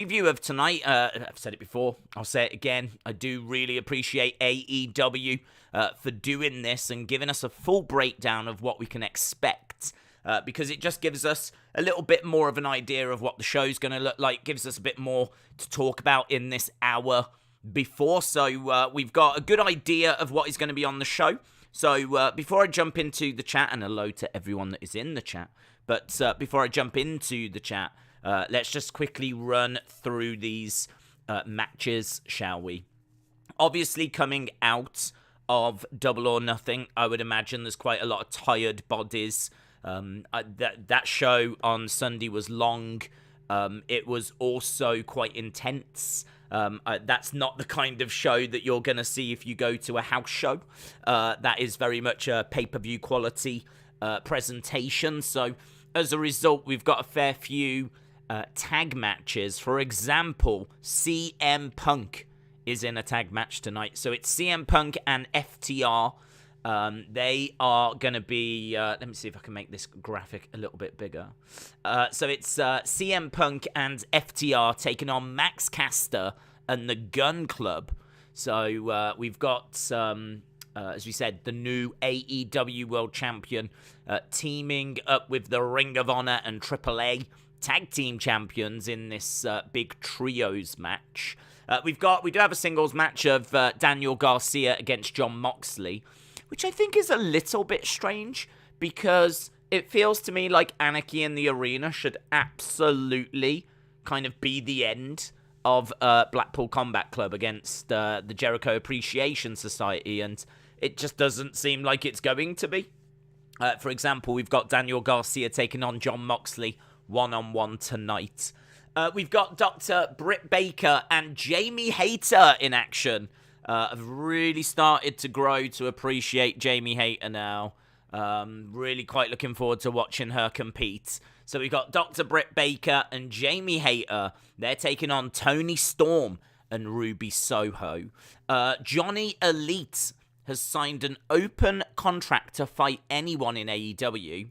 Review of tonight, I've said it before, I'll say it again, I do really appreciate AEW for doing this and giving us a full breakdown of what we can expect, because it just gives us a little bit more of an idea of what the show's going to look like, gives us a bit more to talk about in this hour before, so we've got a good idea of what is going to be on the show. So before I jump into the chat, and hello to everyone that is in the chat, but before I jump into the chat, let's just quickly run through these matches, shall we? Obviously, coming out of Double or Nothing, I would imagine there's quite a lot of tired bodies. That show on Sunday was long. It was also quite intense. That's not the kind of show that you're going to see if you go to a house show. That is very much a pay-per-view quality presentation. So, as a result, we've got a fair few tag matches. For example, CM Punk is in a tag match tonight. So it's CM Punk and FTR. They are going to be... let me see if I can make this graphic a little bit bigger. So it's CM Punk and FTR taking on Max Caster and the Gun Club. So we've got, as we said, the new AEW World Champion teaming up with the Ring of Honor and AAA Tag Team Champions in this big trios match. We do have a singles match of Daniel Garcia against Jon Moxley, which I think is a little bit strange because it feels to me like Anarchy in the Arena should absolutely kind of be the end of Blackpool Combat Club against the Jericho Appreciation Society, and it just doesn't seem like it's going to be. For example, we've got Daniel Garcia taking on Jon Moxley one-on-one tonight. We've got Dr. Britt Baker and Jamie Hayter in action. I've really started to grow to appreciate Jamie Hayter now. Really quite looking forward to watching her compete. So we've got Dr. Britt Baker and Jamie Hayter. They're taking on Tony Storm and Ruby Soho. Johnny Elite has signed an open contract to fight anyone in AEW.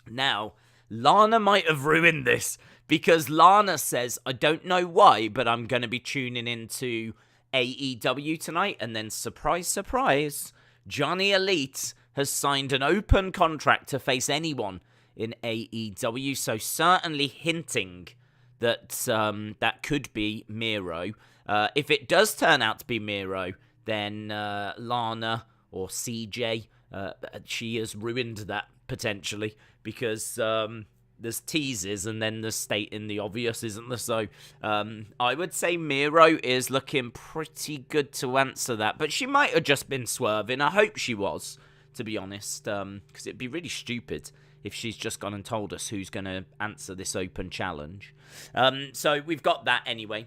Now, Lana might have ruined this because Lana says, I don't know why, but I'm going to be tuning into AEW tonight. And then, surprise, surprise, Johnny Elite has signed an open contract to face anyone in AEW. So certainly hinting that that could be Miro. If it does turn out to be Miro, then Lana or CJ, she has ruined that potentially because there's teases and then there's stating the obvious, isn't there? So I would say Miro is looking pretty good to answer that, but she might have just been swerving. I hope she was, to be honest, because it'd be really stupid if she's just gone and told us who's going to answer this open challenge. So we've got that anyway.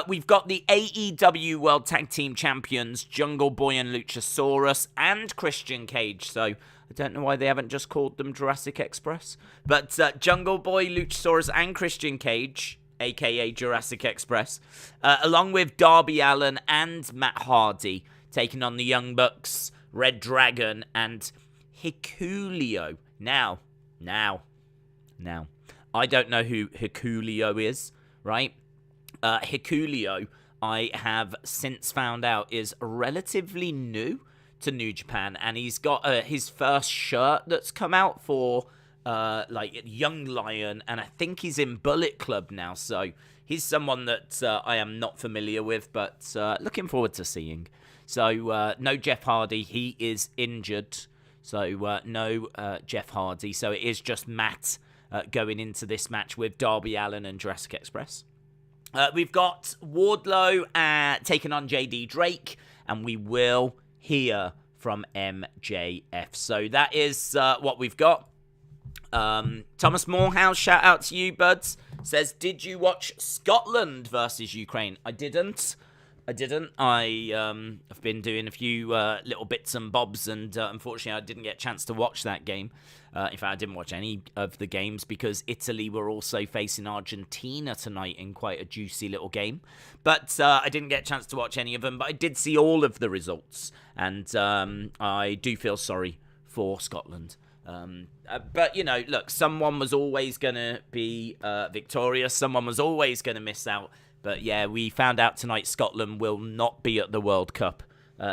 We've got the AEW World Tag Team Champions, Jungle Boy and Luchasaurus, and Christian Cage. So I don't know why they haven't just called them Jurassic Express. But Jungle Boy, Luchasaurus, and Christian Cage, a.k.a. Jurassic Express, along with Darby Allin and Matt Hardy, taking on the Young Bucks, Red Dragon, and Hikuleo. Now, I don't know who Hikuleo is, right? Hikuleo, I have since found out, is relatively new to New Japan, and he's got his first shirt that's come out for like Young Lion, and I think he's in Bullet Club now, so he's someone that I am not familiar with, but looking forward to seeing. So no Jeff Hardy, he is injured. So, no Jeff Hardy. So, it is just Matt going into this match with Darby Allin and Jurassic Express. We've got Wardlow taking on JD Drake. And we will hear from MJF. So, that is what we've got. Thomas Morehouse, shout out to you, buds. Says, did you watch Scotland versus Ukraine? I didn't. I've been doing a few little bits and bobs, and unfortunately I didn't get a chance to watch that game. In fact, I didn't watch any of the games because Italy were also facing Argentina tonight in quite a juicy little game. But I didn't get a chance to watch any of them, but I did see all of the results, and I do feel sorry for Scotland. But, look, someone was always going to be victorious. Someone was always going to miss out. But, yeah, we found out tonight Scotland will not be at the World Cup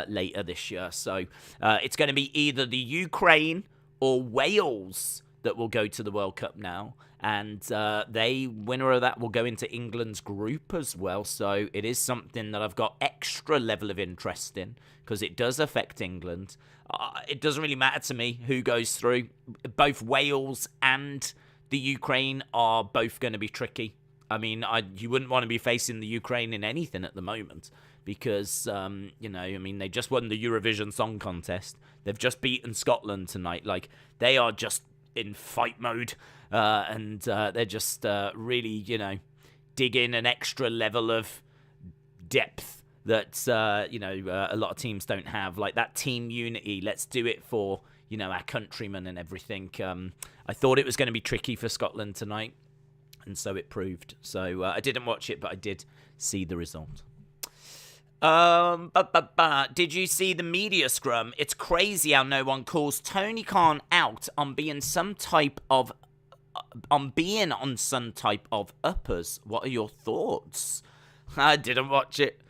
later this year. So it's going to be either the Ukraine or Wales that will go to the World Cup now. And winner of that will go into England's group as well. So it is something that I've got extra level of interest in because it does affect England. It doesn't really matter to me who goes through. Both Wales and the Ukraine are both going to be tricky. I mean, you wouldn't want to be facing the Ukraine in anything at the moment because, they just won the Eurovision Song Contest. They've just beaten Scotland tonight. Like, they are just in fight mode and they're just really, digging an extra level of depth that, a lot of teams don't have. Like that team unity, let's do it for, our countrymen and everything. I thought it was going to be tricky for Scotland tonight, and so it proved. So I didn't watch it, but I did see the result. Did you see the media scrum? It's crazy how no one calls Tony Khan out on being on some type of uppers. What are your thoughts? I didn't watch it.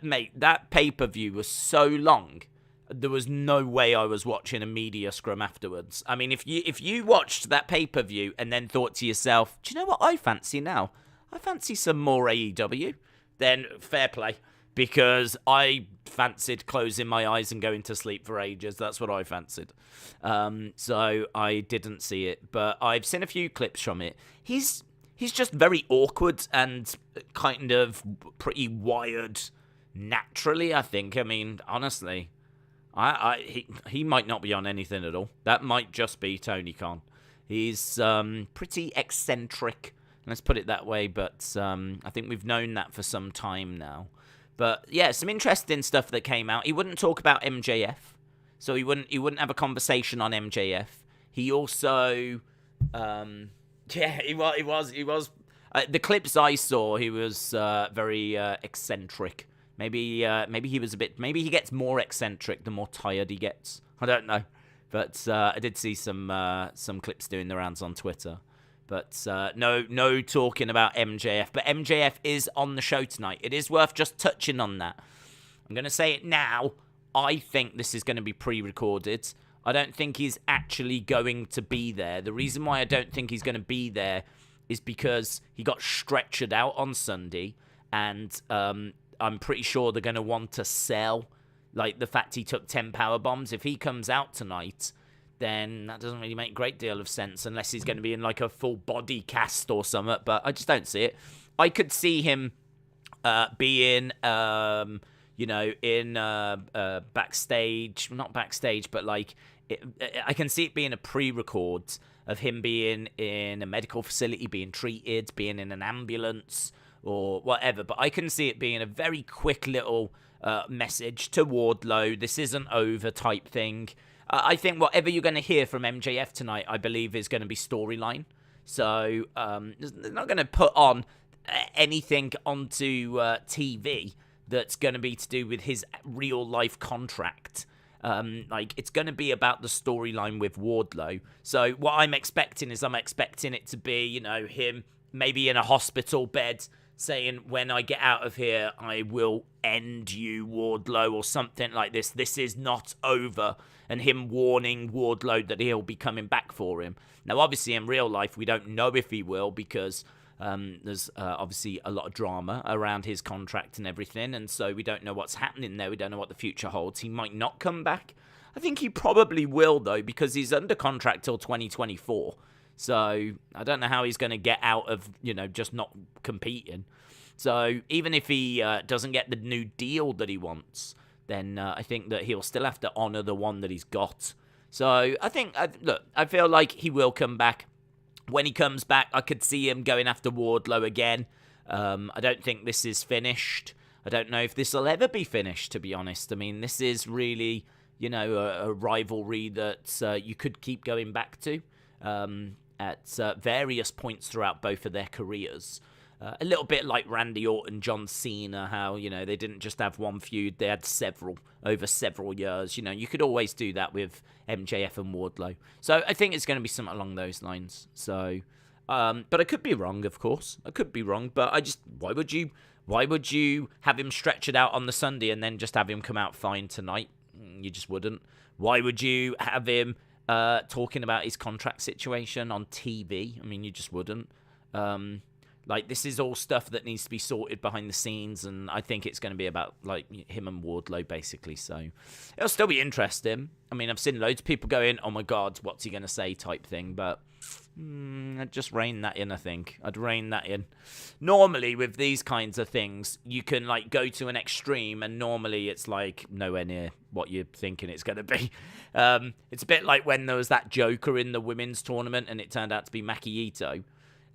Mate, that pay-per-view was so long. There was no way I was watching a media scrum afterwards. I mean, if you watched that pay-per-view and then thought to yourself, do you know what I fancy now? I fancy some more AEW. Then fair play. Because I fancied closing my eyes and going to sleep for ages. That's what I fancied. So I didn't see it. But I've seen a few clips from it. He's just very awkward and kind of pretty wired naturally, I think. I mean, honestly, he might not be on anything at all. That might just be Tony Khan. He's pretty eccentric, let's put it that way. But I think we've known that for some time now. But yeah, some interesting stuff that came out. He wouldn't talk about MJF, so he wouldn't have a conversation on MJF. He also, he was. The clips I saw, he was very eccentric. Maybe he was a bit. Maybe he gets more eccentric the more tired he gets. I don't know, but I did see some clips doing the rounds on Twitter. But no talking about MJF. But MJF is on the show tonight. It is worth just touching on that. I'm going to say it now. I think this is going to be pre-recorded. I don't think he's actually going to be there. The reason why I don't think he's going to be there is because he got stretchered out on Sunday. And I'm pretty sure they're going to want to sell like the fact he took 10 power bombs. If he comes out tonight, then that doesn't really make a great deal of sense unless he's going to be in like a full body cast or something, but I just don't see it. I could see him being, in backstage, not backstage, but like, I can see it being a pre-record of him being in a medical facility, being treated, being in an ambulance or whatever, but I can see it being a very quick little message to Wardlow, this isn't over type thing. I think whatever you're going to hear from MJF tonight, I believe, is going to be storyline. So they're not going to put on anything onto TV that's going to be to do with his real-life contract. It's going to be about the storyline with Wardlow. So what I'm expecting is it to be, him maybe in a hospital bed saying, when I get out of here, I will end you, Wardlow, or something like this. This is not over. And him warning Wardlow that he'll be coming back for him. Now, obviously, in real life, we don't know if he will because there's obviously a lot of drama around his contract and everything. And so we don't know what's happening there. We don't know what the future holds. He might not come back. I think he probably will, though, because he's under contract till 2024. So I don't know how he's going to get out of, just not competing. So even if he doesn't get the new deal that he wants, then I think that he'll still have to honor the one that he's got. So I feel like he will come back. When he comes back, I could see him going after Wardlow again. I don't think this is finished. I don't know if this will ever be finished, to be honest. I mean, this is really, a rivalry that you could keep going back to at various points throughout both of their careers. A little bit like Randy Orton, John Cena, how, they didn't just have one feud, they had several over several years. You could always do that with MJF and Wardlow. So I think it's going to be something along those lines. So, but I could be wrong, of course. I could be wrong, but why would you have him stretch it out on the Sunday and then just have him come out fine tonight? You just wouldn't. Why would you have him talking about his contract situation on TV? I mean, you just wouldn't. This is all stuff that needs to be sorted behind the scenes, and I think it's going to be about, him and Wardlow, basically. So it'll still be interesting. I mean, I've seen loads of people going, oh my God, what's he going to say type thing, but I'd just rein that in, I think. I'd rein that in. Normally, with these kinds of things, you can, go to an extreme, and normally it's, nowhere near what you're thinking it's going to be. It's a bit like when there was that Joker in the women's tournament, and it turned out to be Maki Ito.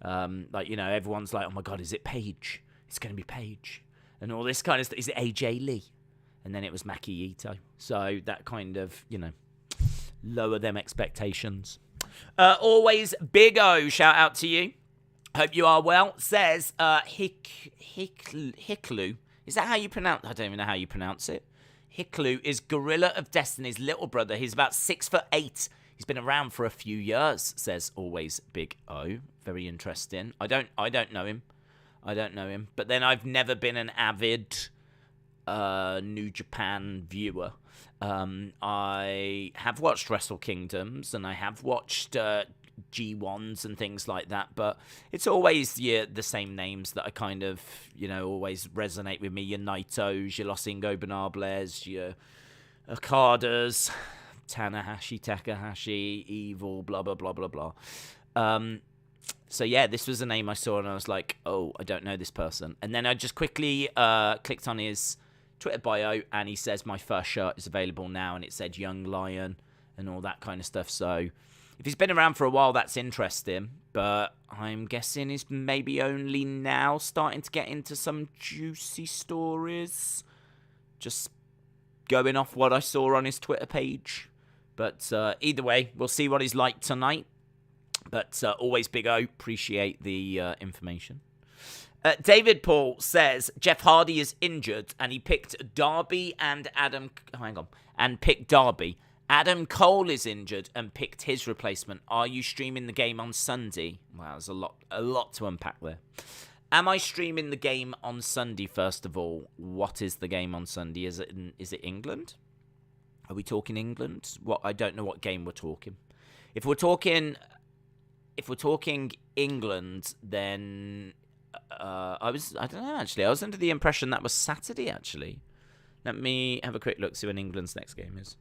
Everyone's like, oh my God, is it Paige? It's going to be Paige. And all this kind of stuff. Is it AJ Lee? And then it was Maki Ito. So that kind of, lower them expectations. Always Big O, shout out to you. Hope you are well. Says Hiklu. Is that how you pronounce? I don't even know how you pronounce it. Hiklu is Gorilla of Destiny's little brother. He's about 6'8". He's been around for a few years, says Always Big O. Very interesting. I don't know him. But then I've never been an avid New Japan viewer. I have watched Wrestle Kingdoms, and I have watched G1s and things like that, but it's always the same names that I kind of, always resonate with me. Your Naitos, your Los Ingobernables, your Okadas, Tanahashi, Takahashi, Evil, blah, blah, blah, blah, blah. So yeah, this was a name I saw, and I was like, oh, I don't know this person. And then I just quickly clicked on his Twitter bio, and he says, my first shirt is available now, and it said Young Lion and all that kind of stuff. So if he's been around for a while, that's interesting, but I'm guessing he's maybe only now starting to get into some juicy stories. Just going off what I saw on his Twitter page. But either way, we'll see what he's like tonight. But Always Big O, appreciate the information. David Paul says Jeff Hardy is injured, and he picked Darby and Adam. Oh, hang on, and picked Darby. Adam Cole is injured and picked his replacement. Are you streaming the game on Sunday? Wow, there's a lot to unpack there. Am I streaming the game on Sunday? First of all, what is the game on Sunday? Is it England? Are we talking England? I don't know what game we're talking. If we're talking England, then I don't know, actually. I was under the impression that was Saturday, actually. Let me have a quick look, see when England's next game is.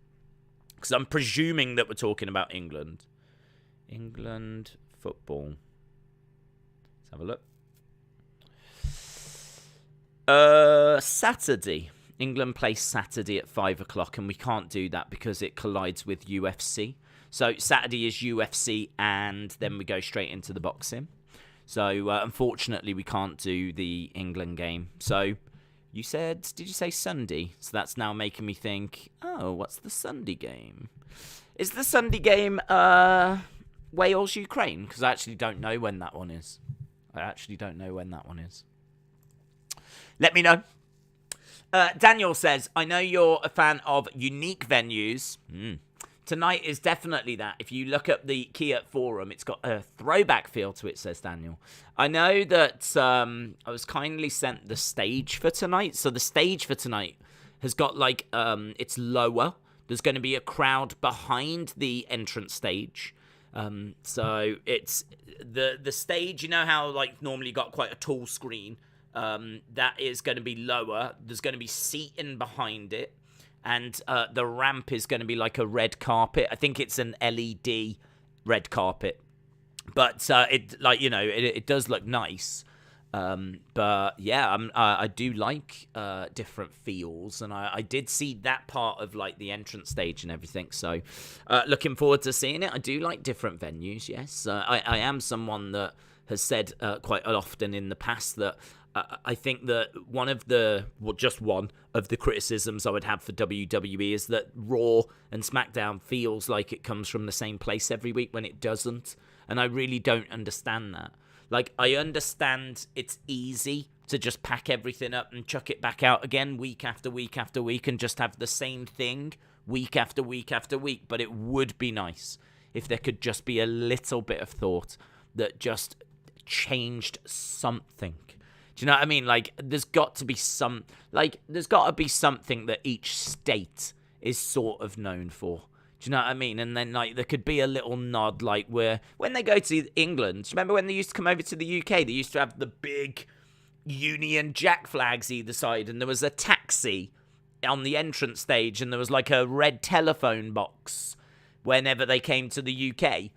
Because I'm presuming that we're talking about England. England football. Let's have a look. Saturday. England plays Saturday at 5 o'clock, and we can't do that because it collides with UFC. So Saturday is UFC, and then we go straight into the boxing. So unfortunately, we can't do the England game. So did you say Sunday? So that's now making me think, oh, what's the Sunday game? Is the Sunday game Wales-Ukraine? Because I actually don't know when that one is. Let me know. Daniel says, I know you're a fan of unique venues. Tonight is definitely that. If you look up the Kia forum, it's got a throwback feel to it, says Daniel. I know that I was kindly sent the stage for tonight. So the stage for tonight has got it's lower. There's going to be a crowd behind the entrance stage. So it's the stage, you know how normally got quite a tall screen. That is going to be lower. There's going to be seating behind it. And the ramp is going to be like a red carpet. I think it's an LED red carpet. But it does look nice. But yeah, I do like different feels. And I did see that part of the entrance stage and everything. So looking forward to seeing it. I do like different venues, yes. I am someone that has said quite often in the past that I think that one of the criticisms I would have for WWE is that Raw and SmackDown feels like it comes from the same place every week when it doesn't. And I really don't understand that. Like, I understand it's easy to just pack everything up and chuck it back out again week after week after week and just have the same thing week after week after week. But it would be nice if there could just be a little bit of thought that just changed something. Do you know what I mean? Like, there's got to be something that each state is sort of known for. Do you know what I mean? And then, like, there could be a little nod, like, where when they go to England, do you remember when they used to come over to the UK, they used to have the big Union Jack flags either side, and there was a taxi on the entrance stage, and there was, like, a red telephone box whenever they came to the UK.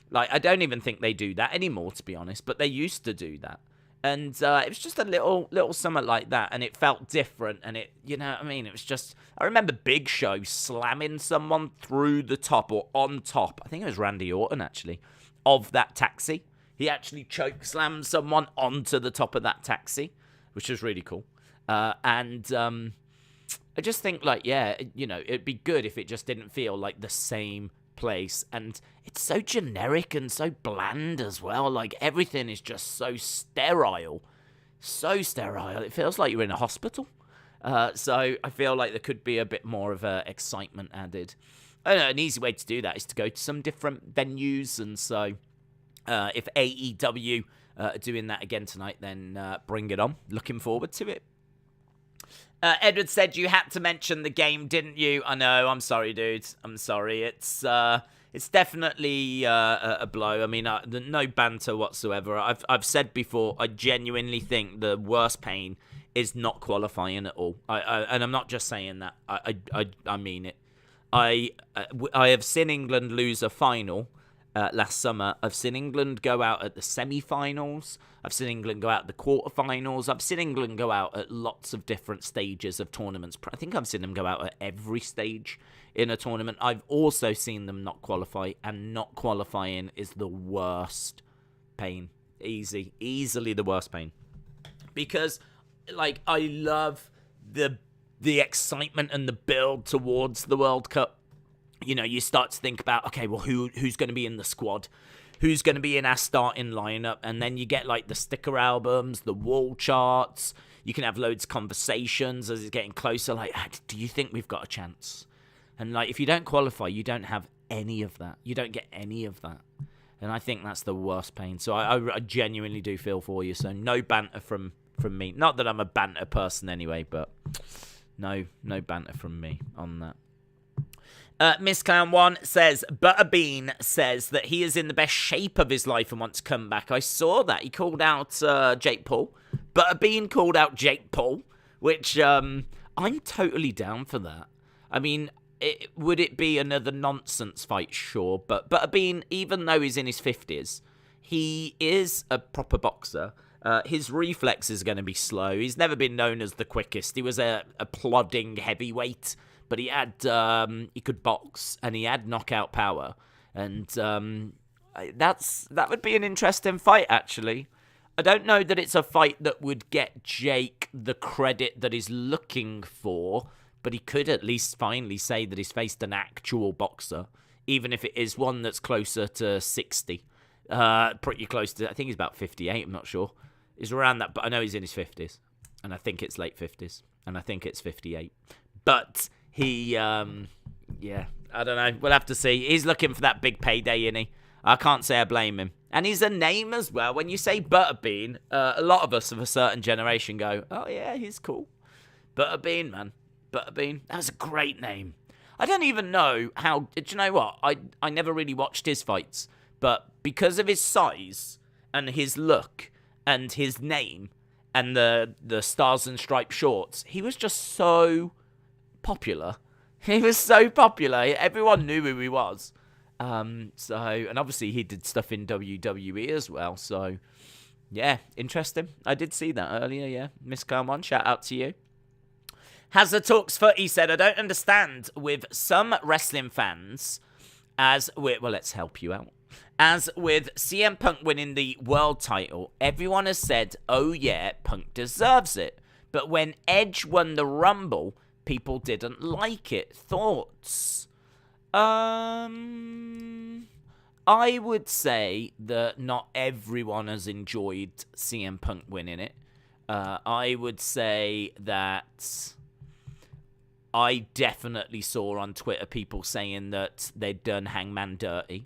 Like, I don't even think they do that anymore, to be honest, but they used to do that. And it was just a little something like that, and it felt different, and it, you know what I mean? It was just, I remember Big Show slamming someone through the top, or on top, I think it was Randy Orton, actually, of that taxi. He actually choke slammed someone onto the top of that taxi, which was really cool. And I just think, like, yeah, you know, it'd be good if it just didn't feel like the same place. And it's so generic and so bland as well. Like, everything is just so sterile. So sterile. It feels like you're in a hospital. So I feel like there could be a bit more of excitement added. I don't know, an easy way to do that is to go to some different venues. And so if AEW are doing that again tonight, then bring it on. Looking forward to it. Edward said you had to mention the game, didn't you? I know. I'm sorry, dude. I'm sorry. It's definitely a blow. I mean, no banter whatsoever. I've said before, I genuinely think the worst pain is not qualifying at all. And I'm not just saying that. I mean it. I have seen England lose a final last summer. I've seen England go out at the semi-finals. I've seen England go out at the quarterfinals. I've seen England go out at lots of different stages of tournaments. I think I've seen them go out at every stage in a tournament. I've also seen them not qualify, and not qualifying is the worst pain. Easily the worst pain. Because, like, I love the excitement and the build towards the World Cup. You know, you start to think about, okay, well, who's going to be in the squad? Who's going to be in our starting lineup? And then you get, like, the sticker albums, the wall charts. You can have loads of conversations as it's getting closer. Like, do you think we've got a chance? And, like, if you don't qualify, you don't have any of that. You don't get any of that. And I think that's the worst pain. So I genuinely do feel for you. So no banter from me. Not that I'm a banter person anyway, but no banter from me on that. Miss Clown 1 says, Butterbean says that he is in the best shape of his life and wants to come back. I saw that. He called out Jake Paul. Butterbean called out Jake Paul, which I'm totally down for that. I mean, would it be another nonsense fight? Sure. But Butterbean, even though he's in his 50s, he is a proper boxer. His reflexes are going to be slow. He's never been known as the quickest. He was a plodding heavyweight. But he had, he could box, and he had knockout power. And that would be an interesting fight, actually. I don't know that it's a fight that would get Jake the credit that he's looking for, but he could at least finally say that he's faced an actual boxer, even if it is one that's closer to 60. Pretty close to, I think he's about 58, I'm not sure. He's around that, but I know he's in his 50s. And I think it's late 50s. And I think it's 58. But he, yeah, I don't know. We'll have to see. He's looking for that big payday, isn't he? I can't say I blame him. And he's a name as well. When you say Butterbean, a lot of us of a certain generation go, oh, yeah, he's cool. Butterbean, man. Butterbean. That was a great name. I don't even know how... Do you know what? I never really watched his fights. But because of his size and his look and his name and the Stars and Stripes shorts, he was just so popular. He was so popular. Everyone knew who he was. And obviously he did stuff in WWE as well. So, yeah, interesting. I did see that earlier, yeah. Miss Carmon, shout out to you. Hazard Talks Footy said, I don't understand with some wrestling fans, well, let's help you out. As with CM Punk winning the world title, everyone has said, oh yeah, Punk deserves it. But when Edge won the Rumble, people didn't like it. Thoughts? I I would say that not everyone has enjoyed CM Punk winning it. I would say that I definitely saw on Twitter people saying that they'd done Hangman dirty.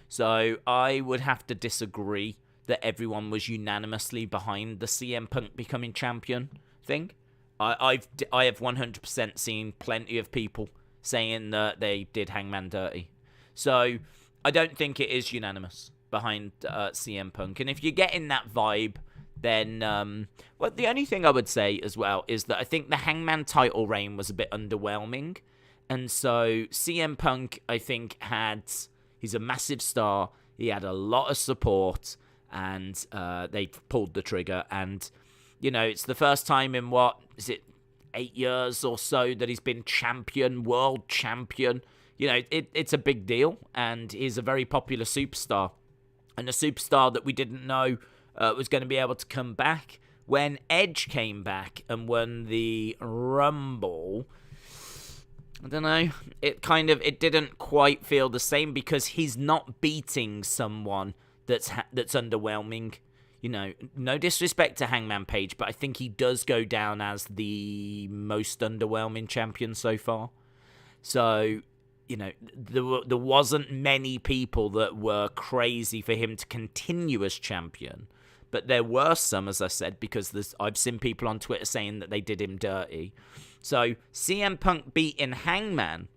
So I would have to disagree that everyone was unanimously behind the CM Punk becoming champion thing. I have 100% seen plenty of people saying that they did Hangman dirty. So I don't think it is unanimous behind CM Punk. And if you're getting that vibe, then well, the only thing I would say as well is that I think the Hangman title reign was a bit underwhelming. And so CM Punk, I think, he's a massive star. He had a lot of support, and they pulled the trigger. And, you know, it's the first time in 8 years or so that he's been world champion. You know, it's a big deal, and he's a very popular superstar. And a superstar that we didn't know was going to be able to come back. When Edge came back and won the Rumble, I don't know, it didn't quite feel the same because he's not beating someone that's underwhelming. You know, no disrespect to Hangman Page, but I think he does go down as the most underwhelming champion so far. So, you know, there wasn't many people that were crazy for him to continue as champion. But there were some, as I said, because I've seen people on Twitter saying that they did him dirty. So CM Punk beating Hangman,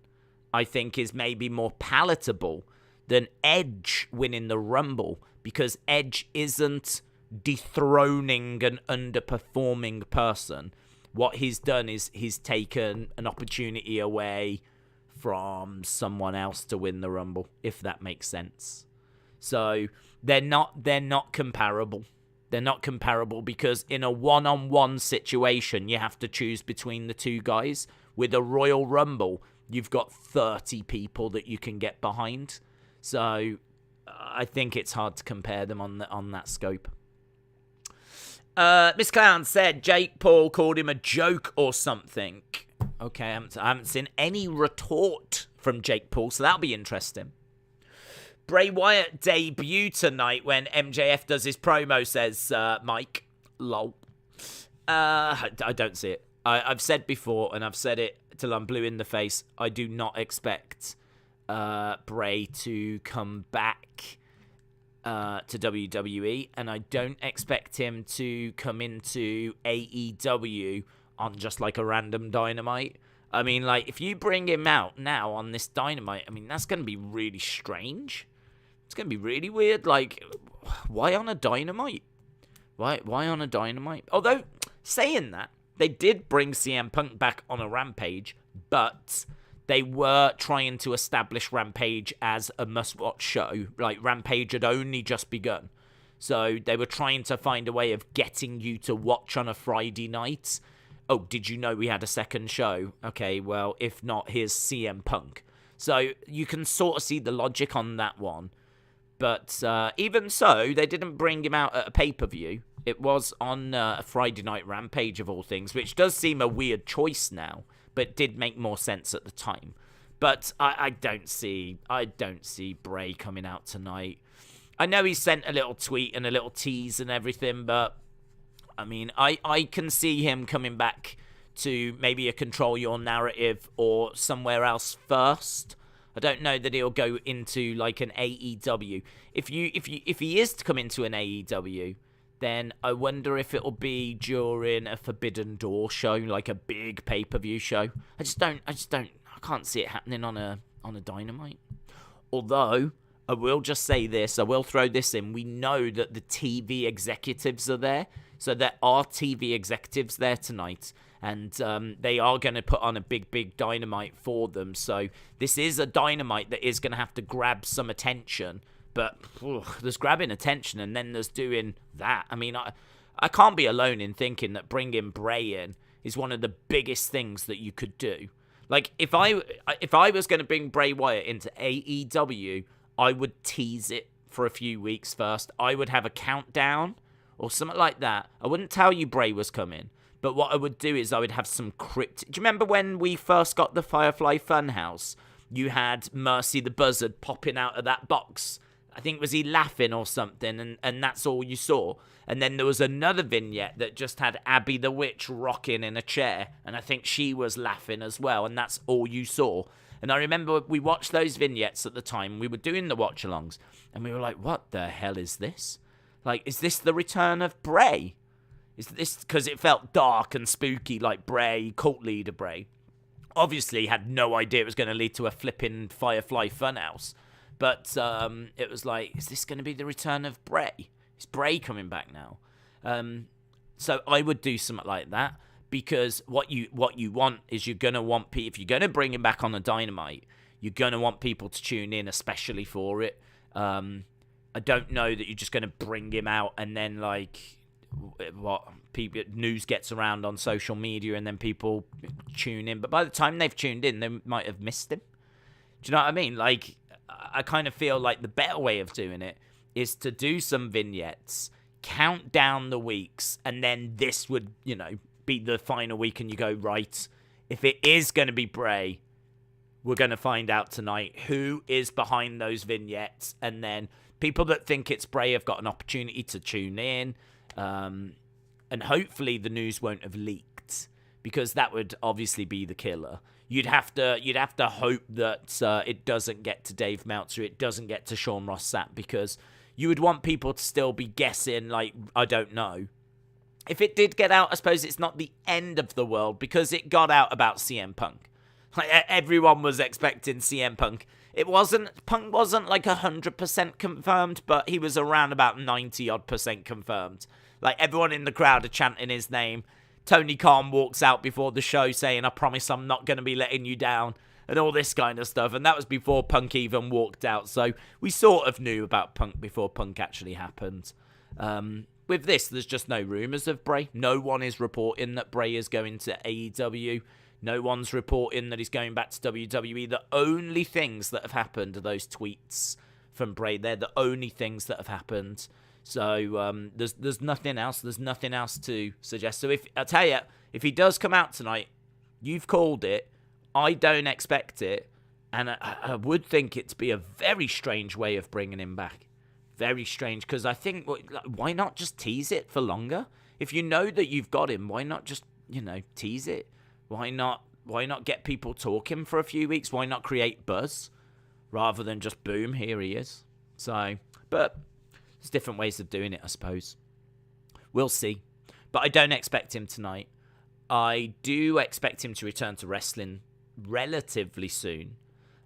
I think, is maybe more palatable than Edge winning the Rumble, because Edge isn't dethroning an underperforming person. What he's done is he's taken an opportunity away from someone else to win the Rumble, if that makes sense. So they're not comparable. They're not comparable because in a one-on-one situation, you have to choose between the two guys. With a Royal Rumble, you've got 30 people that you can get behind. So I think it's hard to compare them on that scope. Miss Clown said Jake Paul called him a joke or something. Okay, I haven't seen any retort from Jake Paul, so that'll be interesting. Bray Wyatt debut tonight when MJF does his promo, says Mike. Lol. I don't see it. I've said before, and I've said it till I'm blue in the face, I do not expect Bray to come back to WWE, and I don't expect him to come into AEW on just like a random Dynamite. I mean, like, if you bring him out now on this Dynamite, I mean, that's going to be really strange. It's going to be really weird. Like, why on a Dynamite? Why on a Dynamite? Although, saying that, they did bring CM Punk back on a Rampage, but they were trying to establish Rampage as a must-watch show. Like, Rampage had only just begun. So they were trying to find a way of getting you to watch on a Friday night. Oh, did you know we had a second show? Okay, well, if not, here's CM Punk. So you can sort of see the logic on that one. But even so, they didn't bring him out at a pay-per-view. It was on a Friday Night Rampage, of all things, which does seem a weird choice now, but did make more sense at the time. But I don't see Bray coming out tonight. I know he sent a little tweet and a little tease and everything, but I mean, I can see him coming back to maybe a Control Your Narrative or somewhere else first. I don't know that he'll go into like an AEW. If he is to come into an AEW, then I wonder if it'll be during a Forbidden Door show, like a big pay-per-view show. I can't see it happening on a Dynamite. Although I will just say this, I will throw this in. We know that the TV executives are there. So there are TV executives there tonight, and they are going to put on a big Dynamite for them. So this is a Dynamite that is going to have to grab some attention. But there's grabbing attention, and then there's doing that. I mean, I can't be alone in thinking that bringing Bray in is one of the biggest things that you could do. Like, if I was going to bring Bray Wyatt into AEW, I would tease it for a few weeks first. I would have a countdown or something like that. I wouldn't tell you Bray was coming, but what I would do is I would have some crypt. Do you remember when we first got the Firefly Funhouse? You had Mercy the Buzzard popping out of that box, I think, was he laughing or something, and that's all you saw. And then there was another vignette that just had Abby the Witch rocking in a chair, and I think she was laughing as well, and that's all you saw. And I remember we watched those vignettes at the time. We were doing the watch-alongs, and we were like, what the hell is this? Like, is this the return of Bray? Is this, because it felt dark and spooky, like Bray, cult leader Bray. Obviously had no idea it was going to lead to a flipping Firefly Funhouse. But it was like, is this going to be the return of Bray? Is Bray coming back now? So I would do something like that, because what you want is, you're going to want if you're going to bring him back on the Dynamite, you're going to want people to tune in, especially for it. I don't know that you're just going to bring him out and then, like, news gets around on social media and then people tune in. But by the time they've tuned in, they might have missed him. Do you know what I mean? Like, I kind of feel like the better way of doing it is to do some vignettes, count down the weeks, and then this would, be the final week, and you go, right, if it is going to be Bray, we're going to find out tonight who is behind those vignettes, and then people that think it's Bray have got an opportunity to tune in, and hopefully the news won't have leaked, because that would obviously be the killer. You'd have to hope that it doesn't get to Dave Meltzer, it doesn't get to Sean Ross Sapp, because you would want people to still be guessing, like, I don't know. If it did get out, I suppose it's not the end of the world, because it got out about CM Punk. Like, everyone was expecting CM Punk. Punk wasn't like 100% confirmed, but he was around about 90-odd% confirmed. Like, everyone in the crowd are chanting his name. Tony Khan walks out before the show saying, I promise I'm not going to be letting you down, and all this kind of stuff. And that was before Punk even walked out. So we sort of knew about Punk before Punk actually happened. With this, there's just no rumours of Bray. No one is reporting that Bray is going to AEW. No one's reporting that he's going back to WWE. The only things that have happened are those tweets from Bray. They're the only things that have happened. So there's nothing else. There's nothing else to suggest. So I tell you, if he does come out tonight, you've called it. I don't expect it, and I would think it to be a very strange way of bringing him back. Very strange, because I think, why not just tease it for longer? If you know that you've got him, why not just, tease it? Why not get people talking for a few weeks? Why not create buzz rather than just boom, here he is? So, but there's different ways of doing it, I suppose. We'll see. But I don't expect him tonight. I do expect him to return to wrestling relatively soon.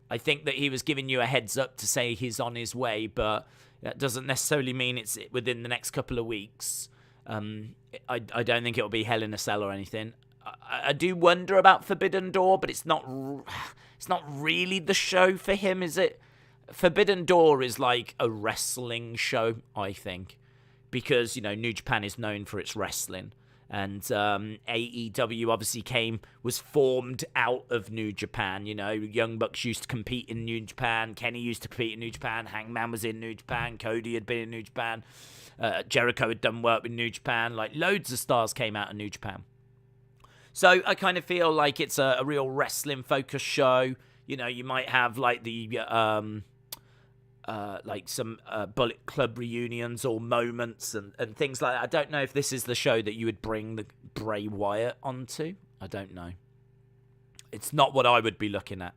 I think that he was giving you a heads up to say he's on his way, but that doesn't necessarily mean it's within the next couple of weeks. I don't think it'll be Hell in a Cell or anything. I do wonder about Forbidden Door, but it's not really the show for him, is it? Forbidden Door is like a wrestling show, I think, because, New Japan is known for its wrestling. And AEW obviously was formed out of New Japan. Young Bucks used to compete in New Japan. Kenny used to compete in New Japan. Hangman was in New Japan. Cody had been in New Japan. Jericho had done work with New Japan. Like, loads of stars came out of New Japan. So I kind of feel like it's a real wrestling-focused show. You might have like the some Bullet Club reunions or moments and things like that. I don't know if this is the show that you would bring the Bray Wyatt onto. I don't know. It's not what I would be looking at.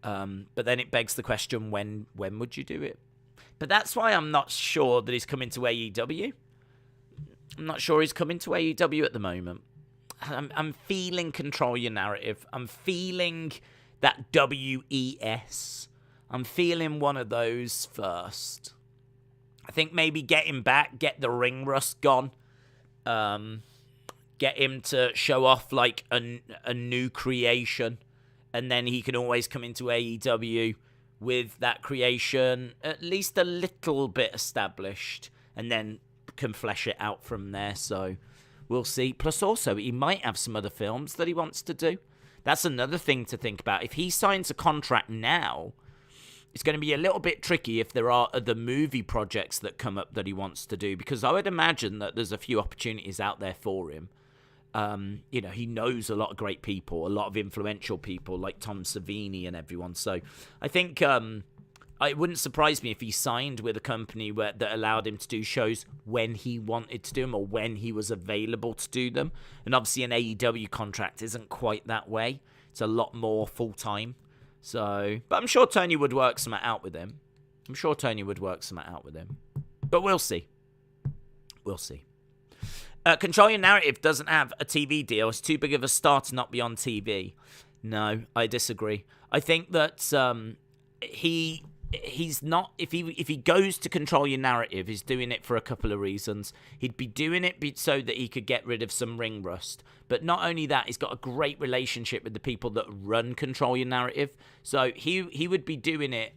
But then it begs the question, when would you do it? But that's why I'm not sure that he's coming to AEW. I'm not sure he's coming to AEW at the moment. I'm feeling Control Your Narrative. I'm feeling that WES. I'm feeling one of those first. I think maybe get him back, get the ring rust gone, get him to show off like a new creation, and then he can always come into AEW with that creation at least a little bit established, and then can flesh it out from there. So we'll see. Plus also, he might have some other films that he wants to do. That's another thing to think about. If he signs a contract now, it's going to be a little bit tricky if there are other movie projects that come up that he wants to do, because I would imagine that there's a few opportunities out there for him. He knows a lot of great people, a lot of influential people like Tom Savini and everyone. So I think it wouldn't surprise me if he signed with a company that allowed him to do shows when he wanted to do them or when he was available to do them. And obviously an AEW contract isn't quite that way. It's a lot more full-time. So, but I'm sure Tony would work something out with him. But we'll see. Control Your Narrative doesn't have a TV deal. It's too big of a star to not be on TV. No, I disagree. I think that he's not, if he goes to Control Your Narrative, he's doing it for a couple of reasons. He'd be doing it so that he could get rid of some ring rust. But not only that, he's got a great relationship with the people that run Control Your Narrative. So he would be doing it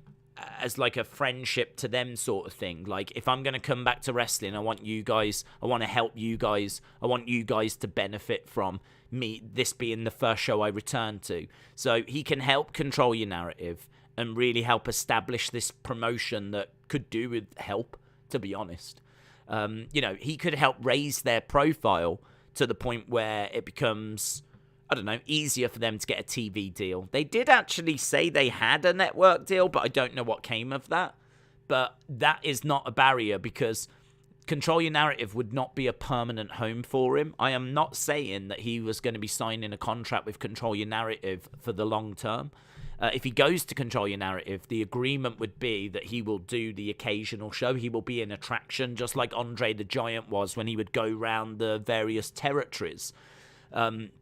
as like a friendship to them sort of thing. Like, if I'm going to come back to wrestling, I want to help you guys. I want you guys to benefit from me, this being the first show I return to. So he can help Control Your Narrative and really help establish this promotion that could do with help, to be honest. He could help raise their profile to the point where it becomes, I don't know, easier for them to get a TV deal. They did actually say they had a network deal, but I don't know what came of that. But that is not a barrier, because Control Your Narrative would not be a permanent home for him. I am not saying that he was going to be signing a contract with Control Your Narrative for the long term. If he goes to Control Your Narrative, the agreement would be that he will do the occasional show. He will be an attraction, just like Andre the Giant was when he would go round the various territories.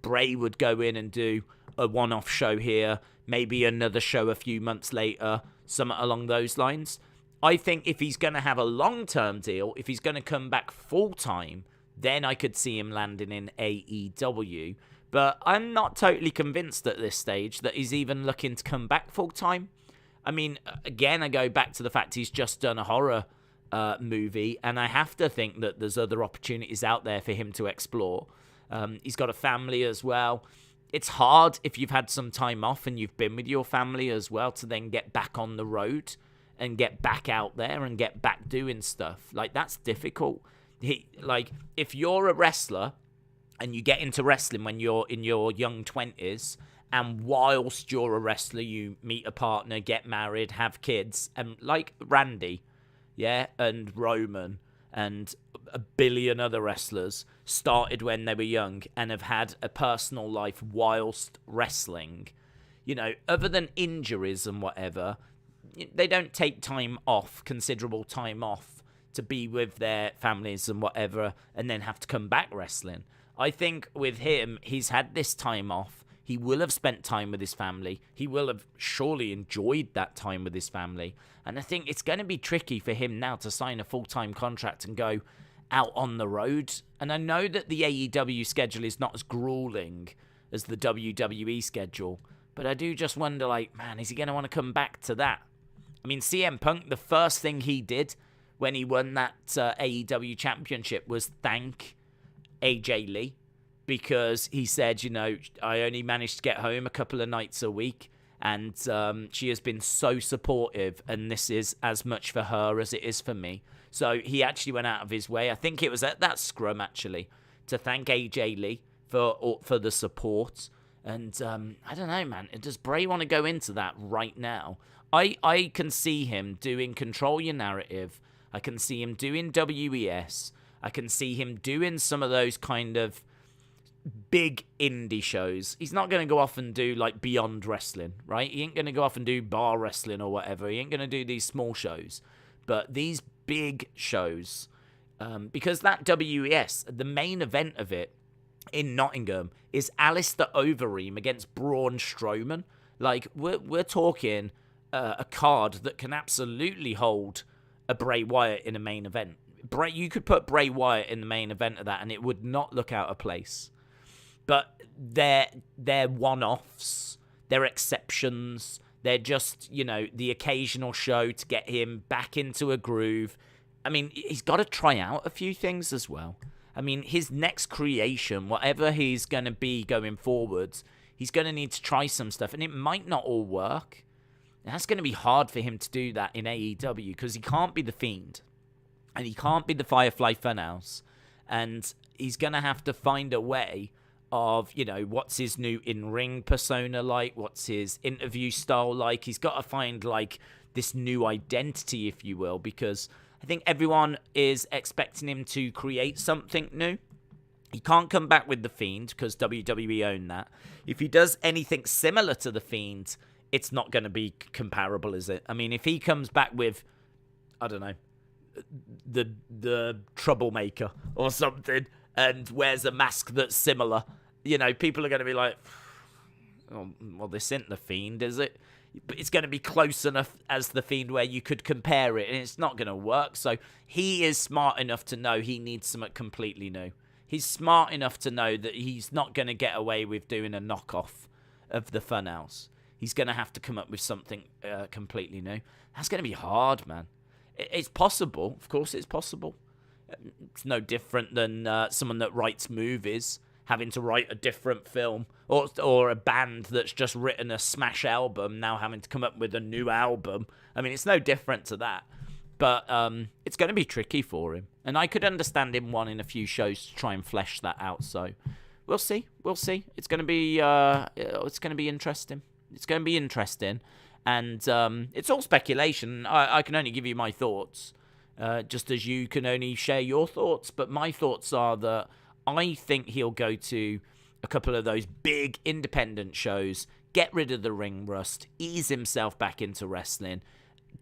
Bray would go in and do a one-off show here, maybe another show a few months later, something along those lines. I think if he's going to have a long-term deal, if he's going to come back full-time, then I could see him landing in AEW. But I'm not totally convinced at this stage that he's even looking to come back full-time. I mean, again, I go back to the fact he's just done a horror movie, and I have to think that there's other opportunities out there for him to explore. He's got a family as well. It's hard if you've had some time off and you've been with your family as well to then get back on the road and get back out there and get back doing stuff. Like, that's difficult. If you're a wrestler and you get into wrestling when you're in your young 20s, and whilst you're a wrestler, you meet a partner, get married, have kids, and like Randy, and Roman, and a billion other wrestlers started when they were young and have had a personal life whilst wrestling. Other than injuries and whatever, they don't take time off, considerable time off, to be with their families and whatever, and then have to come back wrestling. I think with him, he's had this time off. He will have spent time with his family. He will have surely enjoyed that time with his family. And I think it's going to be tricky for him now to sign a full-time contract and go out on the road. And I know that the AEW schedule is not as grueling as the WWE schedule, but I do just wonder, man, is he going to want to come back to that? I mean, CM Punk, the first thing he did when he won that AEW championship was thank AJ Lee, because he said, I only managed to get home a couple of nights a week, and she has been so supportive, and this is as much for her as it is for me. So he actually went out of his way, I think it was at that scrum actually, to thank AJ Lee for the support. And I don't know, man, does Bray want to go into that right now? I can see him doing Control Your Narrative. I can see him doing WES. I can see him doing some of those kind of big indie shows. He's not going to go off and do Beyond Wrestling, right? He ain't going to go off and do bar wrestling or whatever. He ain't going to do these small shows. But these big shows, because that WES, the main event of it in Nottingham is Alistair Overeem against Braun Strowman. We're talking a card that can absolutely hold a Bray Wyatt in a main event. You could put Bray Wyatt in the main event of that and it would not look out of place. But they're one-offs, they're exceptions, they're just, the occasional show to get him back into a groove. I mean, he's got to try out a few things as well. I mean, his next creation, whatever he's going to be going forwards, he's going to need to try some stuff, and it might not all work. And that's going to be hard for him to do that in AEW, because he can't be the Fiend. And he can't be the Firefly Funhouse. And he's going to have to find a way of, what's his new in-ring persona like? What's his interview style like? He's got to find, this new identity, if you will, because I think everyone is expecting him to create something new. He can't come back with The Fiend because WWE own that. If he does anything similar to The Fiend, it's not going to be comparable, is it? I mean, if he comes back with, I don't know, the Troublemaker or something and wears a mask that's similar, people are going to be like, oh, well, this isn't The Fiend, is it? But it's going to be close enough as The Fiend where you could compare it, and it's not going to work. So he is smart enough to know he needs something completely new. He's smart enough to know that he's not going to get away with doing a knockoff of the Funhouse. He's going to have to come up with something completely new. That's going to be hard, man. It's possible. Of course it's possible. It's no different than someone that writes movies having to write a different film, or a band that's just written a smash album now having to come up with a new album. I mean, it's no different to that. But it's going to be tricky for him. And I could understand him wanting a few shows to try and flesh that out. So we'll see. We'll see. It's going to be interesting. It's going to be interesting. And it's all speculation. I can only give you my thoughts, just as you can only share your thoughts. But my thoughts are that I think he'll go to a couple of those big independent shows, get rid of the ring rust, ease himself back into wrestling,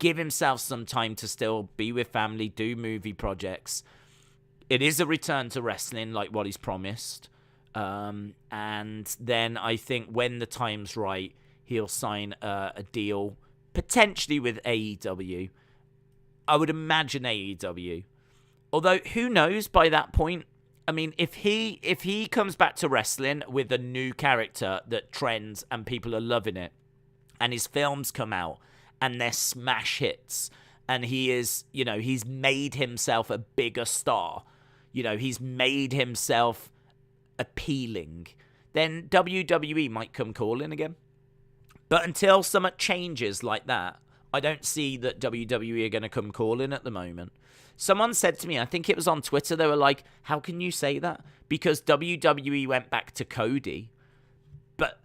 give himself some time to still be with family, do movie projects. It is a return to wrestling like what he's promised. And then I think when the time's right, he'll sign a deal, potentially with AEW. I would imagine AEW. Although, who knows by that point? I mean, if he comes back to wrestling with a new character that trends and people are loving it, and his films come out and they're smash hits, and he is, he's made himself a bigger star, he's made himself appealing, then WWE might come calling again. But until something changes like that, I don't see that WWE are going to come calling at the moment. Someone said to me, I think it was on Twitter, they were like, how can you say that? Because WWE went back to Cody. But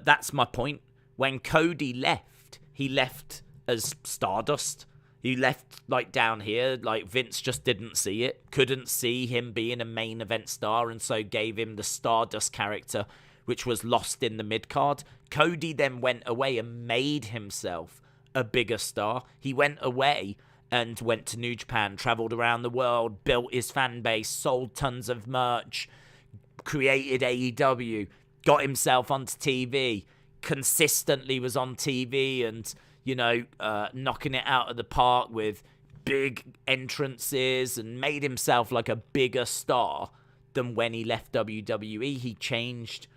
that's my point. When Cody left, he left as Stardust. He left down here, Vince just didn't see it. Couldn't see him being a main event star, and so gave him the Stardust character, which was lost in the mid-card. Cody then went away and made himself a bigger star. He went away and went to New Japan, traveled around the world, built his fan base, sold tons of merch, created AEW, got himself onto TV, consistently was on TV and, knocking it out of the park with big entrances, and made himself like a bigger star than when he left WWE. He changed,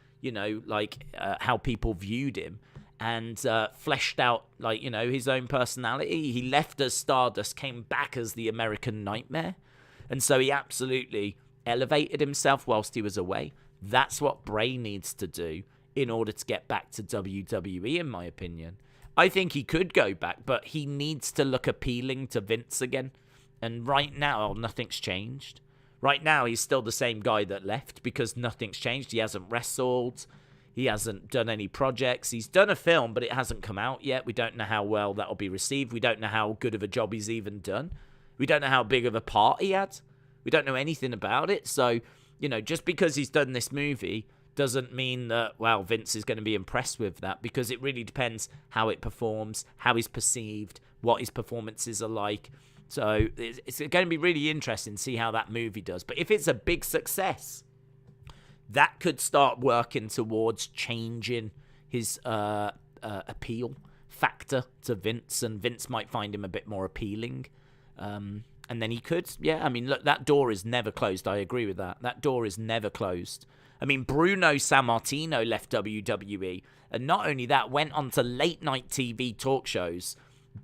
how people viewed him, and fleshed out, his own personality. He left as Stardust, came back as the American Nightmare. And so he absolutely elevated himself whilst he was away. That's what Bray needs to do in order to get back to WWE, in my opinion. I think he could go back, but he needs to look appealing to Vince again. And right now, nothing's changed. Right now, he's still the same guy that left because nothing's changed. He hasn't wrestled. He hasn't done any projects. He's done a film, but it hasn't come out yet. We don't know how well that'll be received. We don't know how good of a job he's even done. We don't know how big of a part he had. We don't know anything about it. So, just because he's done this movie doesn't mean that, Vince is going to be impressed with that, because it really depends how it performs, how he's perceived, what his performances are like. So it's going to be really interesting to see how that movie does. But if it's a big success, that could start working towards changing his appeal factor to Vince, and Vince might find him a bit more appealing. And then he could, look, that door is never closed. I agree with that. That door is never closed. I mean, Bruno Sammartino left WWE, and not only that, went on to late-night TV talk shows,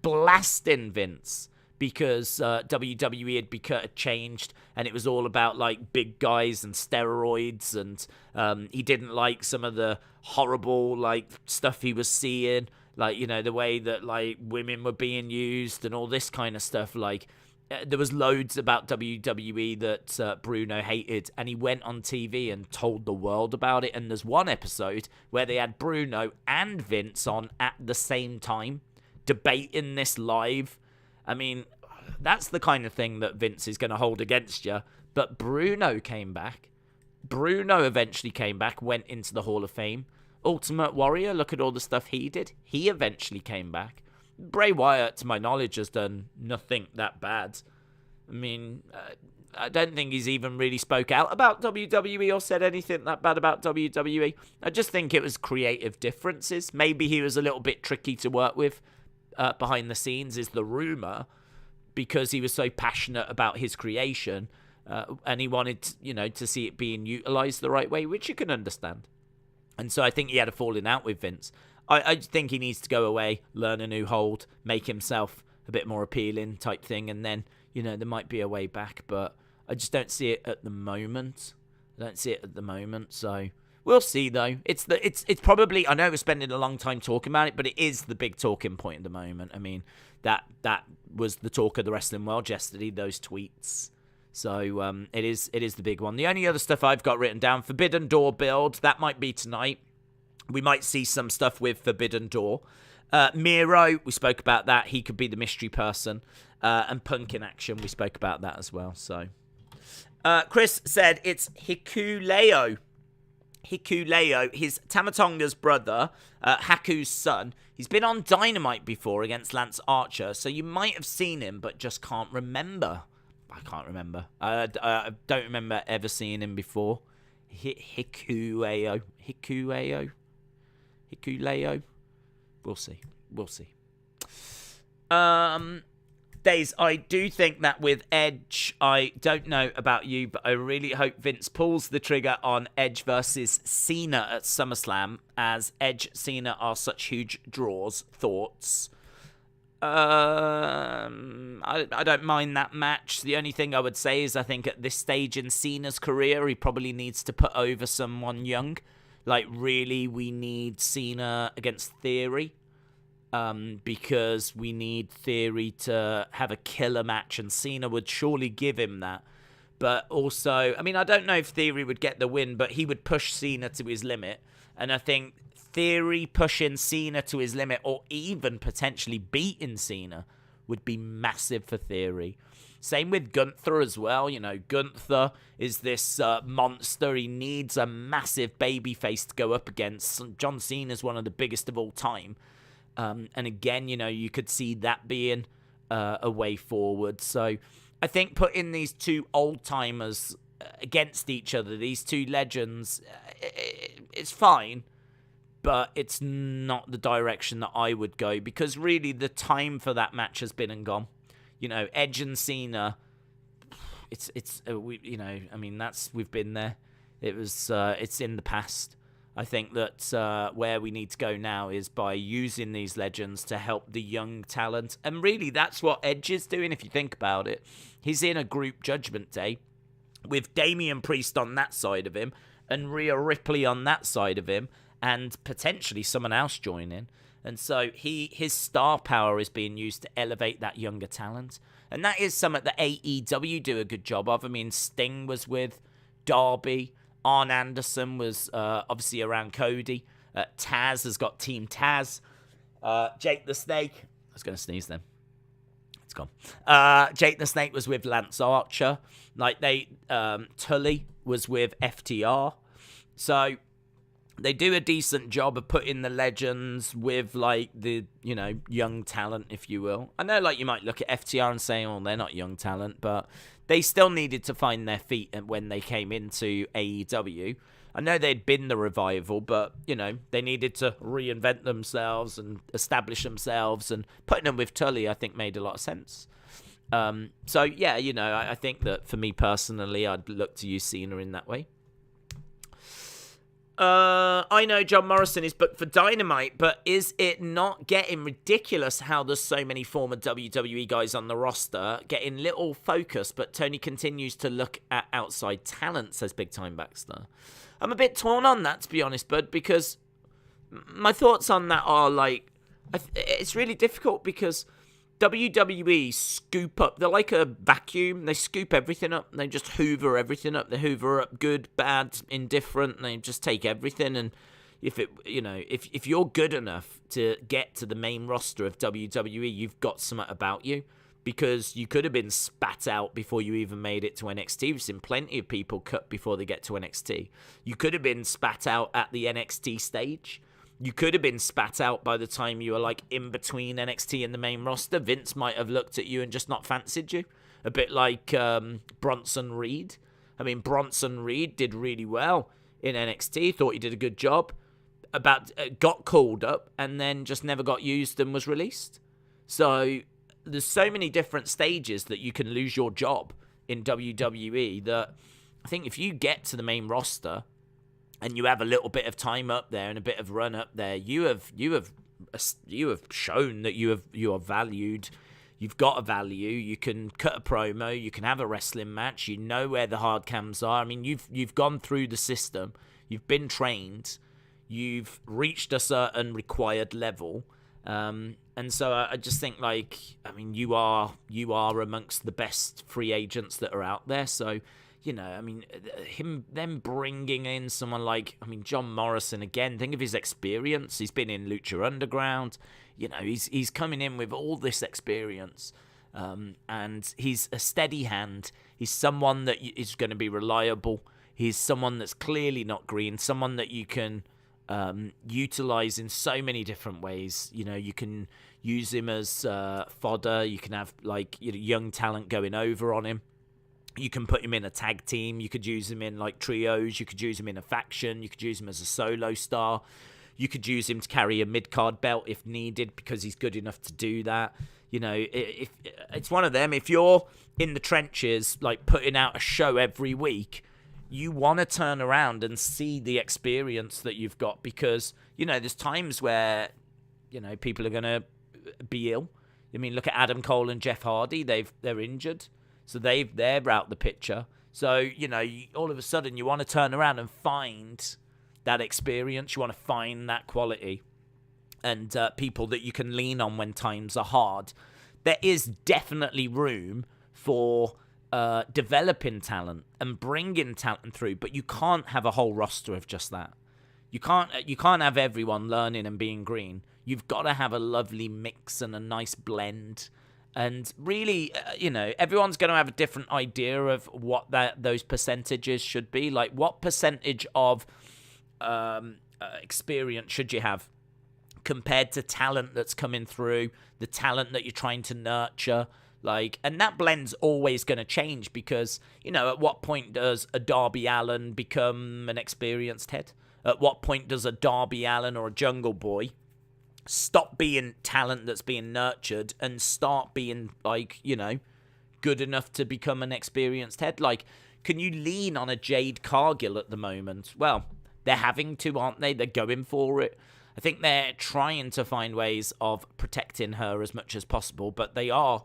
blasting Vince, because WWE had changed, and it was all about, big guys and steroids, and he didn't like some of the horrible, stuff he was seeing, the way that, women were being used and all this kind of stuff. There was loads about WWE that Bruno hated, and he went on TV and told the world about it. And there's one episode where they had Bruno and Vince on at the same time, debating this live. I mean, that's the kind of thing that Vince is going to hold against you. But Bruno came back. Bruno eventually came back, went into the Hall of Fame. Ultimate Warrior, look at all the stuff he did. He eventually came back. Bray Wyatt, to my knowledge, has done nothing that bad. I mean, I don't think he's even really spoke out about WWE or said anything that bad about WWE. I just think it was creative differences. Maybe he was a little bit tricky to work with behind the scenes, is the rumor, because he was so passionate about his creation and he wanted, to see it being utilized the right way, which you can understand. And so I think he had a falling out with Vince. I think he needs to go away, learn a new hold, make himself a bit more appealing type thing, and then, there might be a way back, but I just don't see it at the moment. So we'll see, though. It's probably, I know we're spending a long time talking about it, but it is the big talking point at the moment. I mean, that was the talk of the wrestling world yesterday, those tweets. So it is the big one. The only other stuff I've got written down, Forbidden Door build, that might be tonight. We might see some stuff with Forbidden Door. Miro, we spoke about that. He could be the mystery person. And Punk in action, we spoke about that as well. So, Chris said it's Hikuleo. His Tamatonga's brother, Haku's son. He's been on Dynamite before against Lance Archer, so you might have seen him, but just can't remember. I can't remember. I don't remember ever seeing him before. Hikuleo. We'll see. Days, I do think that with Edge, I don't know about you, but I really hope Vince pulls the trigger on Edge versus Cena at SummerSlam, as Edge, Cena are such huge draws. Thoughts? I don't mind that match. The only thing I would say is I think at this stage in Cena's career, he probably needs to put over someone young. Like, really, we need Cena against Theory. Because we need Theory to have a killer match, and Cena would surely give him that. But also, I mean, I don't know if Theory would get the win, but he would push Cena to his limit. And I think Theory pushing Cena to his limit, or even potentially beating Cena, would be massive for Theory. Same with Gunther as well. Gunther is this monster. He needs a massive babyface to go up against. John Cena's one of the biggest of all time. And again, you could see that being a way forward. So I think putting these two old-timers against each other, these two legends, it's fine. But it's not the direction that I would go, because really the time for that match has been and gone. Edge and Cena, we've been there. It's in the past. I think that where we need to go now is by using these legends to help the young talent. And really, that's what Edge is doing, if you think about it. He's in a group Judgment Day with Damian Priest on that side of him and Rhea Ripley on that side of him, and potentially someone else joining. And so his star power is being used to elevate that younger talent. And that is something that AEW do a good job of. I mean, Sting was with Darby. Arn Anderson was obviously around Cody. Taz has got Team Taz. Jake the Snake. I was going to sneeze then. It's gone. Jake the Snake was with Lance Archer. Tully was with FTR. So they do a decent job of putting the legends with, the, young talent, if you will. I know, you might look at FTR and say, oh, they're not young talent, but they still needed to find their feet when they came into AEW. I know they'd been the Revival, but, they needed to reinvent themselves and establish themselves, and putting them with Tully, I think, made a lot of sense. So, yeah, I think that for me personally, I'd look to use Cena in that way. I know John Morrison is booked for Dynamite, but is it not getting ridiculous how there's so many former WWE guys on the roster getting little focus, but Tony continues to look at outside talent, says Big Time Baxter. I'm a bit torn on that, to be honest, bud, because my thoughts on that are, it's really difficult because WWE scoop up. They're like a vacuum. They scoop everything up. They just hoover everything up. They hoover up good, bad, indifferent. And they just take everything. And, if you're good enough to get to the main roster of WWE, you've got something about you. Because you could have been spat out before you even made it to NXT. We've seen plenty of people cut before they get to NXT. You could have been spat out at the NXT stage. You could have been spat out by the time you were like in between NXT and the main roster. Vince might have looked at you and just not fancied you. A bit like Bronson Reed. I mean, Bronson Reed did really well in NXT. Thought he did a good job. Got called up and then just never got used and was released. So there's so many different stages that you can lose your job in WWE that I think if you get to the main roster and you have a little bit of time up there and a bit of run up there, you have shown that you are valued. You've got a value. You can cut a promo. You can have a wrestling match. You know where the hard cams are. I mean, you've gone through the system. You've been trained. You've reached a certain required level. And so I just think, like, I mean, you are amongst the best free agents that are out there. So, you know, I mean, them bringing in someone like, I mean, John Morrison again. Think of his experience. He's been in Lucha Underground. You know, he's coming in with all this experience, and he's a steady hand. He's someone that is going to be reliable. He's someone that's clearly not green. Someone that you can utilize in so many different ways. You know, you can use him as fodder. You can have like young talent going over on him. You can put him in a tag team. You could use him in like trios. You could use him in a faction. You could use him as a solo star. You could use him to carry a mid-card belt if needed because he's good enough to do that. You know, if it's one of them. If you're in the trenches, like putting out a show every week, you want to turn around and see the experience that you've got because, you know, there's times where, you know, people are going to be ill. I mean, look at Adam Cole and Jeff Hardy. They're injured. So they're out the picture. So, you know, all of a sudden you want to turn around and find that experience. You want to find that quality and people that you can lean on when times are hard. There is definitely room for developing talent and bringing talent through, but you can't have a whole roster of just that. You can't have everyone learning and being green. You've got to have a lovely mix and a nice blend. And really, you know, everyone's going to have a different idea of what those percentages should be. Like, what percentage of experience should you have compared to talent that's coming through, the talent that you're trying to nurture? Like, and that blend's always going to change because, you know, at what point does a Darby Allin become an experienced head? At what point does a Darby Allin or a Jungle Boy stop being talent that's being nurtured and start being, like, you know, good enough to become an experienced head? Like, can you lean on a Jade Cargill at the moment? Well, they're having to, aren't they? They're going for it. I think they're trying to find ways of protecting her as much as possible, but they are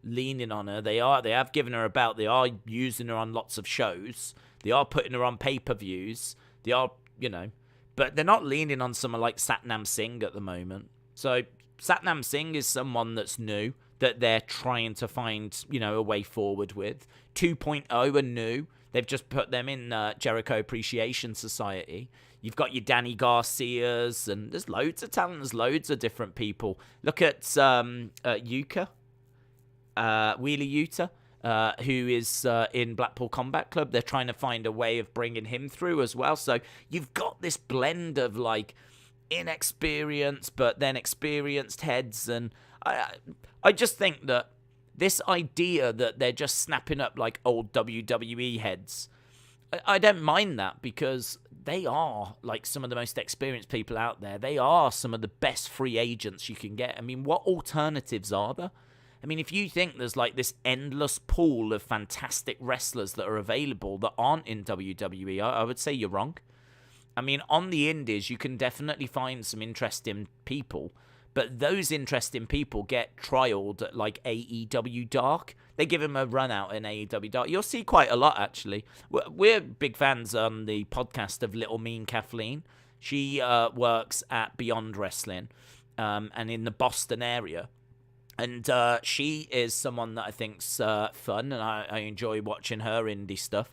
leaning on her. They have given her a belt. They are using her on lots of shows. They are putting her on pay-per-views. They are, you know, but they're not leaning on someone like Satnam Singh at the moment. So Satnam Singh is someone that's new that they're trying to find, you know, a way forward with. 2.0 are new. They've just put them in Jericho Appreciation Society. You've got your Danny Garcias, and there's loads of talent. There's loads of different people. Look at Yuka. Wheeler Yuta, who is in Blackpool Combat Club. They're trying to find a way of bringing him through as well. So you've got this blend of, like, inexperienced but then experienced heads. And I just think that this idea that they're just snapping up like old WWE heads, I don't mind that because they are like some of the most experienced people out there. They are some of the best free agents you can get. I mean, what alternatives are there? I mean, if you think there's like this endless pool of fantastic wrestlers that are available that aren't in WWE, I would say you're wrong. I mean, on the indies, you can definitely find some interesting people, but those interesting people get trialed at like AEW Dark. They give them a run out in AEW Dark. You'll see quite a lot, actually. We're big fans on the podcast of Little Mean Kathleen. She works at Beyond Wrestling and in the Boston area. And she is someone that I think's fun, and I enjoy watching her indie stuff.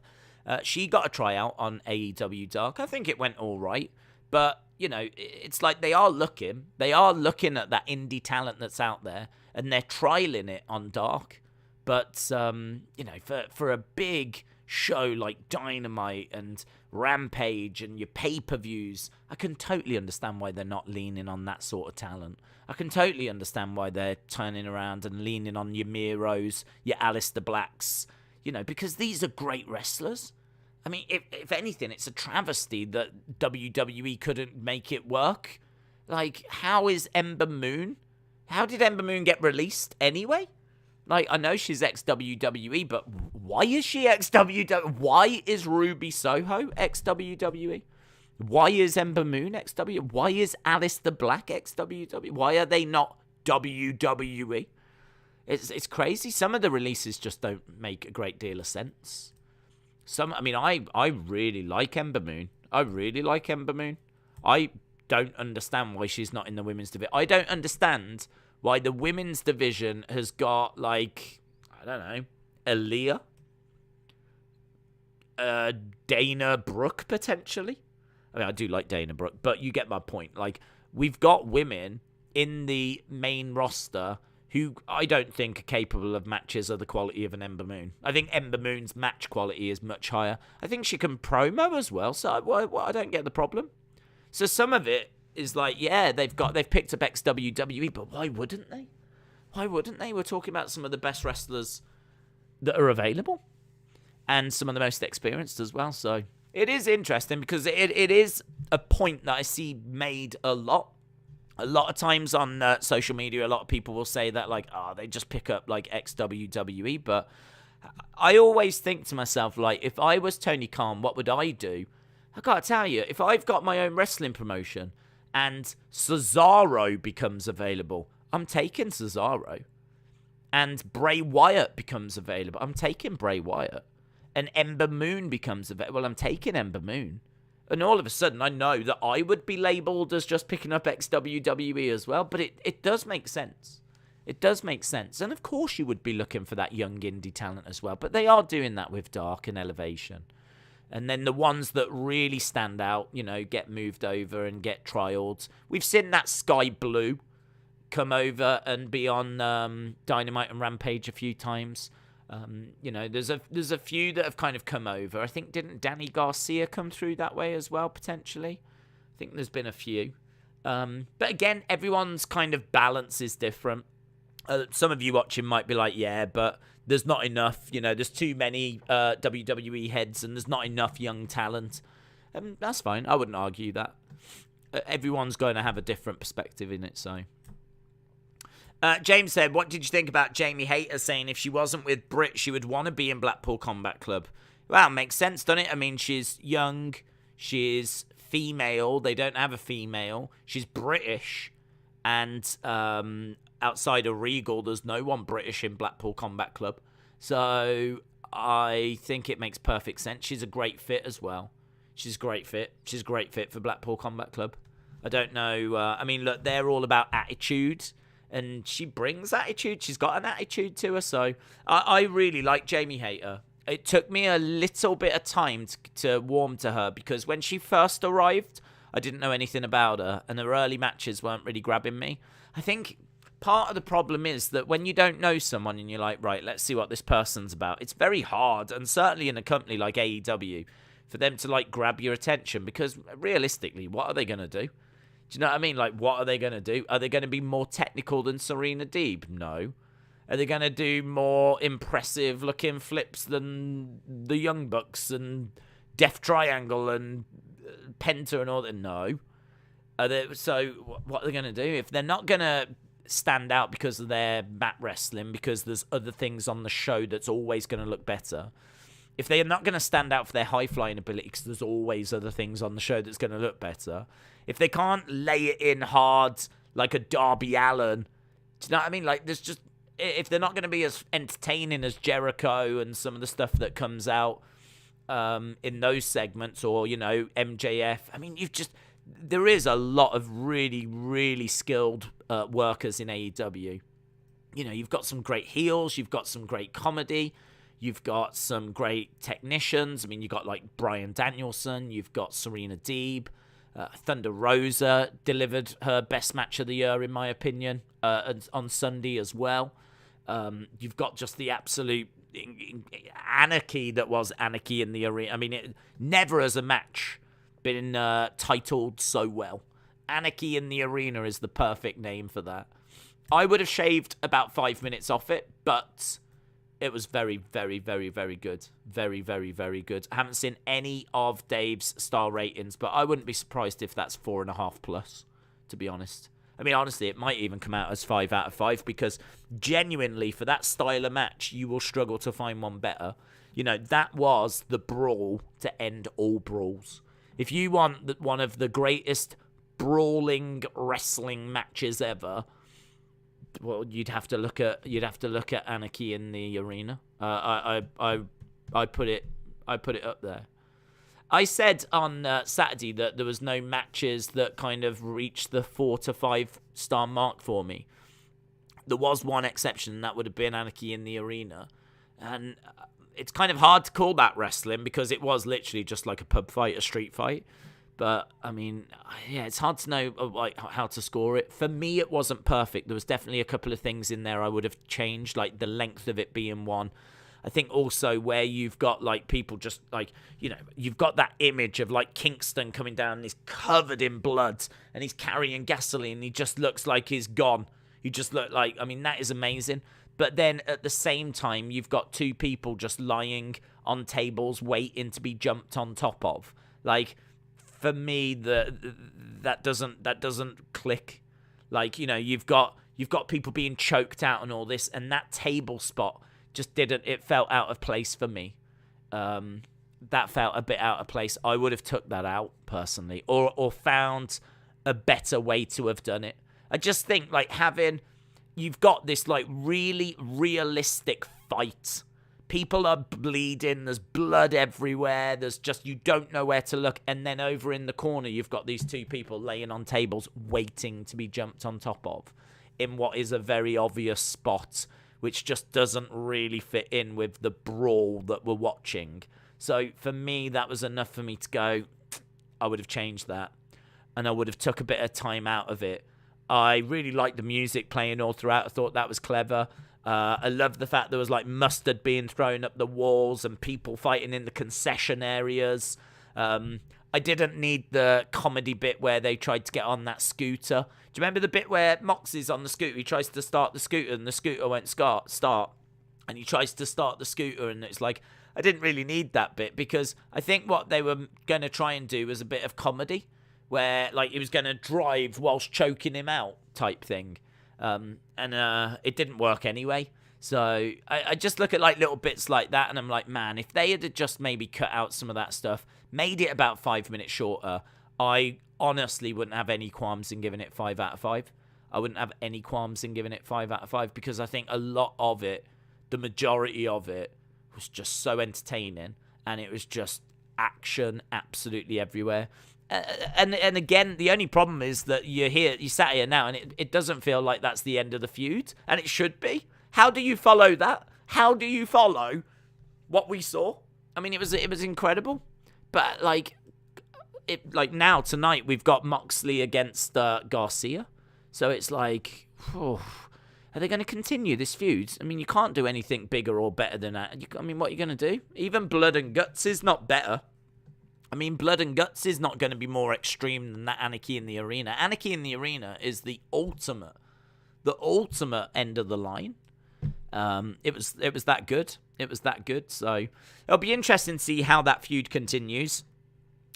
She got a tryout on AEW Dark. I think it went all right, But, you know, it's like they are looking at that indie talent that's out there, and they're trialing it on Dark. But, you know, for a big show like Dynamite and Rampage and your pay-per-views, I can totally understand why they're not leaning on that sort of talent. I can totally understand why they're turning around and leaning on your Miros, your Aleister Blacks, you know, because these are great wrestlers. I mean, if anything, it's a travesty that WWE couldn't make it work. Like, how is Ember Moon? How did Ember Moon get released anyway? Like, I know she's ex-WWE, but why is she ex-WWE? Why is Ruby Soho ex-WWE? Why is Ember Moon ex-WWE? Why is Aleister Black ex-WWE? Why are they not WWE? It's crazy. Some of the releases just don't make a great deal of sense. I really like Ember Moon. I don't understand why she's not in the women's division. I don't understand why the women's division has got, like, I don't know, Aaliyah, Dana Brooke, potentially. I mean, I do like Dana Brooke, but you get my point. Like, we've got women in the main roster who I don't think are capable of matches of the quality of an Ember Moon. I think Ember Moon's match quality is much higher. I think she can promo as well, so I don't get the problem. So some of it is like, yeah, they've picked up ex-WWE, but why wouldn't they? Why wouldn't they? We're talking about some of the best wrestlers that are available, and some of the most experienced as well. So it is interesting because it is a point that I see made a lot. A lot of times on social media, a lot of people will say that, like, they just pick up, like, ex-WWE. But I always think to myself, like, if I was Tony Khan, what would I do? I gotta tell you, if I've got my own wrestling promotion and Cesaro becomes available, I'm taking Cesaro. And Bray Wyatt becomes available, I'm taking Bray Wyatt. And Ember Moon becomes available, well, I'm taking Ember Moon. And all of a sudden, I know that I would be labelled as just picking up ex-WWE as well, but it does make sense. It does make sense. And of course you would be looking for that young indie talent as well, but they are doing that with Dark and Elevation. And then the ones that really stand out, you know, get moved over and get trialed. We've seen that Sky Blue come over and be on Dynamite and Rampage a few times. You know, there's a few that have kind of come over. I think, didn't Danny Garcia come through that way as well, potentially? I think there's been a few. But again, everyone's kind of balance is different. Some of you watching might be like, yeah, but there's not enough. You know, there's too many WWE heads and there's not enough young talent. That's fine. I wouldn't argue that. Everyone's going to have a different perspective in it, so... James said, what did you think about Jamie Hayter saying if she wasn't with Britt, she would want to be in Blackpool Combat Club? Well, makes sense, doesn't it? I mean, she's young, she's female, they don't have a female, she's British, and outside of Regal, there's no one British in Blackpool Combat Club. So I think it makes perfect sense. She's a great fit as well. She's a great fit. She's a great fit for Blackpool Combat Club. I don't know. I mean, look, they're all about attitude. And she brings attitude. She's got an attitude to her. So I really like Jamie Hayter. It took me a little bit of time to warm to her because when she first arrived, I didn't know anything about her. And her early matches weren't really grabbing me. I think part of the problem is that when you don't know someone and you're like, right, let's see what this person's about. It's very hard. And certainly in a company like AEW for them to like grab your attention because realistically, what are they going to do? Do you know what I mean? Like, what are they going to do? Are they going to be more technical than Serena Deeb? No. Are they going to do more impressive-looking flips than the Young Bucks and Death Triangle and Penta and all that? No. So, what are they going to do? If they're not going to stand out because of their mat wrestling, because there's other things on the show that's always going to look better, if they are not going to stand out for their high-flying ability because there's always other things on the show that's going to look better, if they can't lay it in hard like a Darby Allin, do you know what I mean? Like, there's just... If they're not going to be as entertaining as Jericho and some of the stuff that comes out in those segments or, you know, MJF, I mean, there is a lot of really, really skilled workers in AEW. You know, you've got some great heels, you've got some great comedy, you've got some great technicians. I mean, you've got, like, Bryan Danielson, you've got Serena Deeb. Thunder Rosa delivered her best match of the year, in my opinion, on Sunday as well. You've got just the absolute anarchy that was Anarchy in the arena. I mean, it never as a match been titled so well. Anarchy in the arena is the perfect name for that. I would have shaved about 5 minutes off it, but it was very, very, very, very good. Very, very, very good. I haven't seen any of Dave's star ratings, but I wouldn't be surprised if that's 4.5+, to be honest. I mean, honestly, it might even come out as 5 out of 5, because genuinely, for that style of match, you will struggle to find one better. You know, that was the brawl to end all brawls. If you want one of the greatest brawling wrestling matches ever, well, you'd have to look at Anarchy in the arena. I put it up there. I said on Saturday that there was no matches that kind of reached the 4 to 5 star mark for me. There was one exception, and that would have been Anarchy in the arena. And it's kind of hard to call that wrestling, because it was literally just like a pub fight, a street fight. But, I mean, yeah, it's hard to know like how to score it. For me, it wasn't perfect. There was definitely a couple of things in there I would have changed, like the length of it being one. I think also where you've got, like, people just, like, you know, you've got that image of, like, Kingston coming down and he's covered in blood and he's carrying gasoline. He just looks like he's gone. You just look like, I mean, that is amazing. But then at the same time, you've got two people just lying on tables waiting to be jumped on top of. Like, for me, that doesn't click. Like, you know, you've got people being choked out and all this, and that table spot just didn't. It felt out of place for me. That felt a bit out of place. I would have took that out personally, or found a better way to have done it. I just think, like, you've got this, like, really realistic fight. People are bleeding. There's blood everywhere. There's just, you don't know where to look. And then over in the corner, you've got these two people laying on tables waiting to be jumped on top of in what is a very obvious spot, which just doesn't really fit in with the brawl that we're watching. So for me, that was enough for me to go, I would have changed that. And I would have took a bit of time out of it. I really liked the music playing all throughout. I thought that was clever. I love the fact there was, like, mustard being thrown up the walls and people fighting in the concession areas. I didn't need the comedy bit where they tried to get on that scooter. Do you remember the bit where Moxie's on the scooter? He tries to start the scooter and the scooter won't start. And he tries to start the scooter and it's like, I didn't really need that bit, because I think what they were going to try and do was a bit of comedy where, like, he was going to drive whilst choking him out type thing. And it didn't work anyway. So I just look at, like, little bits like that and I'm like, man, if they had just maybe cut out some of that stuff, made it about 5 minutes shorter, I honestly wouldn't have any qualms in giving it 5 out of 5. I wouldn't have any qualms in giving it 5 out of 5, because I think a lot of it, the majority of it, was just so entertaining, and it was just action absolutely everywhere. And again, the only problem is that you sat here now, and it doesn't feel like that's the end of the feud, and it should be. How do you follow that? How do you follow what we saw? I mean, it was incredible, but like now tonight we've got Moxley against Garcia, so it's like, are they going to continue this feud? I mean, you can't do anything bigger or better than that. I mean, what are you going to do? Even Blood and Guts is not better. I mean, Blood and Guts is not going to be more extreme than that Anarchy in the Arena. Anarchy in the Arena is the ultimate end of the line. It was that good. It was that good. So it'll be interesting to see how that feud continues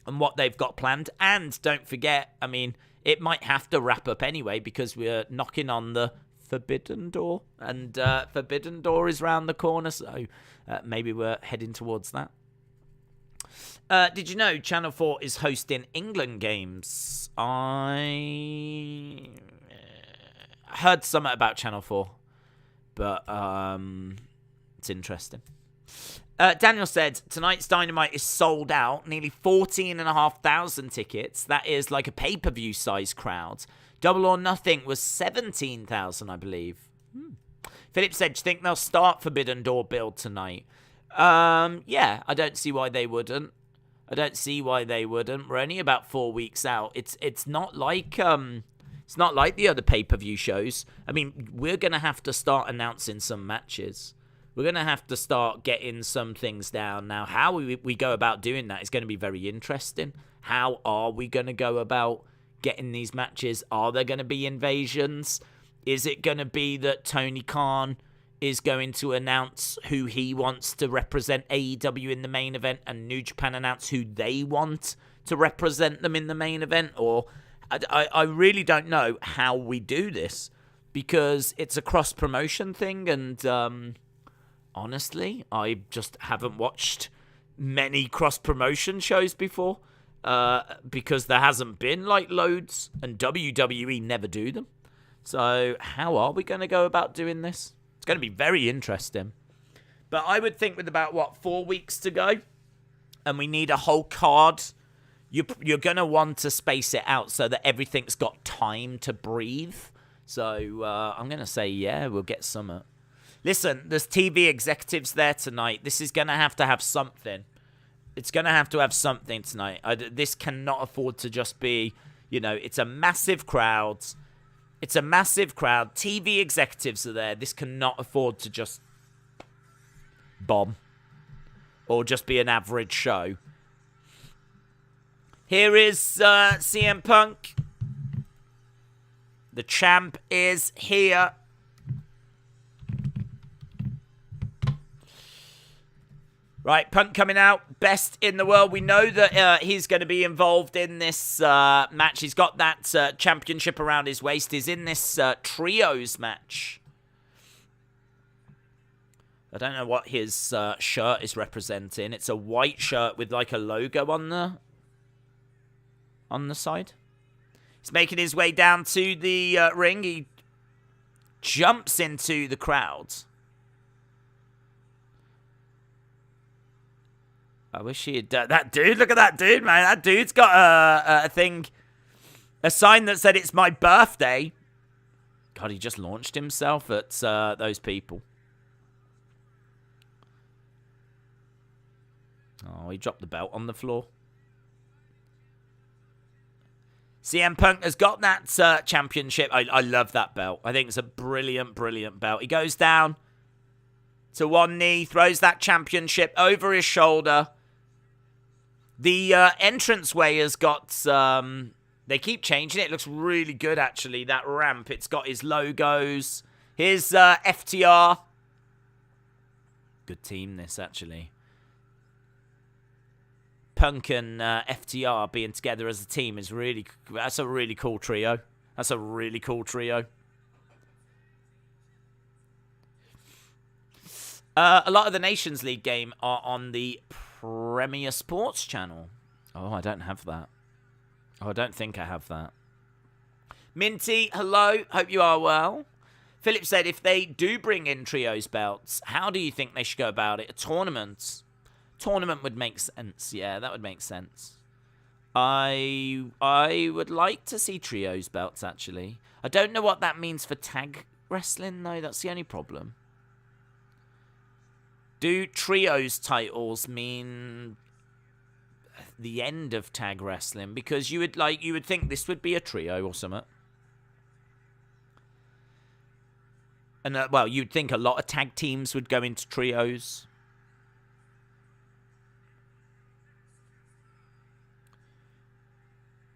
and what they've got planned. And don't forget, I mean, it might have to wrap up anyway, because we're knocking on the Forbidden Door, and Forbidden Door is round the corner. So maybe we're heading towards that. Did you know Channel 4 is hosting England games? I heard something about Channel 4, but it's interesting. Daniel said, tonight's Dynamite is sold out. Nearly 14,500 tickets. That is like a pay-per-view size crowd. Double or Nothing was 17,000, I believe. Philip said, do you think they'll start Forbidden Door build tonight? Yeah, I don't see why they wouldn't. I don't see why they wouldn't. We're only about 4 weeks out. It's not like the other pay-per-view shows. I mean, we're gonna have to start announcing some matches. We're gonna have to start getting some things down. Now, how we go about doing that is going to be very interesting. How are we gonna go about getting these matches? Are there gonna be invasions? Is it gonna be that Tony Khan is going to announce who he wants to represent AEW in the main event, and New Japan announce who they want to represent them in the main event? Or I really don't know how we do this, because it's a cross-promotion thing, and honestly, I just haven't watched many cross-promotion shows before, because there hasn't been, like, loads, and WWE never do them. So how are we going to go about doing this? It's going to be very interesting. But I would think with about, 4 weeks to go, and we need a whole card, you're going to want to space it out so that everything's got time to breathe. So I'm going to say, yeah, we'll get some. Listen, there's TV executives there tonight. This is going to have something. It's going to have something tonight. This cannot afford to just be, it's a massive crowd. It's a massive crowd. TV executives are there. This cannot afford to just bomb or just be an average show. Here is CM Punk. The champ is here. Right, Punk coming out, best in the world. We know that he's going to be involved in this match. He's got that championship around his waist. He's in this trios match. I don't know what his shirt is representing. It's a white shirt with like a logo on the side. He's making his way down to the ring. He jumps into the crowd. I wish he had done that. Dude, look at that dude, man. That dude's got a thing, a sign that said it's my birthday. God, he just launched himself at those people. Oh, he dropped the belt on the floor. CM Punk has got that championship. I love that belt. I think it's a brilliant, brilliant belt. He goes down to one knee, throws that championship over his shoulder. The entranceway has got, they keep changing it. It looks really good, actually, that ramp. It's got his logos. Here's FTR. Good team, this, actually. Punk and FTR being together as a team is that's a really cool trio. That's a really cool trio. A lot of the Nations League game are on the Premier Sports channel. Oh, I don't have that. Oh, I don't think I have that. Minty, hello. Hope you are well. Philip said, if they do bring in trios belts, how do you think they should go about it? A tournament? Tournament would make sense. Yeah, that would make sense. I would like to see trios belts, actually. I don't know what that means for tag wrestling, though. That's the only problem. Do trios titles mean the end of tag wrestling? Because you would think this would be a trio or something. And you'd think a lot of tag teams would go into trios.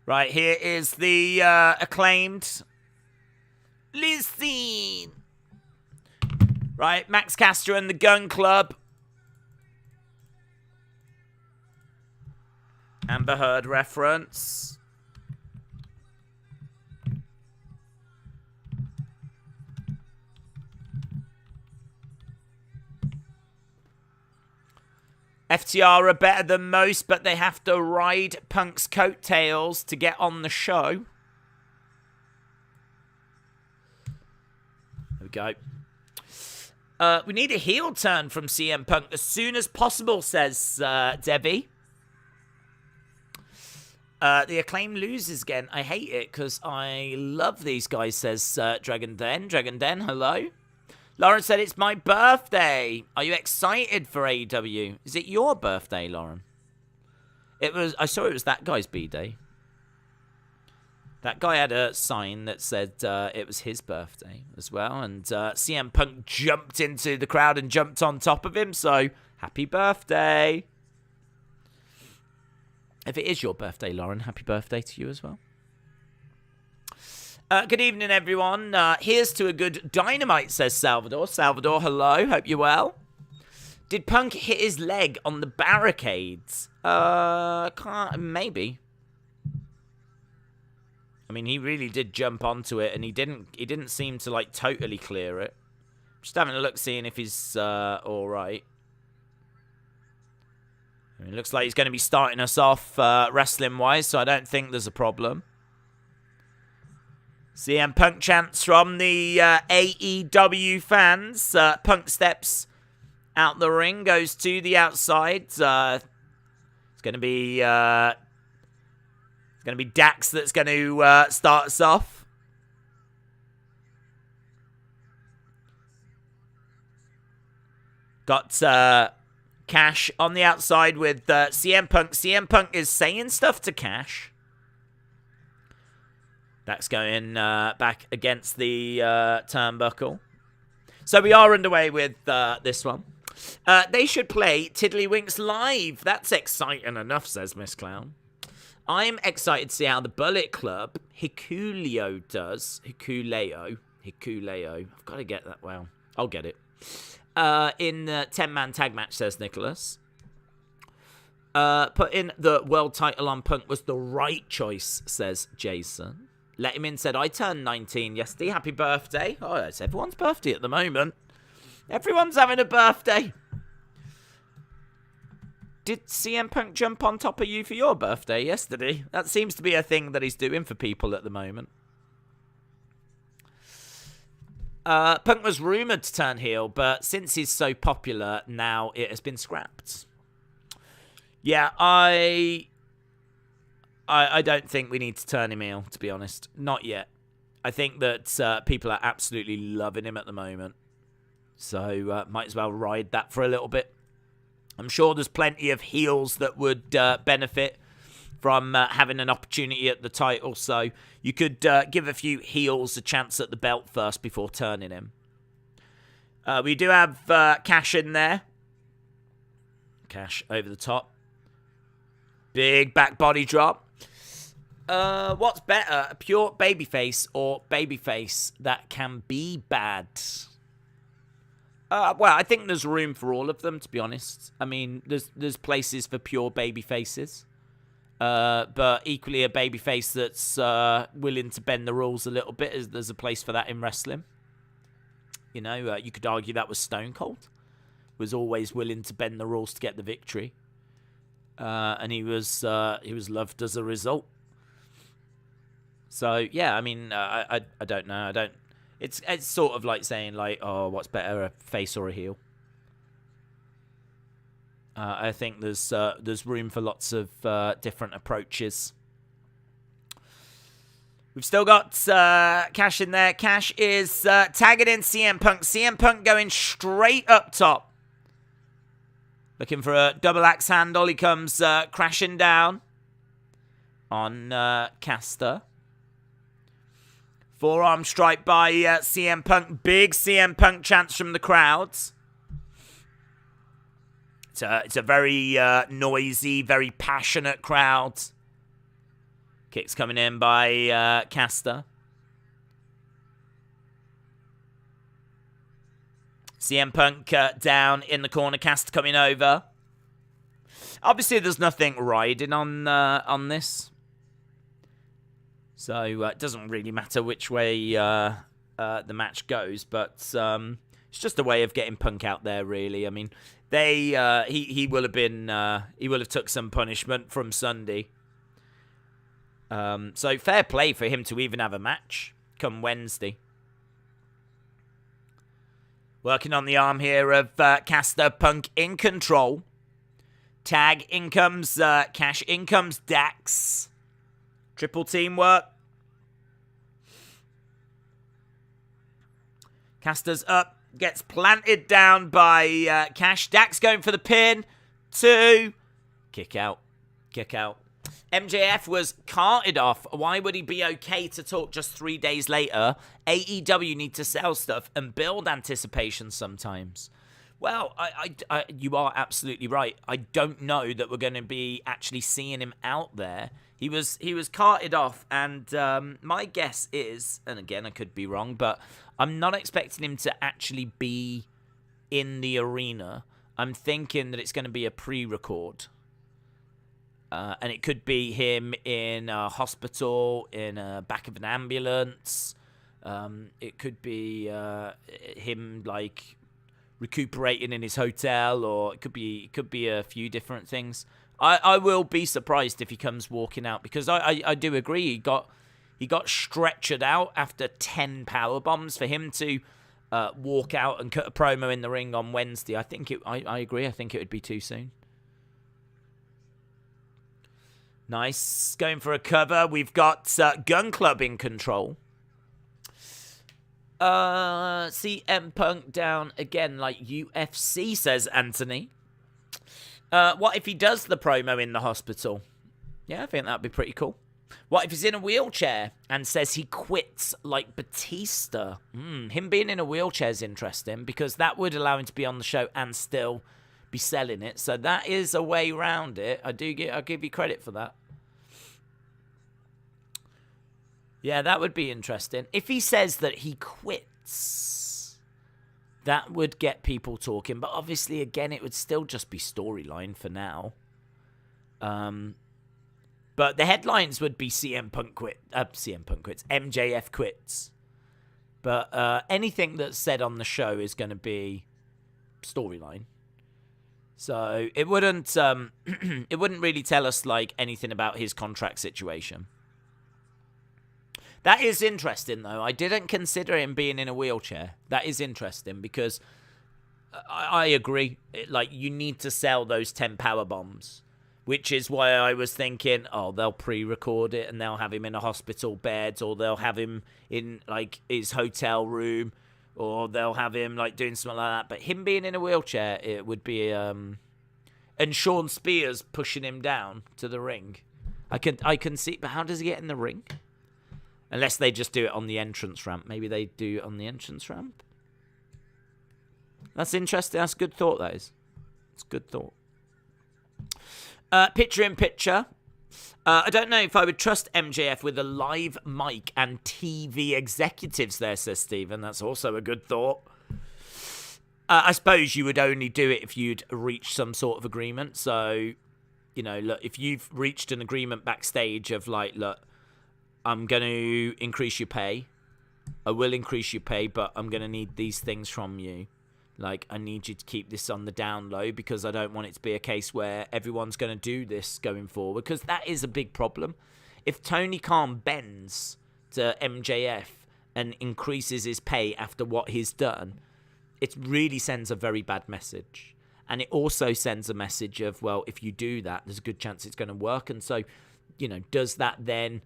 Right, here is the acclaimed Listen. Right, Max Caster and the Gun Club. Amber Heard reference. FTR are better than most, but they have to ride Punk's coattails to get on the show. There we go. We need a heel turn from CM Punk as soon as possible, says Debbie. The Acclaim loses again. I hate it because I love these guys, says Dragon Den. Dragon Den, hello. Lauren said, it's my birthday. Are you excited for AEW? Is it your birthday, Lauren? I saw it was that guy's B-Day. That guy had a sign that said it was his birthday as well. And CM Punk jumped into the crowd and jumped on top of him. So, happy birthday. If it is your birthday, Lauren, happy birthday to you as well. Good evening, everyone. Here's to a good Dynamite, says Salvador. Salvador, hello. Hope you're well. Did Punk hit his leg on the barricades? Maybe. I mean, he really did jump onto it, and he didn't seem to, like, totally clear it. Just having a look, seeing if he's all right. I mean, it looks like he's going to be starting us off wrestling-wise, so I don't think there's a problem. CM Punk chants from the AEW fans. Punk steps out the ring, goes to the outside. It's going to be Dax that's going to start us off. Got Cash on the outside with CM Punk. CM Punk is saying stuff to Cash. That's going back against the turnbuckle. So we are underway with this one. They should play Tiddlywinks live. That's exciting enough, says Miss Clown. I'm excited to see how the Bullet Club, Hikuleo does. Hikuleo. I've got to get that. Well, I'll get it. In the 10-man tag match, says Nicholas. Putting the world title on Punk was the right choice, says Jason. Let Him In said, I turned 19 yesterday. Happy birthday. Oh, it's everyone's birthday at the moment. Everyone's having a birthday. Did CM Punk jump on top of you for your birthday yesterday? That seems to be a thing that he's doing for people at the moment. Punk was rumoured to turn heel, but since he's so popular, now it has been scrapped. Yeah, I don't think we need to turn him heel, to be honest. Not yet. I think that people are absolutely loving him at the moment. So might as well ride that for a little bit. I'm sure there's plenty of heels that would benefit from having an opportunity at the title. So you could give a few heels a chance at the belt first before turning him. We do have Cash in there. Cash over the top. Big back body drop. What's better, a pure babyface or babyface that can be bad? Well, I think there's room for all of them, to be honest. I mean, there's places for pure babyfaces. But equally a babyface that's willing to bend the rules a little bit. There's a place for that in wrestling. You know, you could argue that was Stone Cold. Was always willing to bend the rules to get the victory. And he was loved as a result. So, yeah, I mean, I don't know. It's sort of like saying, like, oh, what's better, a face or a heel? I think there's room for lots of different approaches. We've still got Cash in there. Cash is tagging in CM Punk. CM Punk going straight up top. Looking for a double axe handle. He comes crashing down on Caster. Forearm strike by CM Punk. Big CM Punk chants from the crowds. It's a very noisy, very passionate crowd. Kicks coming in by Caster. CM Punk down in the corner. Caster coming over. Obviously, there's nothing riding on this. So it doesn't really matter which way the match goes, but it's just a way of getting Punk out there. Really, I mean, he will have took some punishment from Sunday. So fair play for him to even have a match come Wednesday. Working on the arm here of Caster. Punk in control. Tag, in comes Cash, in comes Dax. Triple teamwork. Caster's up. Gets planted down by Cash. Dax going for the pin. 2. Kick out. Kick out. MJF was carted off. Why would he be okay to talk just 3 days later? AEW need to sell stuff and build anticipation sometimes. Well, you are absolutely right. I don't know that we're going to be actually seeing him out there. He was carted off, and my guess is, and again, I could be wrong, but I'm not expecting him to actually be in the arena. I'm thinking that it's going to be a pre-record. And it could be him in a hospital, in a back of an ambulance. It could be him, like, recuperating in his hotel, or it could be a few different things. I will be surprised if he comes walking out, because I do agree he got stretchered out after 10 power bombs. For him to walk out and cut a promo in the ring on Wednesday, I agree. I think it would be too soon. Nice. Going for a cover. We've got Gun Club in control. CM Punk down again like UFC, says Anthony. What if he does the promo in the hospital? Yeah, I think that'd be pretty cool. What if he's in a wheelchair and says he quits like Batista? Him being in a wheelchair is interesting, because that would allow him to be on the show and still be selling it. So that is a way around it. I'll give you credit for that. Yeah, that would be interesting. If he says that he quits, that would get people talking. But obviously, again, it would still just be storyline for now. But the headlines would be CM Punk quits, MJF quits. But anything that's said on the show is going to be storyline. So it wouldn't it wouldn't really tell us like anything about his contract situation. That is interesting, though. I didn't consider him being in a wheelchair. That is interesting, because I agree. Like, you need to sell those 10 power bombs, which is why I was thinking, they'll pre-record it and they'll have him in a hospital bed, or they'll have him in, like, his hotel room, or they'll have him, like, doing something like that. But him being in a wheelchair, it would be, and Sean Spears pushing him down to the ring. I can see, but how does he get in the ring? Unless they just do it on the entrance ramp. Maybe they do it on the entrance ramp. That's interesting. That's a good thought, that is. It's a good thought. Picture in picture. I don't know if I would trust MJF with a live mic and TV executives there, says Stephen. That's also a good thought. I suppose you would only do it if you'd reached some sort of agreement. So, look, if you've reached an agreement backstage of like, look, I'm going to increase your pay. I will increase your pay, but I'm going to need these things from you. Like, I need you to keep this on the down low, because I don't want it to be a case where everyone's going to do this going forward, because that is a big problem. If Tony Khan bends to MJF and increases his pay after what he's done, it really sends a very bad message. And it also sends a message of, well, if you do that, there's a good chance it's going to work. And so, does that then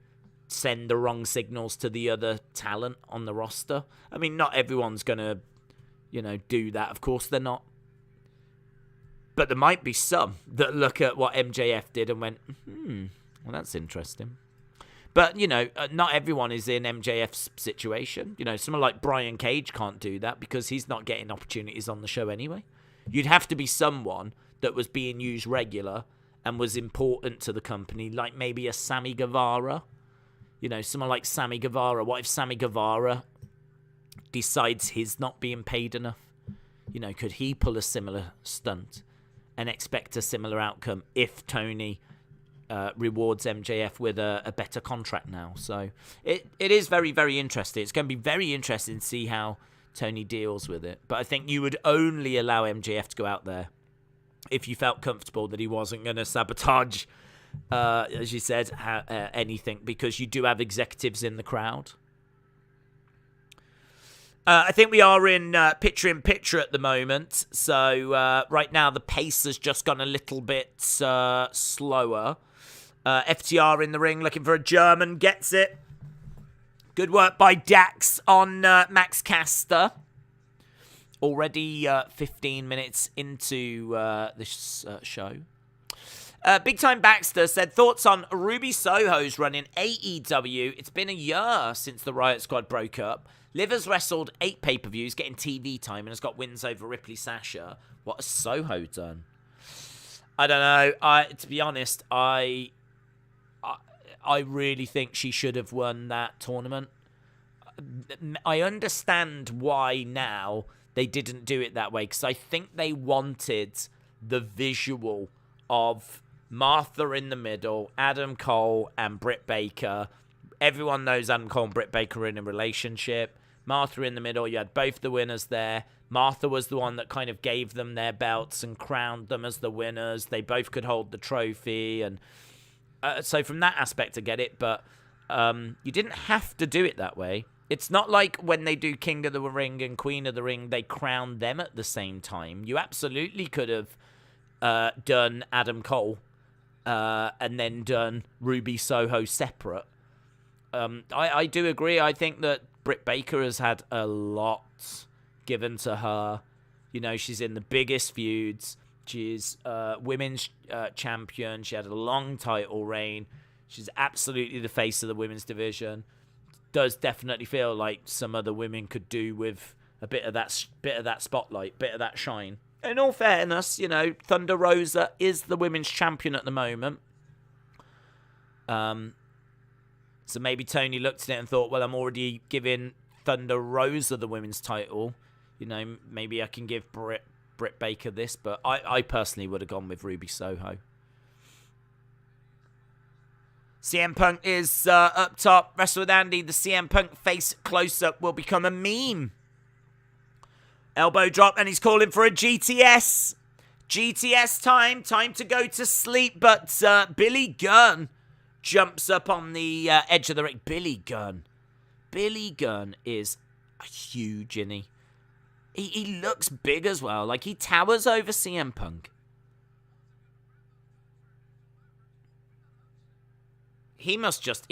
send the wrong signals to the other talent on the roster? I mean, not everyone's going to, do that. Of course they're not. But there might be some that look at what MJF did and went, well, that's interesting. But, not everyone is in MJF's situation. Someone like Brian Cage can't do that because he's not getting opportunities on the show anyway. You'd have to be someone that was being used regular and was important to the company, like maybe a Sammy Guevara. Someone like Sammy Guevara. What if Sammy Guevara decides he's not being paid enough? Could he pull a similar stunt and expect a similar outcome if Tony rewards MJF with a better contract now? So it is very, very interesting. It's going to be very interesting to see how Tony deals with it. But I think you would only allow MJF to go out there if you felt comfortable that he wasn't going to sabotage, as you said, anything, because you do have executives in the crowd. I think we are in picture at the moment. So right now the pace has just gone a little bit slower. FTR in the ring looking for a German. Gets it. Good work by Dax on Max Caster. Already 15 minutes into this show. Big Time Baxter said, thoughts on Ruby Soho's run in AEW. It's been a year since the Riot Squad broke up. Liv has wrestled 8 pay-per-views, getting TV time, and has got wins over Ripley Sasha. What has Soho done? I don't know. To be honest, I really think she should have won that tournament. I understand why now they didn't do it that way, because I think they wanted the visual of Martha in the middle, Adam Cole and Britt Baker. Everyone knows Adam Cole and Britt Baker are in a relationship. Martha in the middle, you had both the winners there. Martha was the one that kind of gave them their belts and crowned them as the winners. They both could hold the trophy. And so from that aspect, I get it. But you didn't have to do it that way. It's not like when they do King of the Ring and Queen of the Ring, they crown them at the same time. You absolutely could have done Adam Cole and then done Ruby Soho separate. I do agree. I think that Britt Baker has had a lot given to her. You know, she's in the biggest feuds. She's women's champion. She had a long title reign. She's absolutely the face of the women's division. Does definitely feel like some other women could do with a bit of that spotlight, bit of that shine. In all fairness, you know, Thunder Rosa is the women's champion at the moment. So maybe Tony looked at it and thought, well, I'm already giving Thunder Rosa the women's title. You know, maybe I can give Britt Baker this. But I personally would have gone with Ruby Soho. CM Punk is up top. Wrestle with Andy. The CM Punk face close-up will become a meme. Elbow drop, and he's calling for a GTS. GTS time. Time to go to sleep. But Billy Gunn jumps up on the edge of the ring. Billy Gunn is huge, isn't he? He looks big as well. Like, he towers over CM Punk. He must just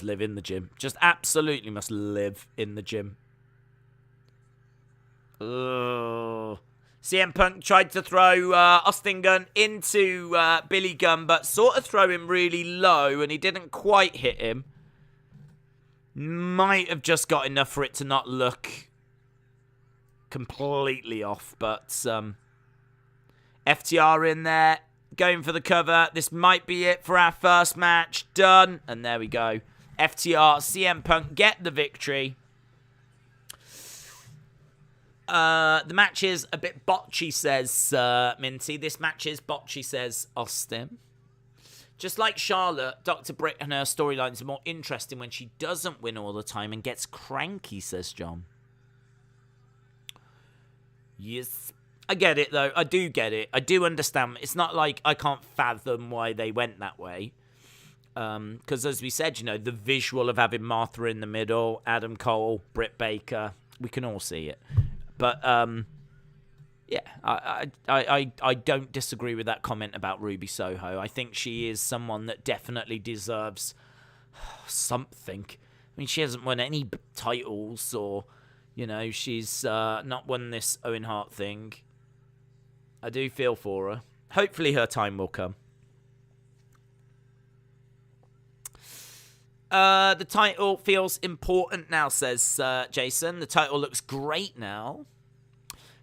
live in the gym. Just absolutely must live in the gym. Ugh. CM Punk tried to throw Austin Gunn into Billy Gunn, but sort of throw him really low, and he didn't quite hit him. Might have just got enough for it to not look completely off, but FTR in there, going for the cover. This might be it for our first match. Done. And there we go. FTR, CM Punk get the victory. The match is a bit botchy, says Minty. This match is botchy, says Austin. Just like Charlotte, Dr. Britt and her storylines are more interesting when she doesn't win all the time and gets cranky, says John. Yes. I get it, though. I do get it. I do understand. It's not like I can't fathom why they went that way. Because as we said, you know, the visual of having Martha in the middle, Adam Cole, Britt Baker, we can all see it. But, yeah, I don't disagree with that comment about Ruby Soho. I think she is someone that definitely deserves something. I mean, she hasn't won any titles or, you know, she's not won this Owen Hart thing. I do feel for her. Hopefully her time will come. The title feels important now, says Jason. The title looks great now.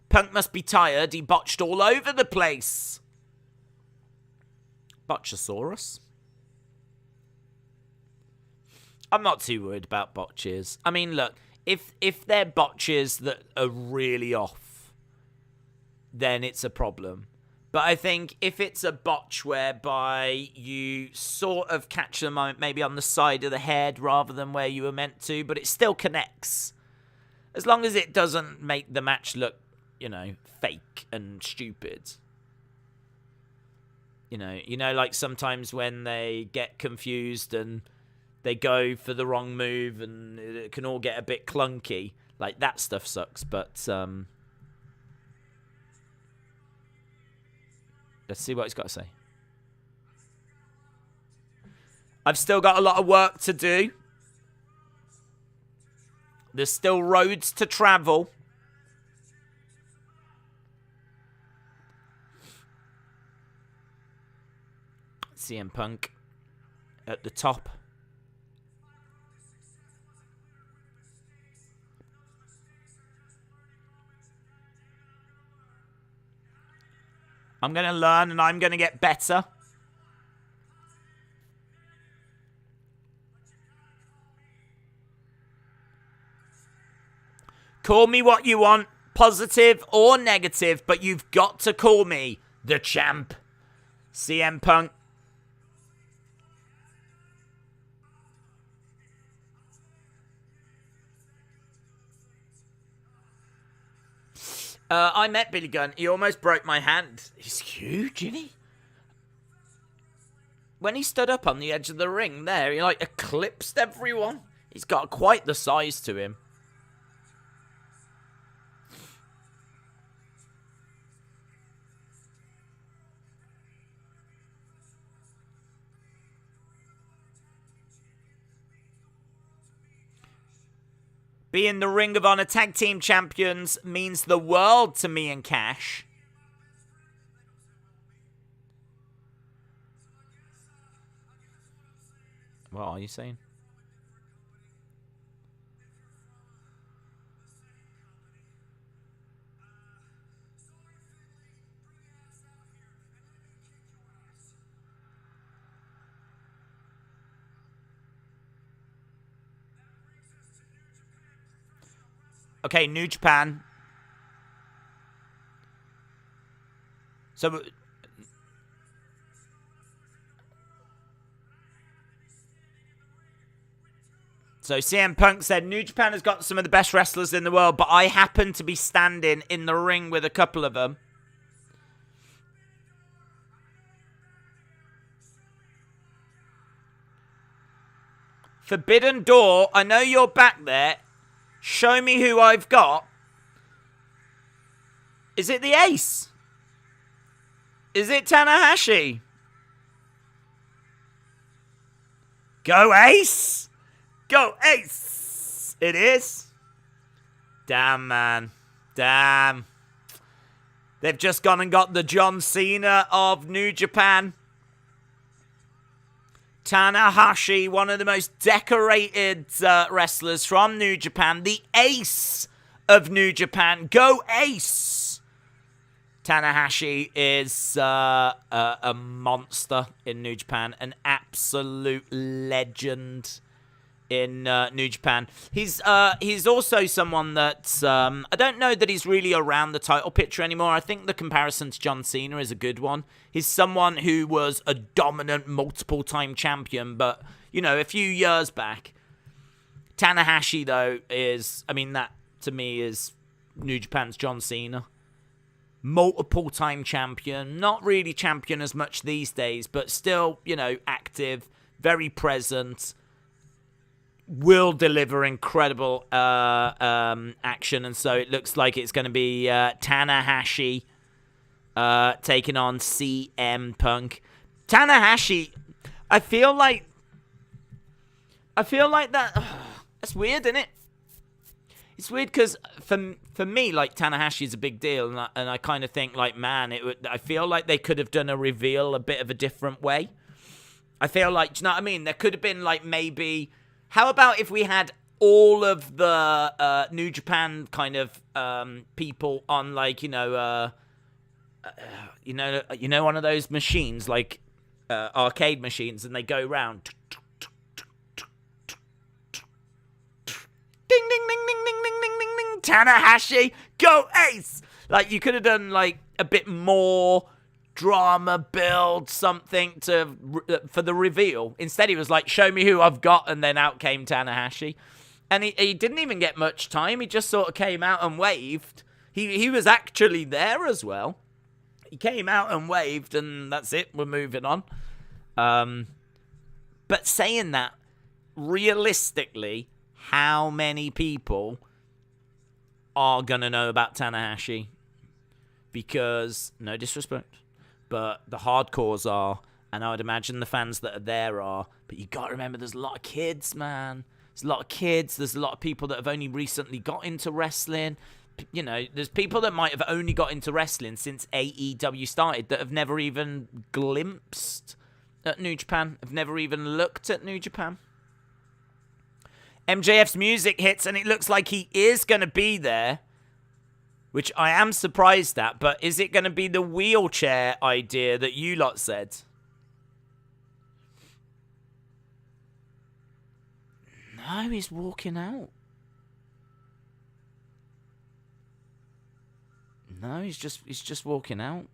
Punk must be tired. He botched all over the place. Botchosaurus. I'm not too worried about botches. I mean, look, if they're botches that are really off, then it's a problem. But I think if it's a botch whereby you sort of catch the moment maybe on the side of the head rather than where you were meant to, but it still connects. As long as it doesn't make the match look, you know, fake and stupid. You know, like sometimes when they get confused and they go for the wrong move and it can all get a bit clunky. Like, that stuff sucks, but let's see what he's got to say. I've still got a lot of work to do. There's still roads to travel. CM Punk at the top. I'm going to learn and I'm going to get better. Call me what you want, positive or negative, but you've got to call me the champ. CM Punk. I met Billy Gunn. He almost broke my hand. He's huge, isn't he? When he stood up on the edge of the ring there, he like eclipsed everyone. He's got quite the size to him. Being the Ring of Honor Tag Team Champions means the world to me and Cash. What are you saying? Okay, New Japan. So CM Punk said, New Japan has got some of the best wrestlers in the world, but I happen to be standing in the ring with a couple of them. Forbidden Door, I know you're back there. Show me who I've got. Is it the Ace? Is it Tanahashi? Go Ace! Go Ace! It is. Damn, man. Damn. They've just gone and got the John Cena of New Japan. Tanahashi, one of the most decorated wrestlers from New Japan. The Ace of New Japan. Go Ace! Tanahashi is a monster in New Japan. An absolute legend in New Japan. He's also someone that I don't know that he's really around the title picture anymore. I think the comparison to John Cena is a good one. He's someone who was a dominant multiple-time champion, but, you know, a few years back. Tanahashi, though, is, I mean, that, to me, is New Japan's John Cena. Multiple-time champion. Not really champion as much these days, but still, you know, active, very present. Will deliver incredible action, and so it looks like it's going to be Tanahashi taking on CM Punk. Tanahashi, I feel like that. That's weird, isn't it? It's weird because for me, like, Tanahashi is a big deal, and I kind of think, like, man, I feel like they could have done a reveal a bit of a different way. I feel like, do you know what I mean? There could have been, like, maybe. How about if we had all of the New Japan kind of people on, like, you know, one of those machines, like arcade machines, and they go round. Ding, ding, ding, ding, ding, ding, ding, ding, ding. Tanahashi, go Ace! Like, you could have done, like, a bit more drama, build something for the reveal. Instead, he was like, show me who I've got, and then out came Tanahashi. And he didn't even get much time. He just sort of came out and waved. He was actually there as well. He came out and waved, and that's it. We're moving on. But saying that, realistically, how many people are going to know about Tanahashi? Because, no disrespect, but the hardcores are, and I would imagine the fans that are there are. But you got to remember, there's a lot of kids, man. There's a lot of kids. There's a lot of people that have only recently got into wrestling. You know, there's people that might have only got into wrestling since AEW started that have never even glimpsed at New Japan. I've never even looked at New Japan. MJF's music hits, and it looks like he is going to be there, which I am surprised at. But is it going to be the wheelchair idea that you lot said? No, he's walking out. No, he's just walking out.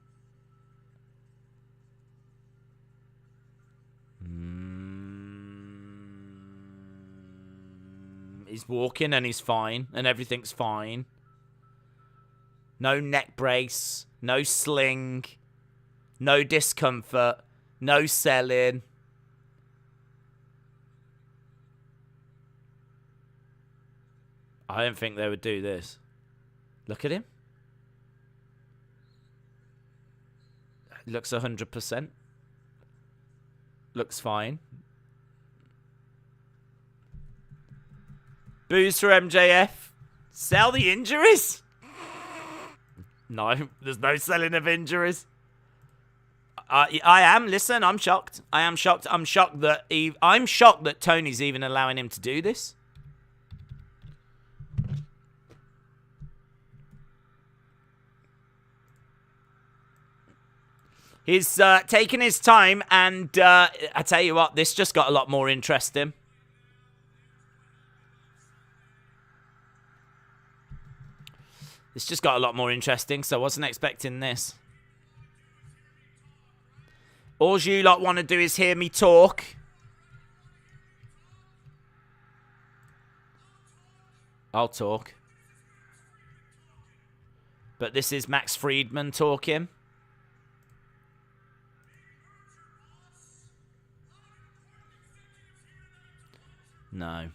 He's walking and he's fine, and everything's fine. No neck brace, no sling, no discomfort, no selling. I don't think they would do this. Look at him. Looks 100%. Looks fine. Booze for MJF. Sell the injuries? No, there's no selling of injuries. I am. Listen, I'm shocked. I am shocked. I'm shocked that Tony's even allowing him to do this. He's taking his time, and I tell you what, this just got a lot more interesting. This just got a lot more interesting, so I wasn't expecting this. All you lot want to do is hear me talk. I'll talk. But this is Max Friedman talking. No.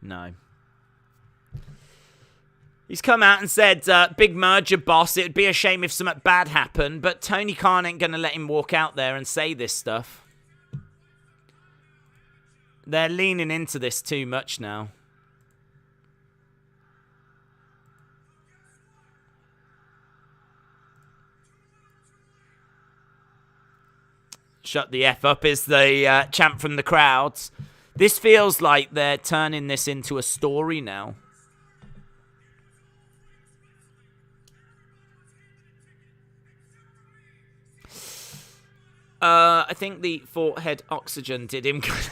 No. He's come out and said, big merger, boss. It would be a shame if something bad happened, but Tony Khan ain't going to let him walk out there and say this stuff. They're leaning into this too much now. Shut the F up is the chant from the crowds. This feels like they're turning this into a story now. I think the forehead oxygen did him good.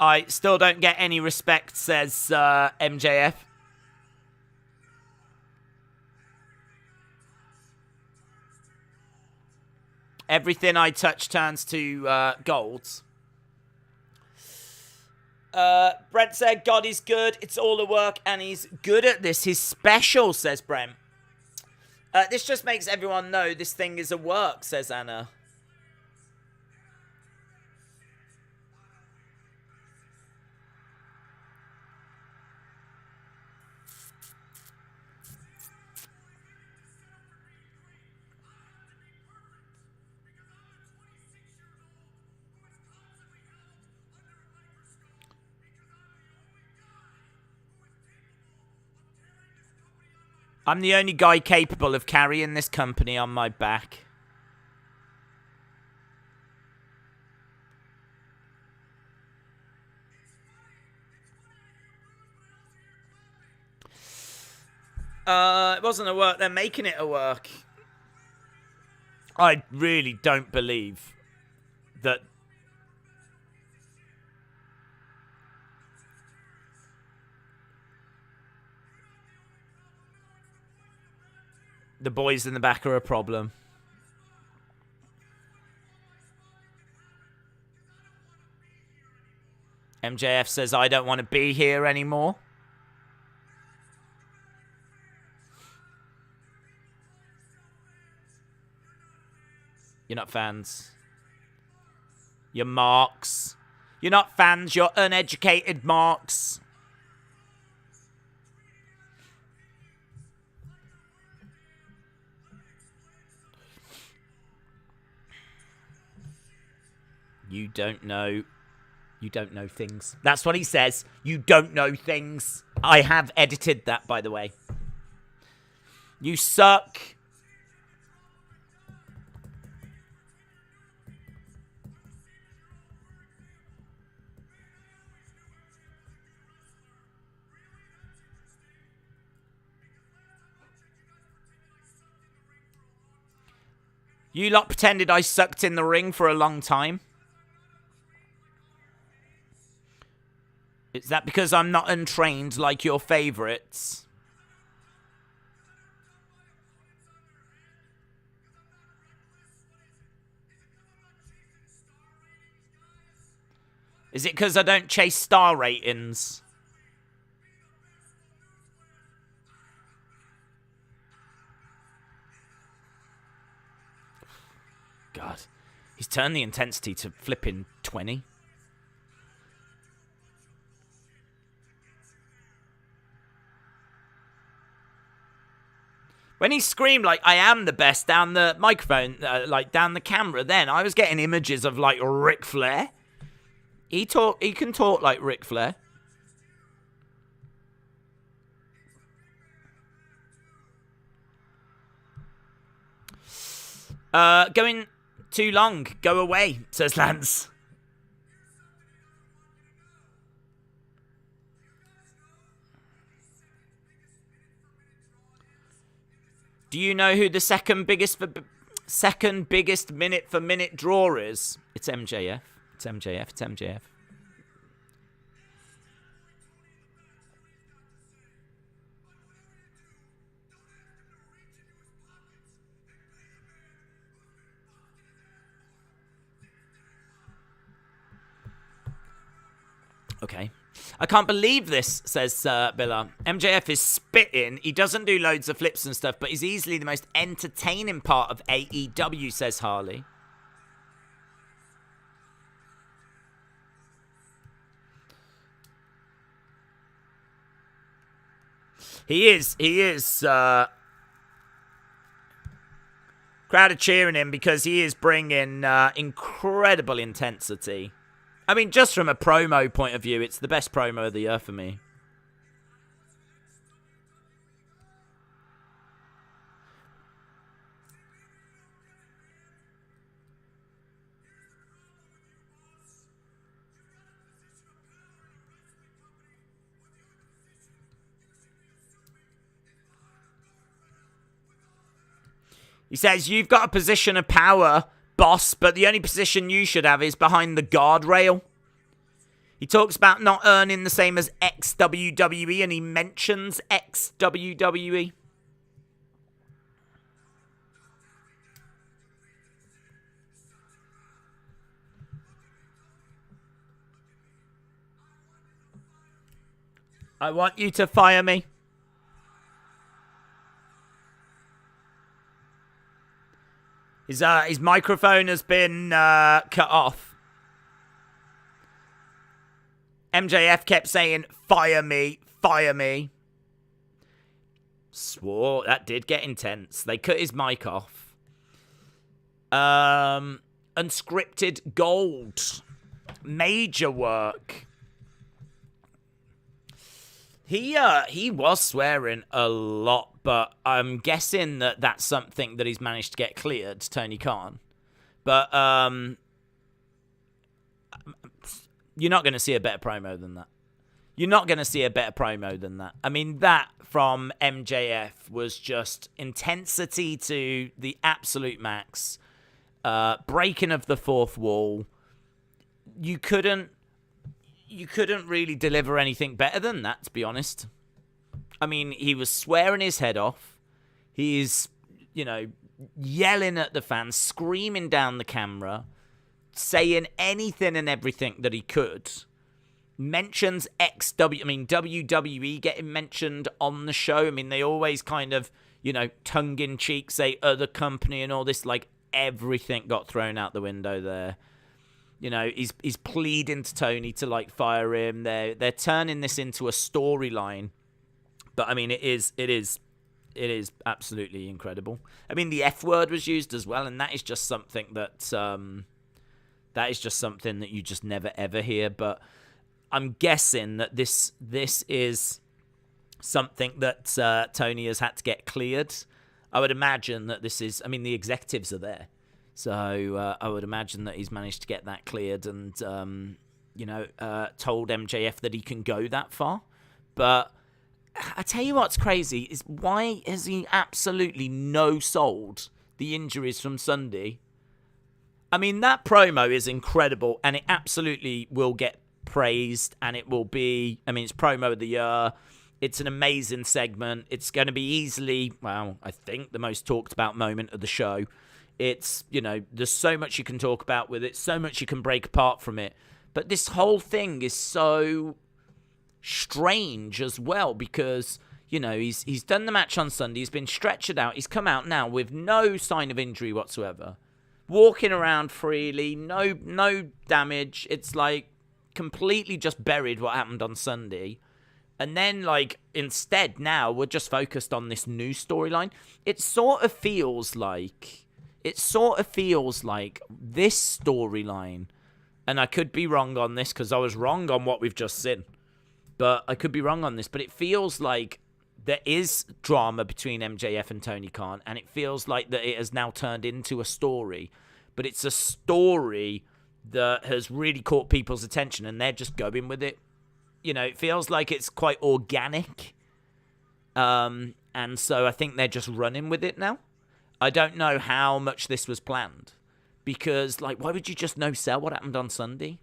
I still don't get any respect, says MJF. Everything I touch turns to gold. Brent said, God is good. It's all the work, and he's good at this. He's special, says Brent. This just makes everyone know this thing is a work, says Anna. I'm the only guy capable of carrying this company on my back. It wasn't a work. They're making it a work. I really don't believe that. The boys in the back are a problem. MJF says, I don't want to be here anymore. You're not fans. You're marks. You're not fans, you're uneducated marks. You don't know You don't know things. That's what he says. You don't know things. I have edited that, by the way. You suck. You lot pretended I sucked in the ring for a long time. Is that because I'm not untrained like your favourites? Is it because I don't chase star ratings? God, he's turned the intensity to flipping 20. When he screamed like "I am the best" down the microphone, like down the camera, then I was getting images of like Ric Flair. He can talk like Ric Flair. Going too long. Go away, says Lance. Do you know who the second biggest minute for minute draw is? It's MJF. It's MJF. It's MJF. Okay. I can't believe this, says Billa. MJF is spitting. He doesn't do loads of flips and stuff, but he's easily the most entertaining part of AEW, says Harley. He is. Crowd are cheering him because he is bringing incredible intensity. I mean, just from a promo point of view, it's the best promo of the year for me. He says, you've got a position of power, boss, but the only position you should have is behind the guardrail. He talks about not earning the same as ex-WWE, and he mentions ex-WWE. I want you to fire me. His microphone has been cut off. MJF kept saying, fire me, fire me. Swore, that did get intense. They cut his mic off. Unscripted gold. Major work. He was swearing a lot, but I'm guessing that that's something that he's managed to get cleared, Tony Khan. But you're not going to see a better promo than that. You're not going to see a better promo than that. I mean, that from MJF was just intensity to the absolute max. Breaking of the fourth wall. You couldn't really deliver anything better than that, to be honest. I mean, he was swearing his head off. He's, yelling at the fans, screaming down the camera, saying anything and everything that he could. Mentions WWE getting mentioned on the show. I mean, they always kind of, tongue-in-cheek say other company and all this. Like, everything got thrown out the window there. He's pleading to Tony to fire him. They're turning this into a storyline, but I mean it is absolutely incredible. I mean the F word was used as well, and that is just something that That is just something that you just never, ever hear. But I'm guessing that this is something that Tony has had to get cleared. I would imagine that this is... I mean, the executives are there. So I would imagine that he's managed to get that cleared and, told MJF that he can go that far. But I tell you what's crazy is why has he absolutely no-sold the injuries from Sunday? I mean, that promo is incredible, and it absolutely will get praised, and it will be... I mean, it's promo of the year. It's an amazing segment. It's going to be easily, well, I think, the most talked about moment of the show. It's, there's so much you can talk about with it, so much you can break apart from it. But this whole thing is so strange as well because, he's done the match on Sunday. He's been stretchered out. He's come out now with no sign of injury whatsoever. Walking around freely, no damage. It's like completely just buried what happened on Sunday. And then, instead now we're just focused on this new storyline. It sort of feels like this storyline, and I could be wrong on this because I was wrong on what we've just seen. But I could be wrong on this, but it feels like there is drama between MJF and Tony Khan, and it feels like that it has now turned into a story. But it's a story that has really caught people's attention, and they're just going with it. It feels like it's quite organic. And so I think they're just running with it now. I don't know how much this was planned. Because, why would you just no-sell what happened on Sunday?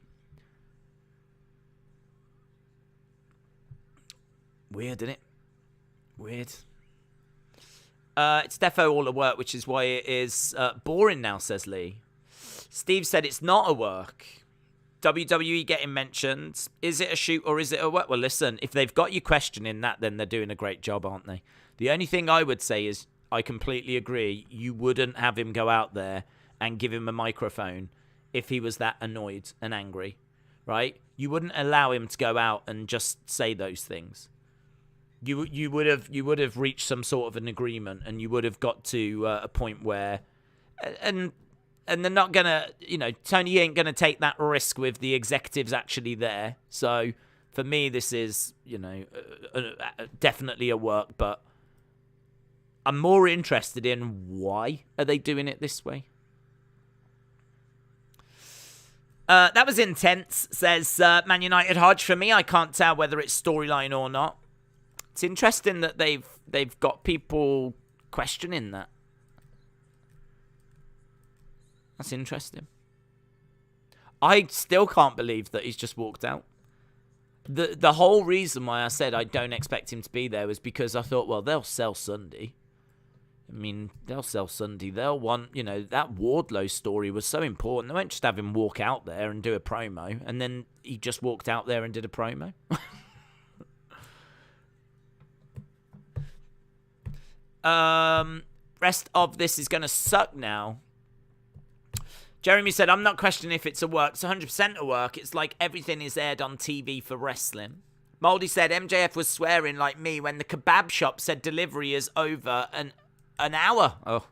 Weird, isn't it? Weird. It's defo all a work, which is why it is boring now, says Lee. Steve said it's not a work. WWE getting mentioned. Is it a shoot or is it a work? Well, listen, if they've got you questioning that, then they're doing a great job, aren't they? The only thing I would say is I completely agree. You wouldn't have him go out there and give him a microphone if he was that annoyed and angry, right? You wouldn't allow him to go out and just say those things. You would have reached some sort of an agreement, and you would have got to a point where, and they're not gonna, Tony ain't gonna take that risk with the executives actually there. So for me, this is, definitely a work, but I'm more interested in why are they doing it this way. That was intense, says Man United Hodge. For me, I can't tell whether it's storyline or not. It's interesting that they've got people questioning that. That's interesting. I still can't believe that he's just walked out. The whole reason why I said I don't expect him to be there was because I thought, well, they'll sell Sunday. I mean, they'll sell Sunday. They'll want, that Wardlow story was so important. They won't just have him walk out there and do a promo. And then he just walked out there and did a promo. Rest of this is going to suck now. Jeremy said, I'm not questioning if it's a work. It's 100% a work. It's like everything is aired on TV for wrestling. Moldy said, MJF was swearing like me when the kebab shop said delivery is over an hour. Oh.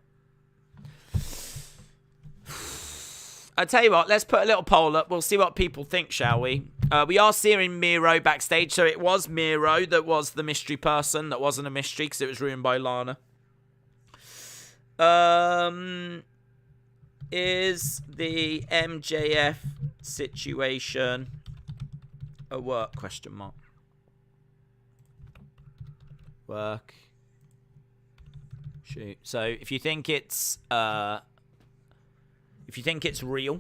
I tell you what, let's put a little poll up. We'll see what people think, shall we? We are seeing Miro backstage, so it was Miro that was the mystery person. That wasn't a mystery because it was ruined by Lana. Is the MJF situation a work? Question mark. Work. Shoot. So if you think it's real,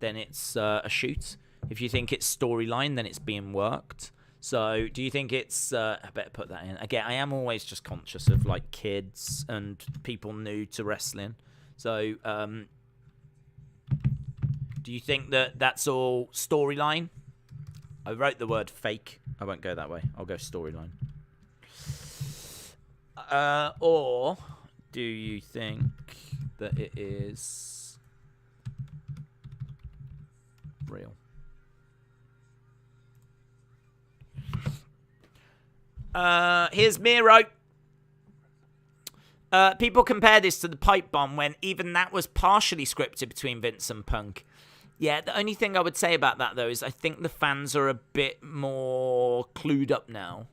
then it's a shoot. If you think it's storyline, then it's being worked. So do you think it's... I better put that in. Again, I am always just conscious of kids and people new to wrestling. So do you think that that's all storyline? I wrote the word fake. I won't go that way. I'll go storyline. Or do you think that it is real? Here's Miro. People compare this to the pipe bomb when even that was partially scripted between Vince and Punk. Yeah, the only thing I would say about that, though, is I think the fans are a bit more clued up now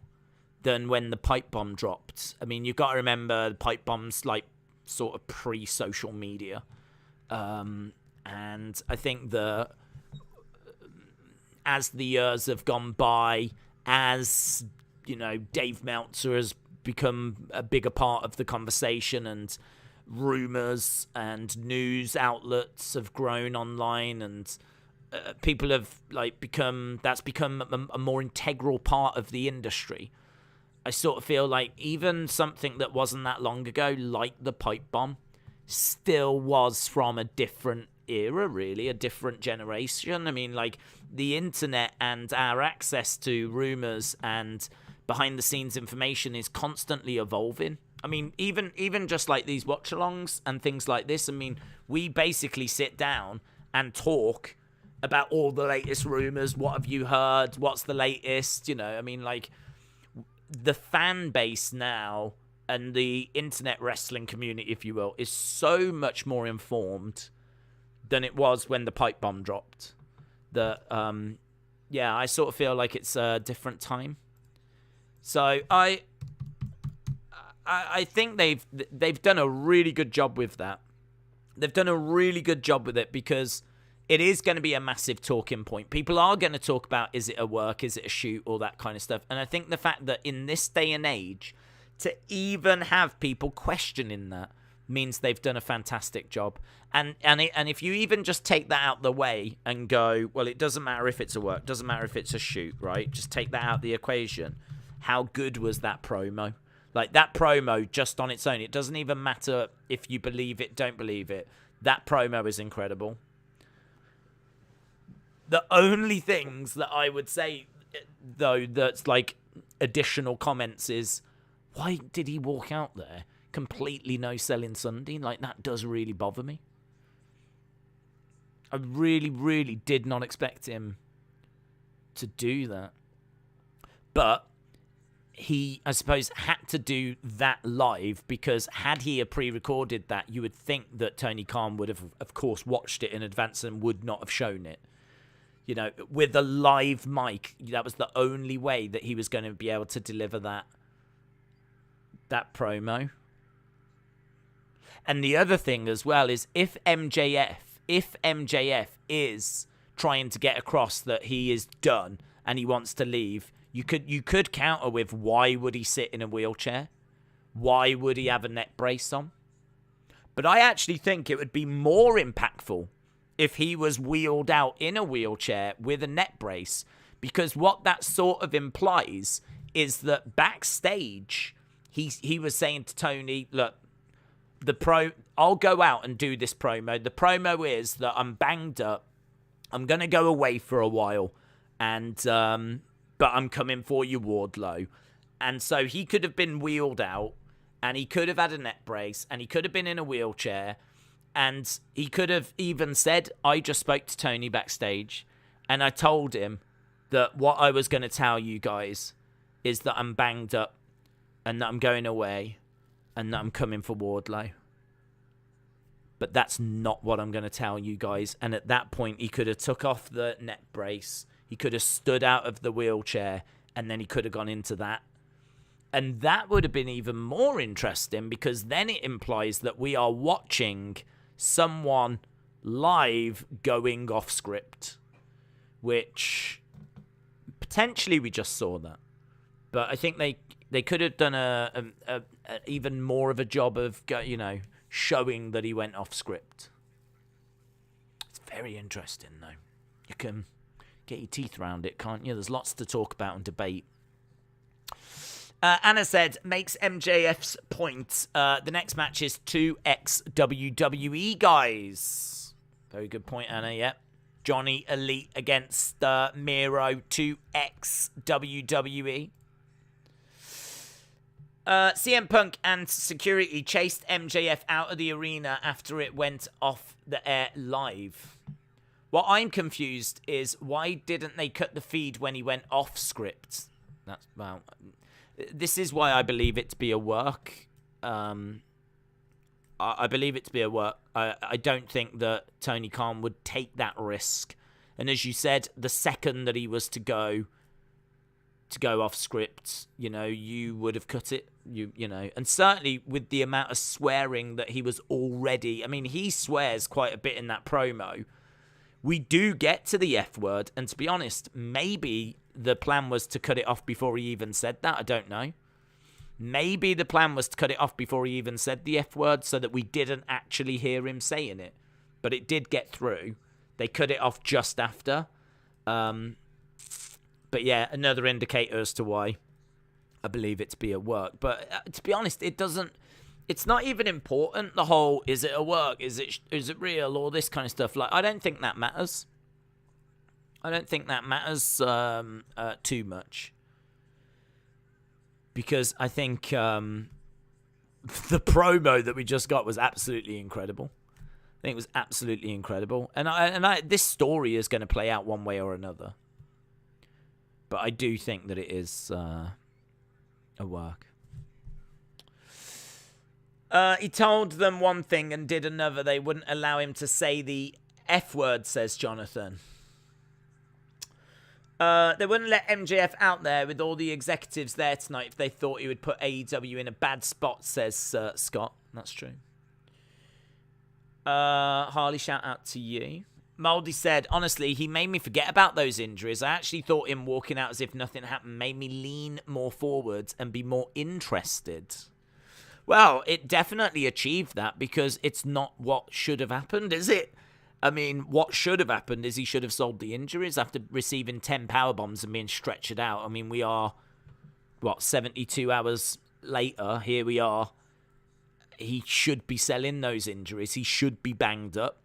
than when the pipe bomb dropped. I mean, you've got to remember the pipe bomb's like sort of pre-social media. And I think as the years have gone by, as, Dave Meltzer has become a bigger part of the conversation, and rumors and news outlets have grown online, and people have become a more integral part of the industry. I sort of feel like even something that wasn't that long ago, like the pipe bomb, still was from a different era, really, a different generation. I mean, the internet and our access to rumors and behind the scenes information is constantly evolving. I mean, even just like these watch-alongs and things like this, I mean, we basically sit down and talk about all the latest rumors. What have you heard? What's the latest? I mean, the fan base now and the internet wrestling community, if you will, is so much more informed than it was when the pipe bomb dropped. That, I sort of feel like it's a different time. So I think they've done a really good job with that. They've done a really good job with it, because it is going to be a massive talking point. People are going to talk about, is it a work, is it a shoot, all that kind of stuff. And I think the fact that in this day and age, to even have people questioning that means they've done a fantastic job. And if you even just take that out the way and go, well, it doesn't matter if it's a work, doesn't matter if it's a shoot, right? Just take that out of the equation. How good was that promo? That promo just on its own, it doesn't even matter if you believe it, don't believe it. That promo is incredible. The only things that I would say, though, that's additional comments is, why did he walk out there completely no selling Sunday? That does really bother me. I really, really did not expect him to do that. But he, I suppose, had to do that live, because had he pre-recorded that, you would think that Tony Khan would have, of course, watched it in advance and would not have shown it. With a live mic, that was the only way that he was going to be able to deliver that promo. And the other thing as well is, if MJF is trying to get across that he is done and he wants to leave, you could counter with, why would he sit in a wheelchair? Why would he have a neck brace on? But I actually think it would be more impactful if he was wheeled out in a wheelchair with a neck brace, because what that sort of implies is that backstage, he was saying to Tony, look, I'll go out and do this promo. The promo is that I'm banged up. I'm going to go away for a while, and but I'm coming for you, Wardlow. And so he could have been wheeled out, and he could have had a neck brace, and he could have been in a wheelchair, and he could have even said, I just spoke to Tony backstage, and I told him that what I was going to tell you guys is that I'm banged up, and that I'm going away, and that I'm coming for Wardlow. But that's not what I'm going to tell you guys. And at that point, he could have took off the neck brace. He could have stood out of the wheelchair, and then he could have gone into that. And that would have been even more interesting, because then it implies that we are watching someone live going off script, which potentially we just saw that. But I think they could have done a even more of a job of, showing that he went off script. It's very interesting, though. You can get your teeth around it, can't you? There's lots to talk about and debate. Anna said, makes MJF's point. The next match is 2 ex-WWE guys. Very good point, Anna, yeah. Johnny Elite against Miro, 2 ex-WWE. CM Punk and security chased MJF out of the arena after it went off the air live. What I'm confused is, why didn't they cut the feed when he went off script? This is why I believe it to be a work. I believe it to be a work. I don't think that Tony Khan would take that risk. And as you said, the second that he was to go off script, you would have cut it. And certainly with the amount of swearing that he was already. I mean, he swears quite a bit in that promo. We do get to the F word, and to be honest, maybe the plan was to cut it off before he even said that. I don't know. Maybe the plan was to cut it off before he even said the F word so that we didn't actually hear him saying it. But it did get through. They cut it off just after. But yeah, another indicator as to why I believe it to be a work. But to be honest, it's not even important, the whole, is it a work? Is it real? All this kind of stuff. Like, I don't think that matters. I don't think that matters too much. Because I think the promo that we just got was absolutely incredible. I think it was absolutely incredible. And this story is going to play out one way or another. But I do think that it is a work. He told them one thing and did another. They wouldn't allow him to say the F word, says Jonathan. They wouldn't let MJF out there with all the executives there tonight if they thought he would put AEW in a bad spot, says Scott. That's true. Harley, shout out to you. Moldy said, honestly, he made me forget about those injuries. I actually thought him walking out as if nothing happened made me lean more forward and be more interested. Well, it definitely achieved that because it's not what should have happened, is it? I mean, what should have happened is he should have solved the injuries after receiving 10 powerbombs and being stretchered out. I mean, we are, 72 hours later, here we are. He should be selling those injuries. He should be banged up.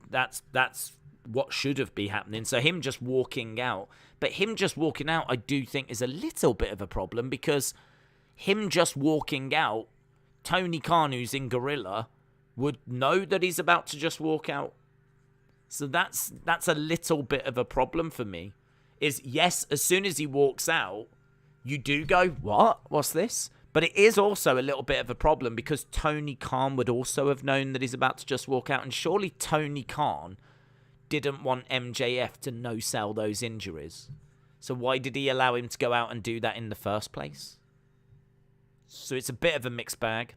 That's what should have been happening. So him just walking out. But him just walking out, I do think, is a little bit of a problem because him just walking out, Tony Khan, who's in Gorilla, would know that he's about to just walk out. So that's a little bit of a problem for me. Is yes, as soon as he walks out, you do go, what? What's this? But it is also a little bit of a problem because Tony Khan would also have known that he's about to just walk out. And surely Tony Khan didn't want MJF to no-sell those injuries. So why did he allow him to go out and do that in the first place? So it's a bit of a mixed bag.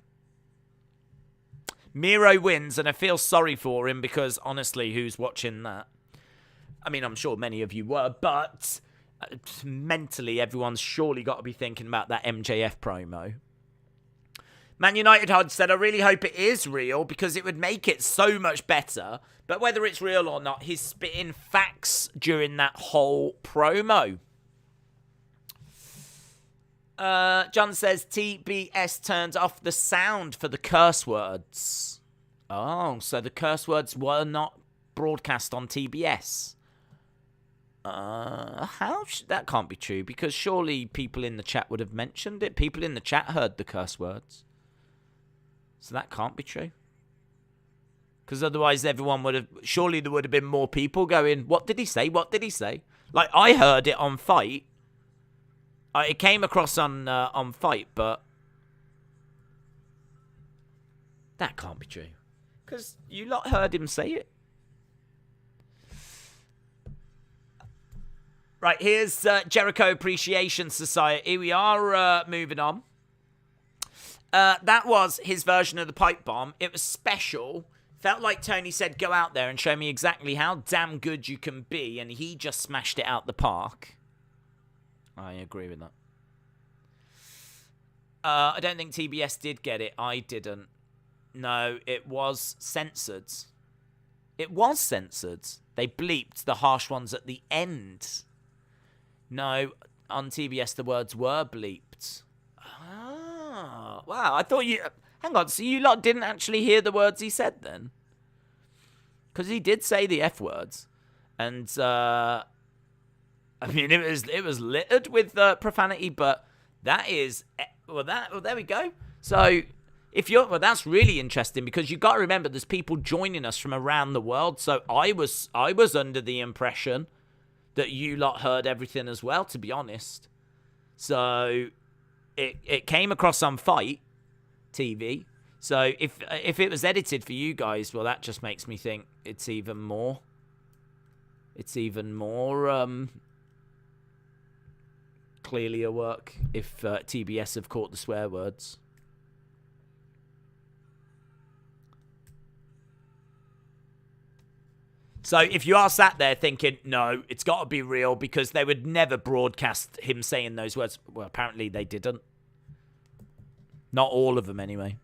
Miro wins, and I feel sorry for him because, honestly, who's watching that? I mean, I'm sure many of you were, but mentally, everyone's surely got to be thinking about that MJF promo. Man United Hud said, I really hope it is real because it would make it so much better. But whether it's real or not, he's spitting facts during that whole promo. John says, TBS turns off the sound for the curse words. Oh, so the curse words were not broadcast on TBS. That can't be true because surely people in the chat would have mentioned it. People in the chat heard the curse words. So that can't be true. Because otherwise everyone would have... Surely there would have been more people going, what did he say? What did he say? Like, I heard it on Fight. It came across on Fight, but... That can't be true. Because you lot heard him say it. Right, here's Jericho Appreciation Society. We are moving on. That was his version of the pipe bomb. It was special. Felt like Tony said, go out there and show me exactly how damn good you can be. And he just smashed it out the park. I agree with that. I don't think TBS did get it. I didn't. No, it was censored. It was censored. They bleeped the harsh ones at the end. No, on TBS the words were bleeped. Ah, wow. I thought you... Hang on, so you lot didn't actually hear the words he said then? Because he did say the F words. And, I mean, it was littered with profanity, but that is... Well, there we go. So, that's really interesting because you've got to remember there's people joining us from around the world. So I was under the impression that you lot heard everything as well, to be honest. So it came across on Fight TV. So if it was edited for you guys, well, that just makes me think it's even more. It's even more clearly a work if TBS have caught the swear words. So if you are sat there thinking, no, it's got to be real because they would never broadcast him saying those words. Well, apparently they didn't. Not all of them, anyway.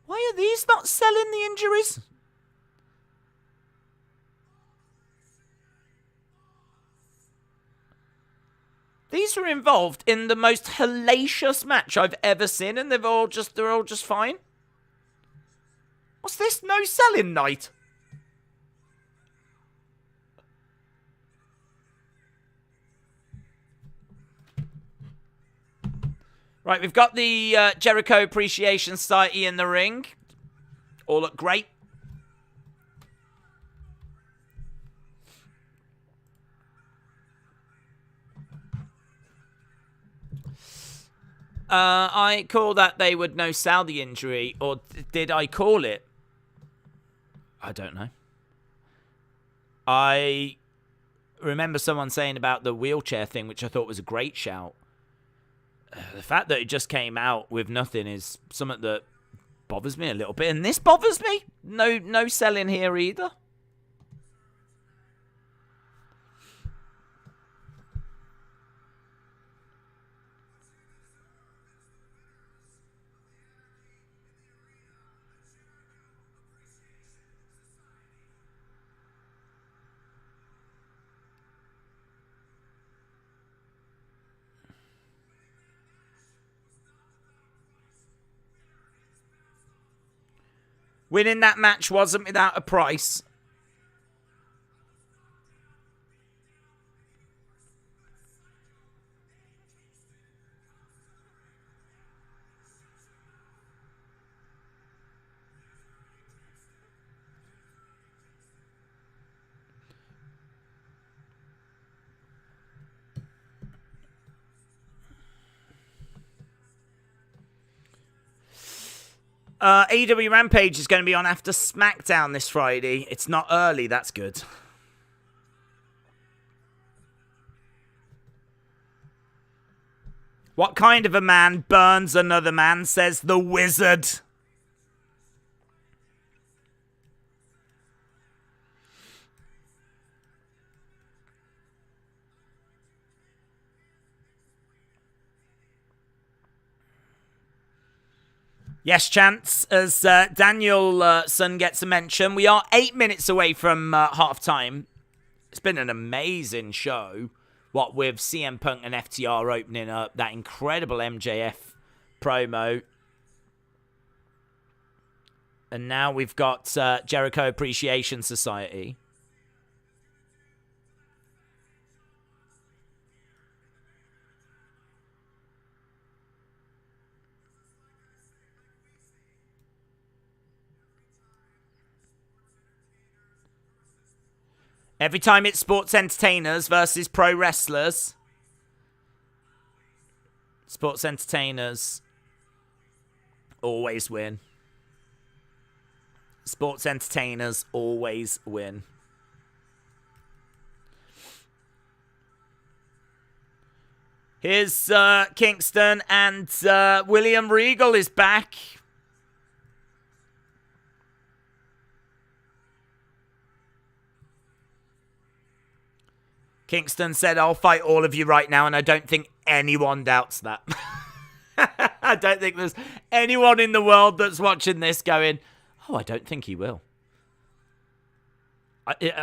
Why are these not selling the injuries? These were involved in the most hellacious match I've ever seen, and they're all just fine. What's this? No selling night? Right, we've got the Jericho Appreciation Society in the ring. All look great. I call that they would no-sell the injury, or did I call it? I don't know. I remember someone saying about the wheelchair thing, which I thought was a great shout. The fact that it just came out with nothing is something that bothers me a little bit, and this bothers me. No selling here either. Winning that match wasn't without a price. AEW Rampage is going to be on after SmackDown this Friday. It's not early, that's good. What kind of a man burns another man, says the Wizard. Yes, Chance, as Danielson gets a mention. We are 8 minutes away from half-time. It's been an amazing show. What with CM Punk and FTR opening up, that incredible MJF promo. And now we've got Jericho Appreciation Society. Every time it's sports entertainers versus pro wrestlers, sports entertainers always win. Sports entertainers always win. Here's Kingston, and William Regal is back. Kingston said, I'll fight all of you right now, and I don't think anyone doubts that. I don't think there's anyone in the world that's watching this going, oh, I don't think he will.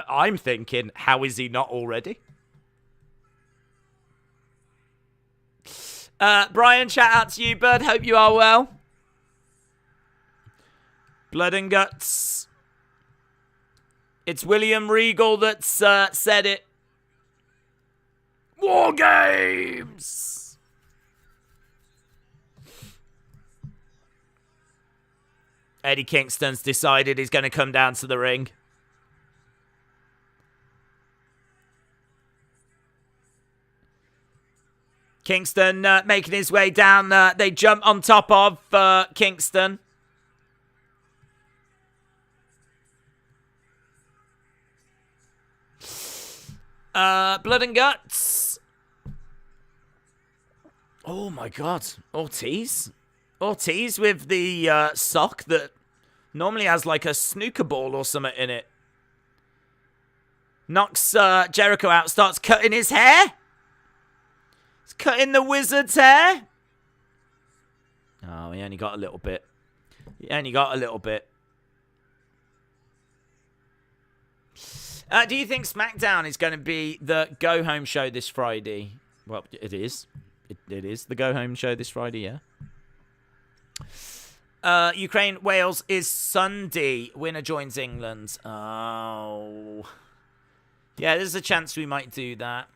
I'm thinking, how is he not already? Brian, shout out to you, bud. Hope you are well. Blood and Guts. It's William Regal that's said it. War Games! Eddie Kingston's decided he's going to come down to the ring. Kingston making his way down. They jump on top of Kingston. Blood and guts. Oh my God. Ortiz with the sock that normally has like a snooker ball or something in it. Knocks Jericho out, starts cutting his hair. He's cutting the Wizard's hair. Oh, he only got a little bit. Do you think SmackDown is going to be the go-home show this Friday? Well, it is. It is the go-home show this Friday, yeah. Ukraine-Wales is Sunday. Winner joins England. Oh. Yeah, there's a chance we might do that.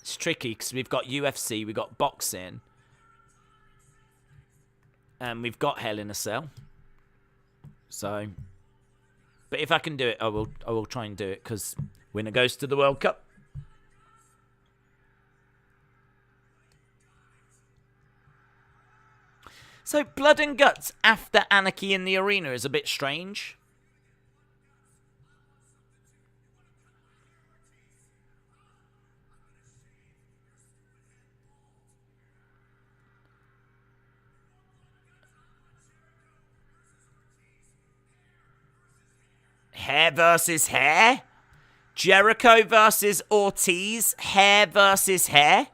It's tricky because we've got UFC, we've got boxing, and we've got Hell in a Cell. So, but if I can do it, I will try and do it because winner goes to the World Cup. So, blood and guts after Anarchy in the arena is a bit strange. Hair versus hair? Jericho versus Ortiz? Hair versus hair?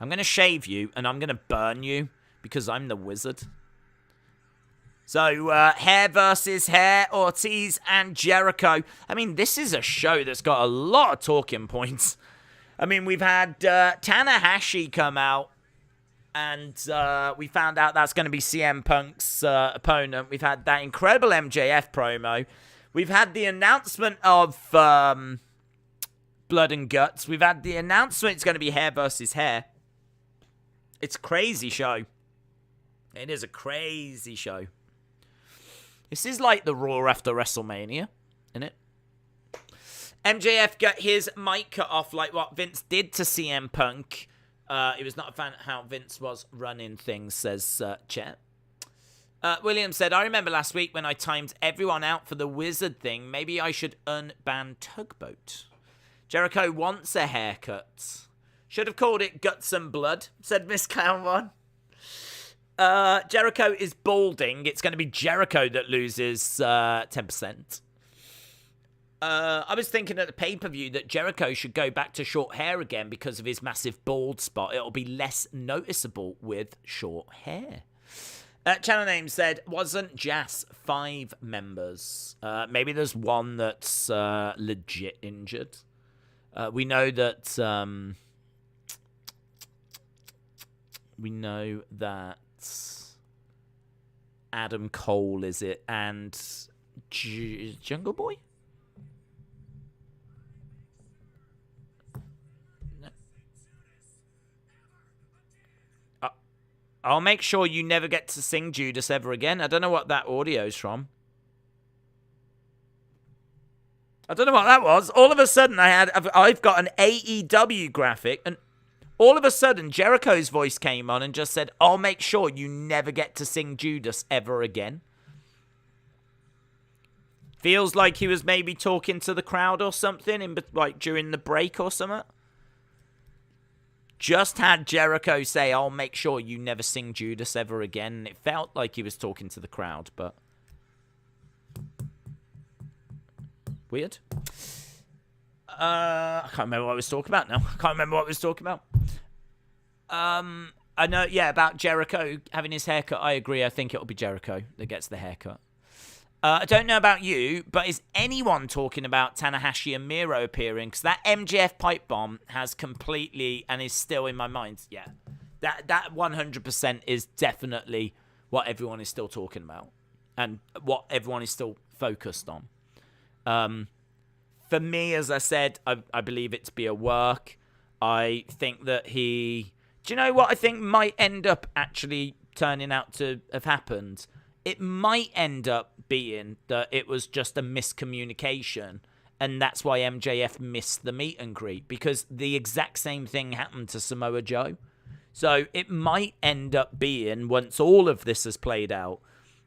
I'm going to shave you and I'm going to burn you because I'm the wizard. So, hair versus hair, Ortiz and Jericho. I mean, this is a show that's got a lot of talking points. I mean, we've had Tanahashi come out. And we found out that's going to be CM Punk's opponent. We've had that incredible MJF promo. We've had the announcement of Blood and Guts. We've had the announcement it's going to be hair versus hair. It's a crazy show. It is a crazy show. This is like the Raw after WrestleMania, isn't it? MJF got his mic cut off like what Vince did to CM Punk. He was not a fan of how Vince was running things, says Chet. William said, I remember last week when I timed everyone out for the wizard thing. Maybe I should unban Tugboat. Jericho wants a haircut. Should have called it Guts and Blood, said Miss Clown One. Jericho is balding. It's going to be Jericho that loses 10%. I was thinking at the pay-per-view that Jericho should go back to short hair again because of his massive bald spot. It'll be less noticeable with short hair. Channel name said, wasn't Jas 5 members? Maybe there's one that's legit injured. We know that... Adam Cole, is it? And Jungle Boy? I'll make sure you never get to sing Judas ever again. I don't know what that audio's from. I don't know what that was. All of a sudden, I've got an AEW graphic, and all of a sudden, Jericho's voice came on and just said, I'll make sure you never get to sing Judas ever again. Feels like he was maybe talking to the crowd or something, like during the break or something. Just had Jericho say, I'll make sure you never sing Judas ever again. And it felt like he was talking to the crowd, but... weird. I can't remember what I was talking about now. I know, yeah, about Jericho having his haircut. I agree. I think it'll be Jericho that gets the haircut. I don't know about you, but is anyone talking about Tanahashi and Miro appearing? Because that MJF pipe bomb has completely, and is still in my mind. Yeah, that 100% is definitely what everyone is still talking about. And what everyone is still focused on. For me, as I said, I believe it to be a work. I think that he... Do you know what I think might end up actually turning out to have happened? it might end up being that it was just a miscommunication, and that's why MJF missed the meet and greet, because the exact same thing happened to Samoa Joe. So it might end up being, once all of this has played out,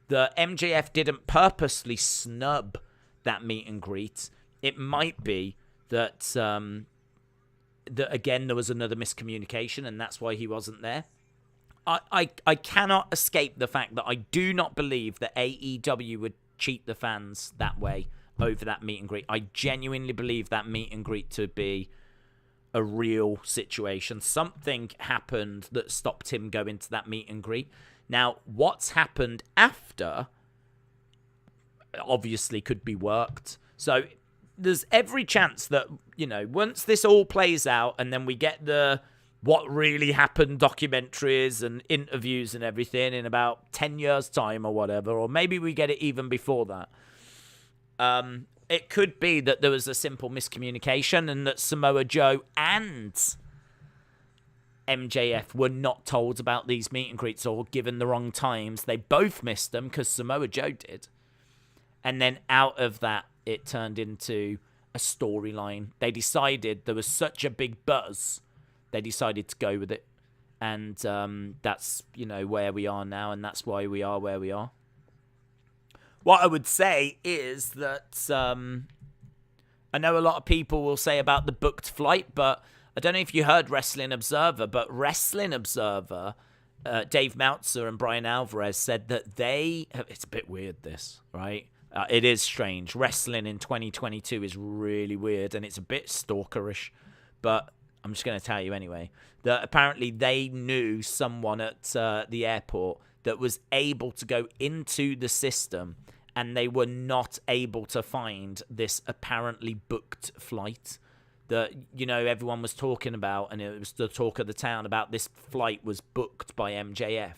that MJF didn't purposely snub that meet and greet. It might be that, that again, there was another miscommunication, and that's why he wasn't there. I cannot escape the fact that I do not believe that AEW would cheat the fans that way over that meet and greet. I genuinely believe that meet and greet to be a real situation. Something happened that stopped him going to that meet and greet. Now, what's happened after obviously could be worked. So there's every chance that, you know, once this all plays out and then we get the what really happened documentaries and interviews and everything in about 10 years' time or whatever, or maybe we get it even before that. It could be that there was a simple miscommunication and that Samoa Joe and MJF were not told about these meet and greets or given the wrong times. They both missed them because Samoa Joe did. And then out of that, it turned into a storyline. They decided there was such a big buzz, they decided to go with it. And that's, you know, where we are now, and that's why we are where we are. What I would say is that I know a lot of people will say about the booked flight, but I don't know if you heard Wrestling Observer, but Wrestling Observer, Dave Meltzer and Brian Alvarez said that it's a bit weird, this, right? It is strange. Wrestling in 2022 is really weird, and it's a bit stalkerish, but I'm just going to tell you anyway, that apparently they knew someone at the airport that was able to go into the system, and they were not able to find this apparently booked flight that, you know, everyone was talking about, and it was the talk of the town about this flight was booked by MJF.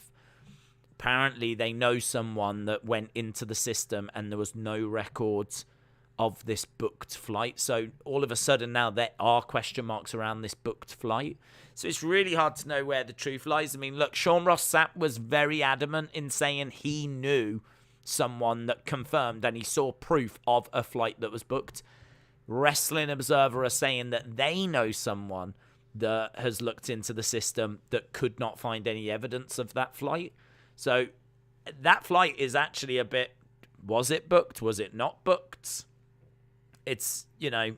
Apparently they know someone that went into the system and there was no records of this booked flight. So all of a sudden now there are question marks around this booked flight. So it's really hard to know where the truth lies. I mean, look, Sean Ross Sapp was very adamant in saying he knew someone that confirmed and he saw proof of a flight that was booked. Wrestling Observer are saying that they know someone that has looked into the system that could not find any evidence of that flight. So that flight is actually a bit, was it booked? Was it not booked? It's, you know,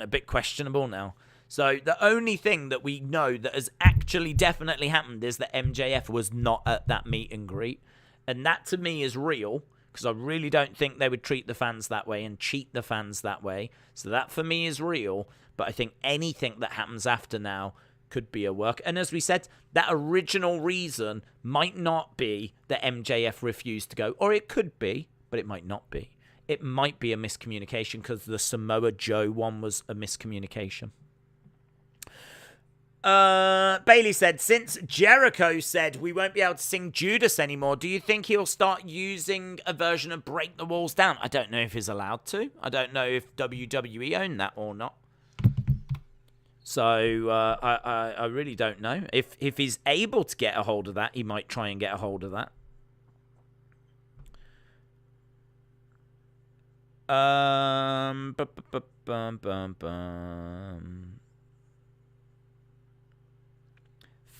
a bit questionable now. So the only thing that we know that has actually definitely happened is that MJF was not at that meet and greet. And that to me is real, because I really don't think they would treat the fans that way and cheat the fans that way. So that for me is real. But I think anything that happens after now could be a work. And as we said, that original reason might not be that MJF refused to go. Or it could be, but it might not be. It might be a miscommunication because the Samoa Joe one was a miscommunication. Bailey said, since Jericho said we won't be able to sing Judas anymore, do you think he'll start using a version of Break the Walls Down? I don't know if he's allowed to. I don't know if WWE own that or not. So I really don't know. If he's able to get a hold of that, he might try and get a hold of that.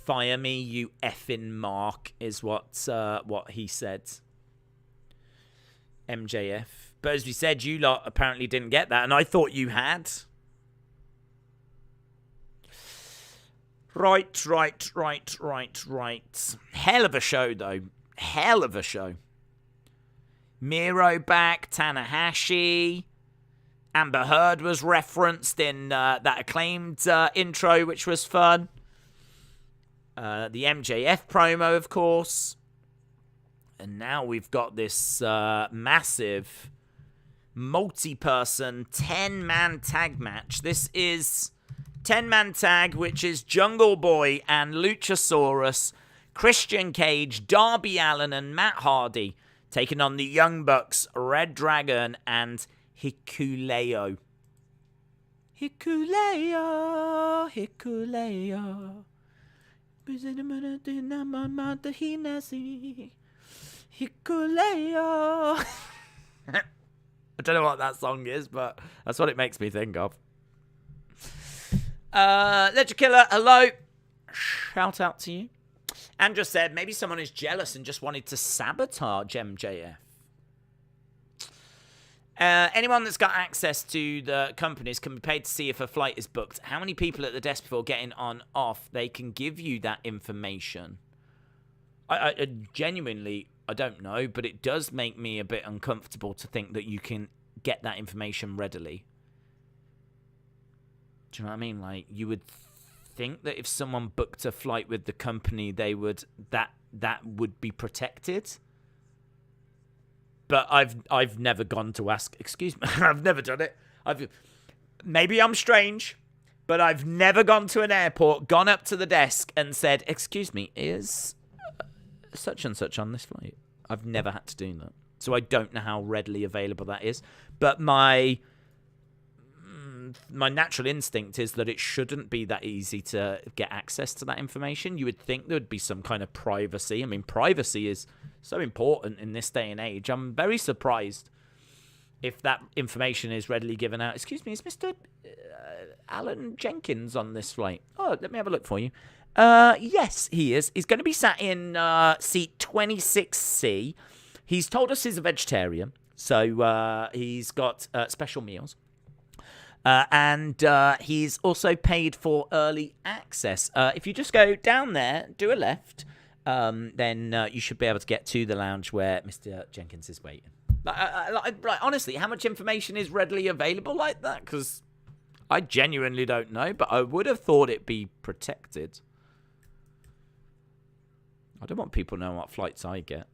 Fire me, you effing Mark, is what he said. MJF. But as we said, you lot apparently didn't get that, and I thought you had. Right. Hell of a show, though. Hell of a show. Miro back, Tanahashi. Amber Heard was referenced in that Acclaimed intro, which was fun. The MJF promo, of course. And now we've got this massive multi-person 10-man tag match. This is 10-man tag, which is Jungle Boy and Luchasaurus, Christian Cage, Darby Allin, and Matt Hardy, taking on the Young Bucks, Red Dragon, and Hikuleo. Hikuleo. I don't know what that song is, but that's what it makes me think of. Ledger Killer, hello. Shout out to you. Andrew said, maybe someone is jealous and just wanted to sabotage MJF. Anyone that's got access to the companies can be paid to see if a flight is booked. How many people at the desk before getting on off, they can give you that information? I genuinely, I don't know, but it does make me a bit uncomfortable to think that you can get that information readily. Do you know what I mean? Like, you would think that if someone booked a flight with the company, they would that would be protected. But I've never gone to ask. Excuse me, I've never done it. Maybe I'm strange, but I've never gone to an airport, gone up to the desk, and said, "Excuse me, is such and such on this flight?" I've never had to do that, so I don't know how readily available that is. But my natural instinct is that it shouldn't be that easy to get access to that information. You would think there would be some kind of privacy. I mean, privacy is so important in this day and age. I'm very surprised if that information is readily given out. Excuse me, is Mr. Alan Jenkins on this flight? Oh, let me have a look for you. Yes, he is. He's going to be sat in seat 26C. He's told us he's a vegetarian, so he's got special meals. And he's also paid for early access. If you just go down there, do a left, then you should be able to get to the lounge where Mr. Jenkins is waiting. Honestly, how much information is readily available like that? Because I genuinely don't know, but I would have thought it'd be protected. I don't want people knowing what flights I get.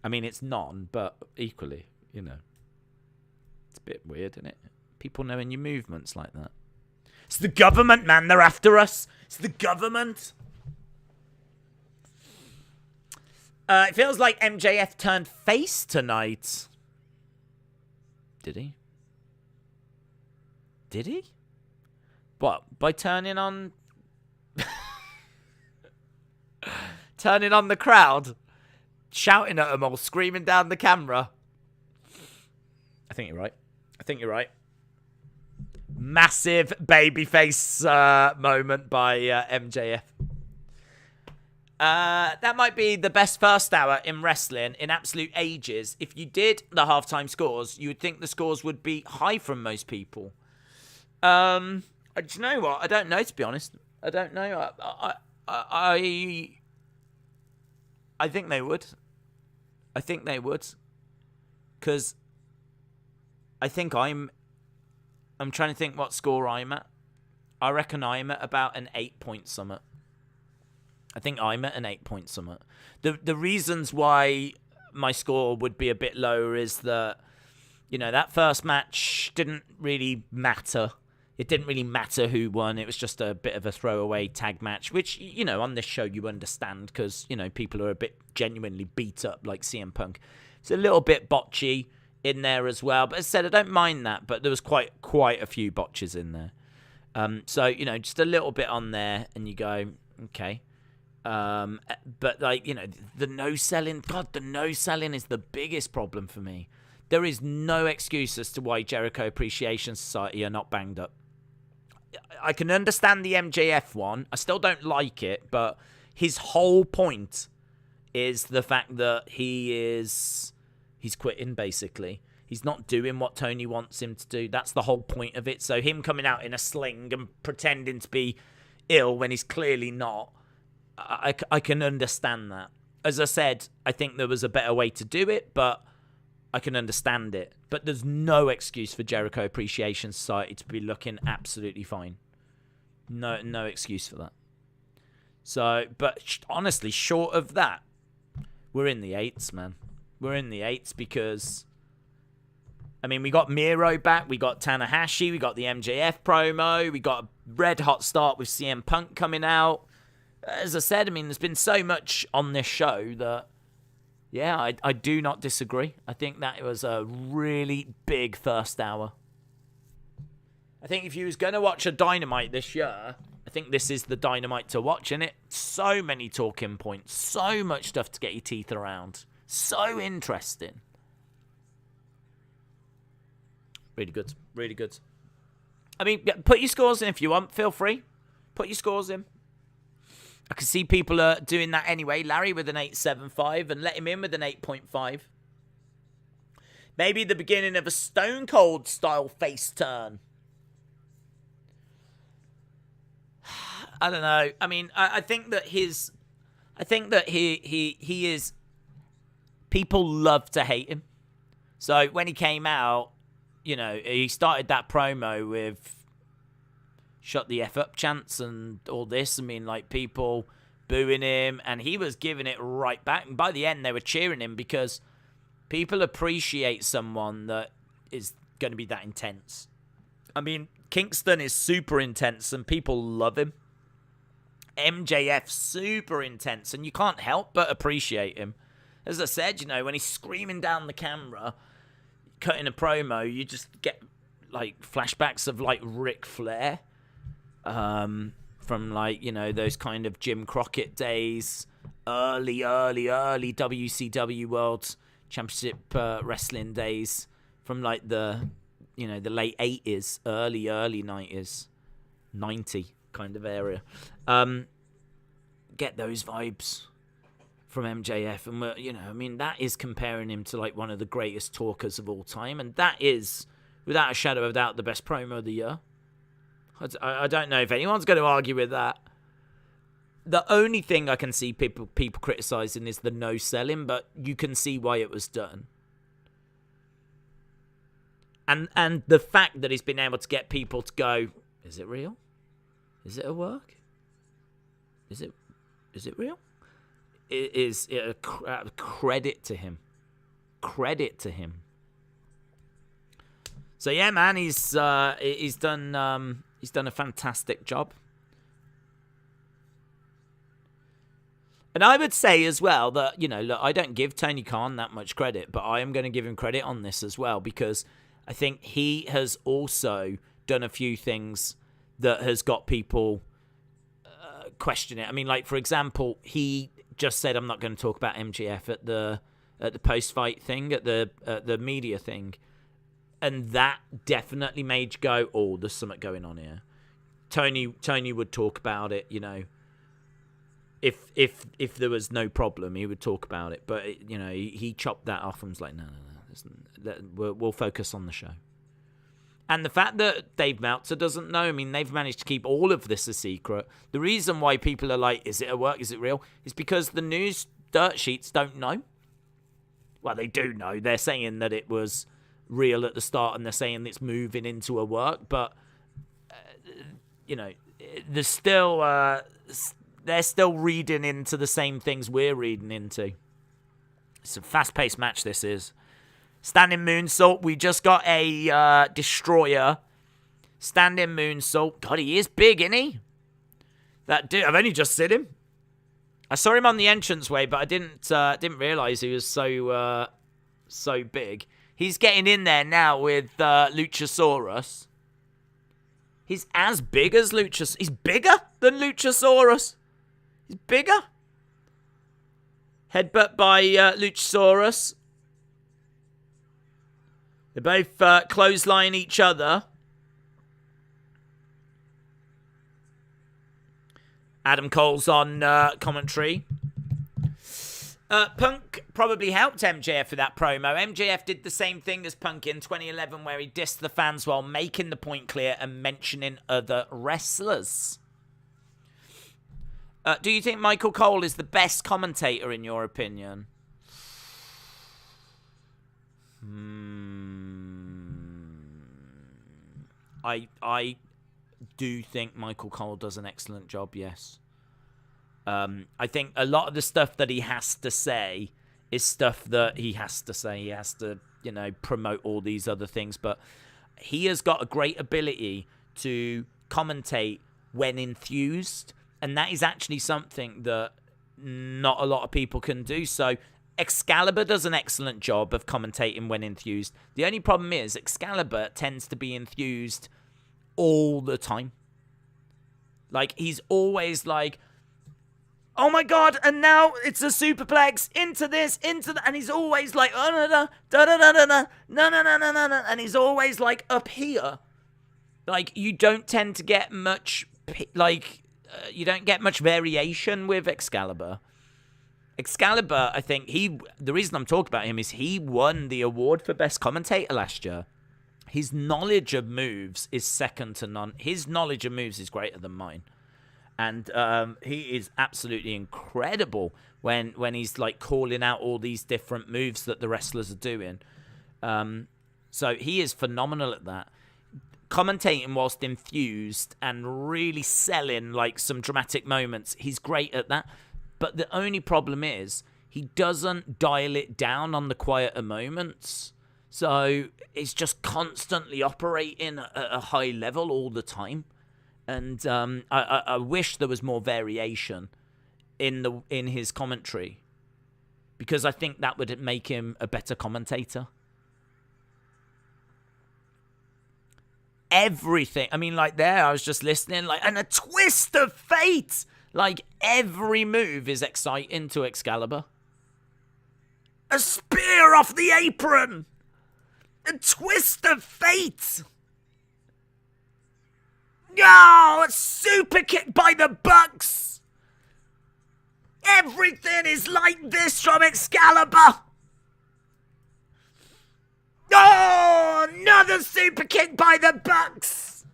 I mean, it's none, but equally, you know. It's a bit weird, isn't it? People knowing your movements like that. It's the government, man. They're after us. It's the government. It feels like MJF turned face tonight. Did he? Did he? What? By turning on... turning on the crowd? Shouting at them all, screaming down the camera? I think you're right. I think you're right. Massive babyface moment by MJF. That might be the best first hour in wrestling in absolute ages. If you did the halftime scores, you would think the scores would be high from most people. Do you know what? I don't know, to be honest. I don't know. I think they would. I think they would. Because I think I'm trying to think what score I'm at. I reckon I'm at about an 8-point summit. I think I'm at an 8-point summit. The reasons why my score would be a bit lower is that, you know, that first match didn't really matter. It didn't really matter who won. It was just a bit of a throwaway tag match, which, you know, on this show you understand because, you know, people are a bit genuinely beat up like CM Punk. It's a little bit botchy in there as well. But as I said, I don't mind that, but there was quite a few botches in there. So, you know, just a little bit on there and you go, okay. But, like, you know, the no-selling, God, the no-selling is the biggest problem for me. There is no excuse as to why Jericho Appreciation Society are not banged up. I can understand the MJF one. I still don't like it, but his whole point is the fact that he's quitting, basically. He's not doing what Tony wants him to do. That's the whole point of it. So him coming out in a sling and pretending to be ill when he's clearly not, I can understand that. As I said, I think there was a better way to do it, but I can understand it. But there's no excuse for Jericho Appreciation Society to be looking absolutely fine. No excuse for that. So, but honestly, short of that, we're in the 8s, man. We're in the 8s because, I mean, we got Miro back, we got Tanahashi, we got the MJF promo, we got a red hot start with CM Punk coming out. As I said, I mean, there's been so much on this show that, yeah, I do not disagree. I think that was a really big first hour. I think if you was going to watch a Dynamite this year, I think this is the Dynamite to watch, isn't it? So many talking points. So much stuff to get your teeth around. So interesting. Really good. Really good. I mean, put your scores in if you want. Feel free. Put your scores in. I can see people are doing that anyway. Larry with an 8.75 and let him in with an 8.5. Maybe the beginning of a Stone Cold style face turn. I don't know. I mean, I think that he is. People love to hate him. So when he came out, you know, he started that promo with shut the F up chants and all this. I mean, like, people booing him, and he was giving it right back. And by the end, they were cheering him because people appreciate someone that is going to be that intense. I mean, Kingston is super intense, and people love him. MJF, super intense, and you can't help but appreciate him. As I said, you know, when he's screaming down the camera, cutting a promo, you just get, like, flashbacks of, like, Ric Flair. From, like, you know, those kind of Jim Crockett days, early WCW World Championship Wrestling days, from, like, the, you know, the late 80s, early 90s, 90 kind of area. Get those vibes from MJF, and, you know, I mean, that is comparing him to, like, one of the greatest talkers of all time, and that is, without a shadow of a doubt, the best promo of the year. I don't know if anyone's going to argue with that. The only thing I can see people criticising is the no selling, but you can see why it was done. And the fact that he's been able to get people to go, is it real? Is it a work? Is it real? It is a credit to him. Credit to him. So yeah, man, he's done a fantastic job. And I would say as well that, you know, look, I don't give Tony Khan that much credit, but I am going to give him credit on this as well, because I think he has also done a few things that has got people question it. I mean, like, for example, he just said, I'm not going to talk about MJF at the post-fight thing, at the media thing. And that definitely made you go, oh, there's something going on here. Tony would talk about it, you know. If there was no problem, he would talk about it. But, you know, he chopped that off and was like, no. We'll focus on the show. And the fact that Dave Meltzer doesn't know, I mean, they've managed to keep all of this a secret. The reason why people are like, is it a work, is it real, is because the news dirt sheets don't know. Well, they do know. They're saying that it was real at the start, and they're saying it's moving into a work, but, you know, there's still, they're still reading into the same things we're reading into. It's a fast-paced match, this is. Standing moonsault. We just got a destroyer. Standing moonsault. God, he is big, isn't he? That dude. I've only just seen him. I saw him on the entranceway, but I didn't realize he was so big. He's getting in there now with Luchasaurus. He's as big as Luchasaurus. He's bigger than Luchasaurus. He's bigger. Headbutt by Luchasaurus. They both clothesline each other. Adam Cole's on commentary. Punk probably helped MJF for that promo. MJF did the same thing as Punk in 2011, where he dissed the fans while making the point clear and mentioning other wrestlers. Do you think Michael Cole is the best commentator in your opinion? I do think Michael Cole does an excellent job, yes. I think a lot of the stuff that he has to say is stuff that he has to say. He has to, you know, promote all these other things. But he has got a great ability to commentate when enthused. And that is actually something that not a lot of people can do. So Excalibur does an excellent job of commentating when enthused. The only problem is Excalibur tends to be enthused all the time. Like, he's always like, oh my god, and now it's a superplex into this, into that, and he's always like, oh no no da da da da da no no no no no no, and he's always like up here. Like, you don't tend to get much you don't get much variation with Excalibur. Excalibur, I think the reason I'm talking about him is he won the award for best commentator last year. His knowledge of moves is second to none. His knowledge of moves is greater than mine. And he is absolutely incredible when he's like calling out all these different moves that the wrestlers are doing. So he is phenomenal at that. Commentating whilst infused and really selling like some dramatic moments, he's great at that. But the only problem is he doesn't dial it down on the quieter moments. So it's just constantly operating at a high level all the time. And I wish there was more variation in his commentary, because I think that would make him a better commentator. Everything. I mean, like there, I was just listening, like, and a twist of fate. Like, every move is exciting to Excalibur. A spear off the apron. A twist of fate. Oh, a super kick by the Bucks. Everything is like this from Excalibur. Oh, another super kick by the Bucks.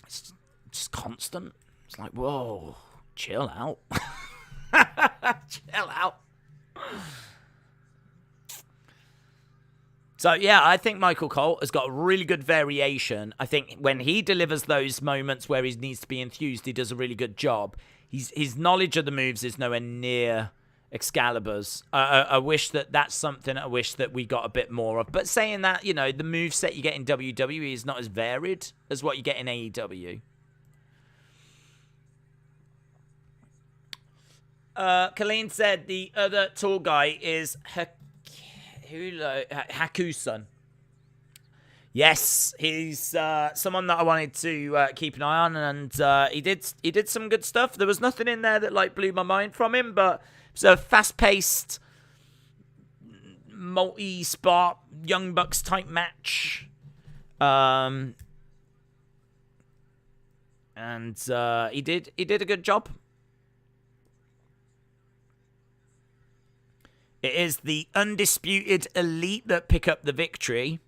It's just constant. It's like, whoa, chill out. Chill out. So, yeah, I think Michael Cole has got a really good variation. I think when he delivers those moments where he needs to be enthused, he does a really good job. His knowledge of the moves is nowhere near Excalibur's. I wish that's something I wish that we got a bit more of. But saying that, the moveset you get in WWE is not as varied as what you get in AEW. Colleen said the other tall guy is Haku's son. Yes, he's someone that I wanted to keep an eye on, and he did some good stuff. There was nothing in there that like blew my mind from him, but it was a fast-paced, multi-spot Young Bucks type match. And he did a good job. It is the Undisputed Elite that pick up the victory.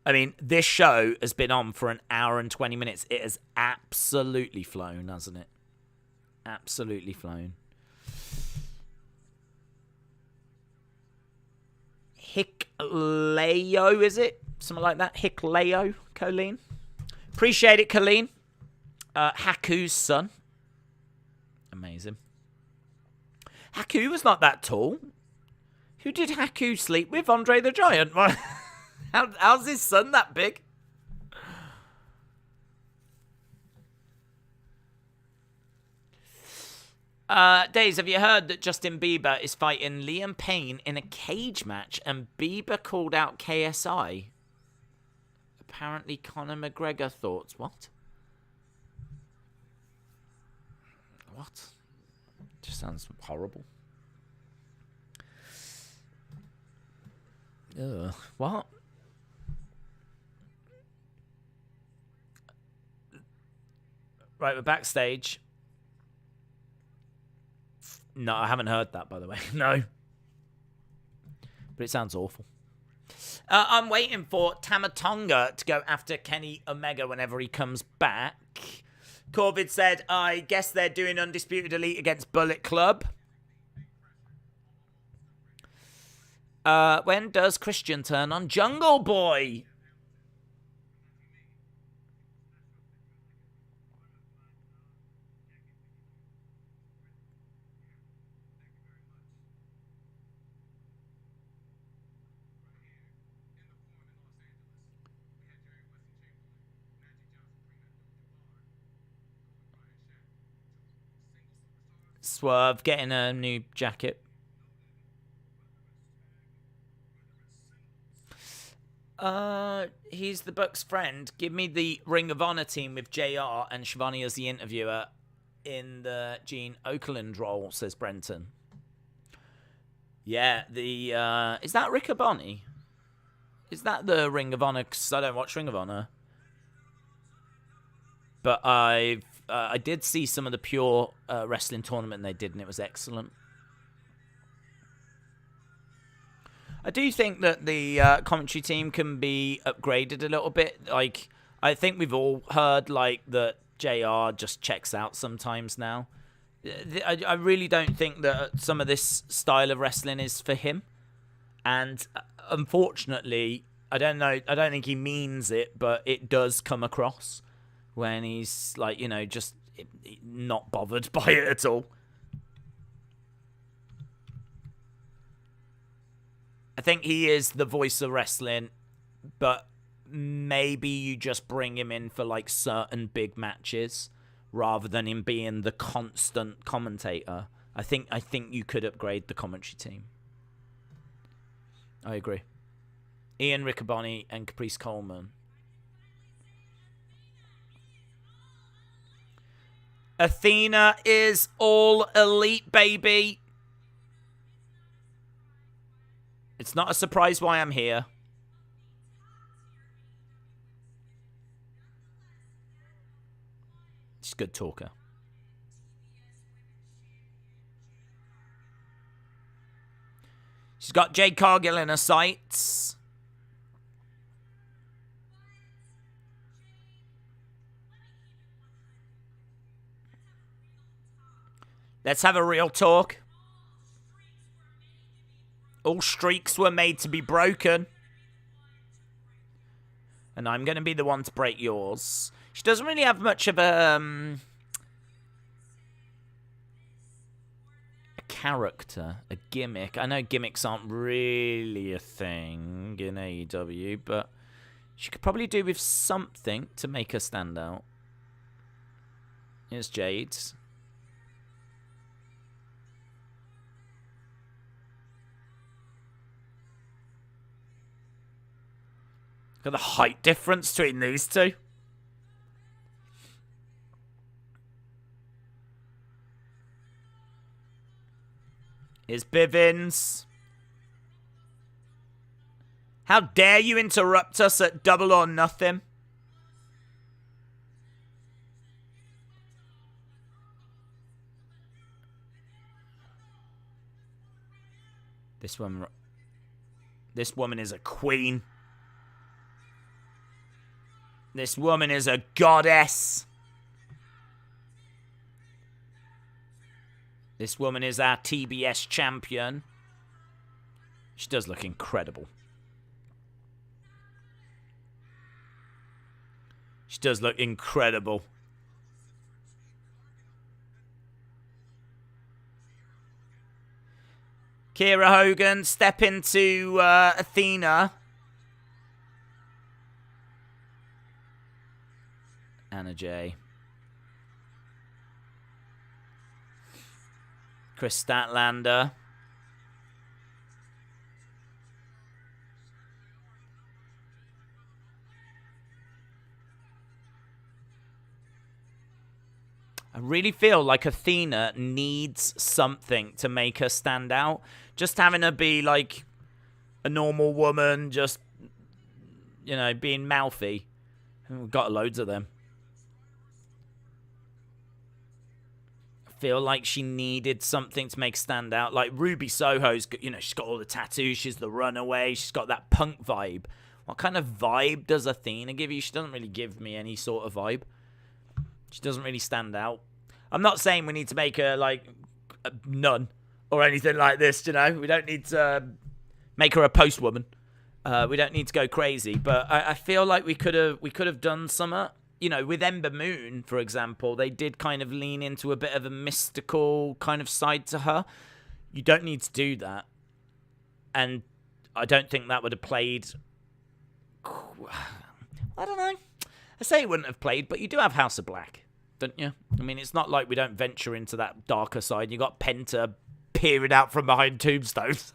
I mean, this show has been on for an hour and 20 minutes. It has absolutely flown, hasn't it? Absolutely flown. Hickleo, is it? Something like that? Hickleo, Colleen. Appreciate it, Colleen. Haku's son. Amazing. Haku was not that tall. Who did Haku sleep with? Andre the Giant? How's his son that big? Days, have you heard that Justin Bieber is fighting Liam Payne in a cage match and Bieber called out KSI? Apparently Conor McGregor thoughts. What? What? Just sounds horrible. Ugh. What? Right, we're backstage. No, I haven't heard that, by the way. No. But it sounds awful. I'm waiting for Tama Tonga to go after Kenny Omega whenever he comes back. Corvid said, I guess they're doing Undisputed Elite against Bullet Club. When does Christian turn on Jungle Boy? Swerve getting a new jacket. He's the Bucks' friend. Give me the Ring of Honor team with JR and Shivani as the interviewer in the Gene Okerlund role, says Brenton. Yeah, is that Riccaboni? Is that the Ring of Honor? Because I don't watch Ring of Honor. But I did see some of the Pure wrestling tournament they did, and it was excellent. I do think that the commentary team can be upgraded a little bit. Like, I think we've all heard that JR just checks out sometimes now. I really don't think that some of this style of wrestling is for him. And unfortunately, I don't think he means it, but it does come across when he's just not bothered by it at all. I think he is the voice of wrestling, but maybe you just bring him in for certain big matches rather than him being the constant commentator. I think you could upgrade the commentary team. I agree. Ian Riccaboni and Caprice Coleman. Athena is all elite, baby. It's not a surprise why I'm here. She's a good talker. She's got Jade Cargill in her sights. Let's have a real talk. All streaks were made to be broken. And I'm going to be the one to break yours. She doesn't really have much of a character, a gimmick. I know gimmicks aren't really a thing in AEW, but she could probably do with something to make her stand out. Here's Jade. Look at the height difference between these two. Here's Bivens. How dare you interrupt us at Double or Nothing? This woman is a queen. This woman is a goddess. This woman is our TBS champion. She does look incredible. She does look incredible. Kiera Hogan, step into Athena. Anna Jay. Chris Statlander. I really feel like Athena needs something to make her stand out. Just having her be like a normal woman, just, being mouthy. We've got loads of them. Feel like she needed something to make stand out. Like Ruby Soho's, she's got all the tattoos. She's the runaway. She's got that punk vibe. What kind of vibe does Athena give you? She doesn't really give me any sort of vibe. She doesn't really stand out. I'm not saying we need to make her like a nun or anything like this. We don't need to make her a post woman. We don't need to go crazy. But I feel like we could have done something. With Ember Moon, for example, they did kind of lean into a bit of a mystical kind of side to her. You don't need to do that. And I don't think that would have played... I don't know. I say it wouldn't have played, but you do have House of Black, don't you? I mean, it's not like we don't venture into that darker side. You got Penta peering out from behind tombstones.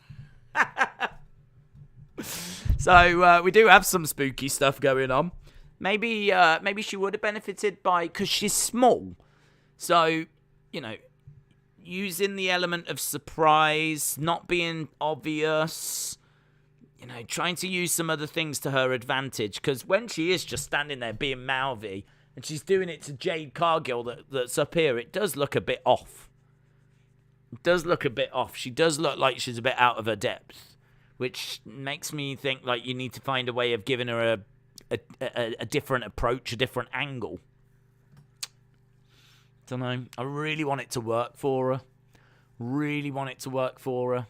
So we do have some spooky stuff going on. Maybe she would have benefited because she's small. So, using the element of surprise, not being obvious, trying to use some other things to her advantage. Because when she is just standing there being mouthy, and she's doing it to Jade Cargill that's up here, it does look a bit off. She does look like she's a bit out of her depth, which makes me think like you need to find a way of giving her a different approach, a different angle. Don't know. I really want it to work for her.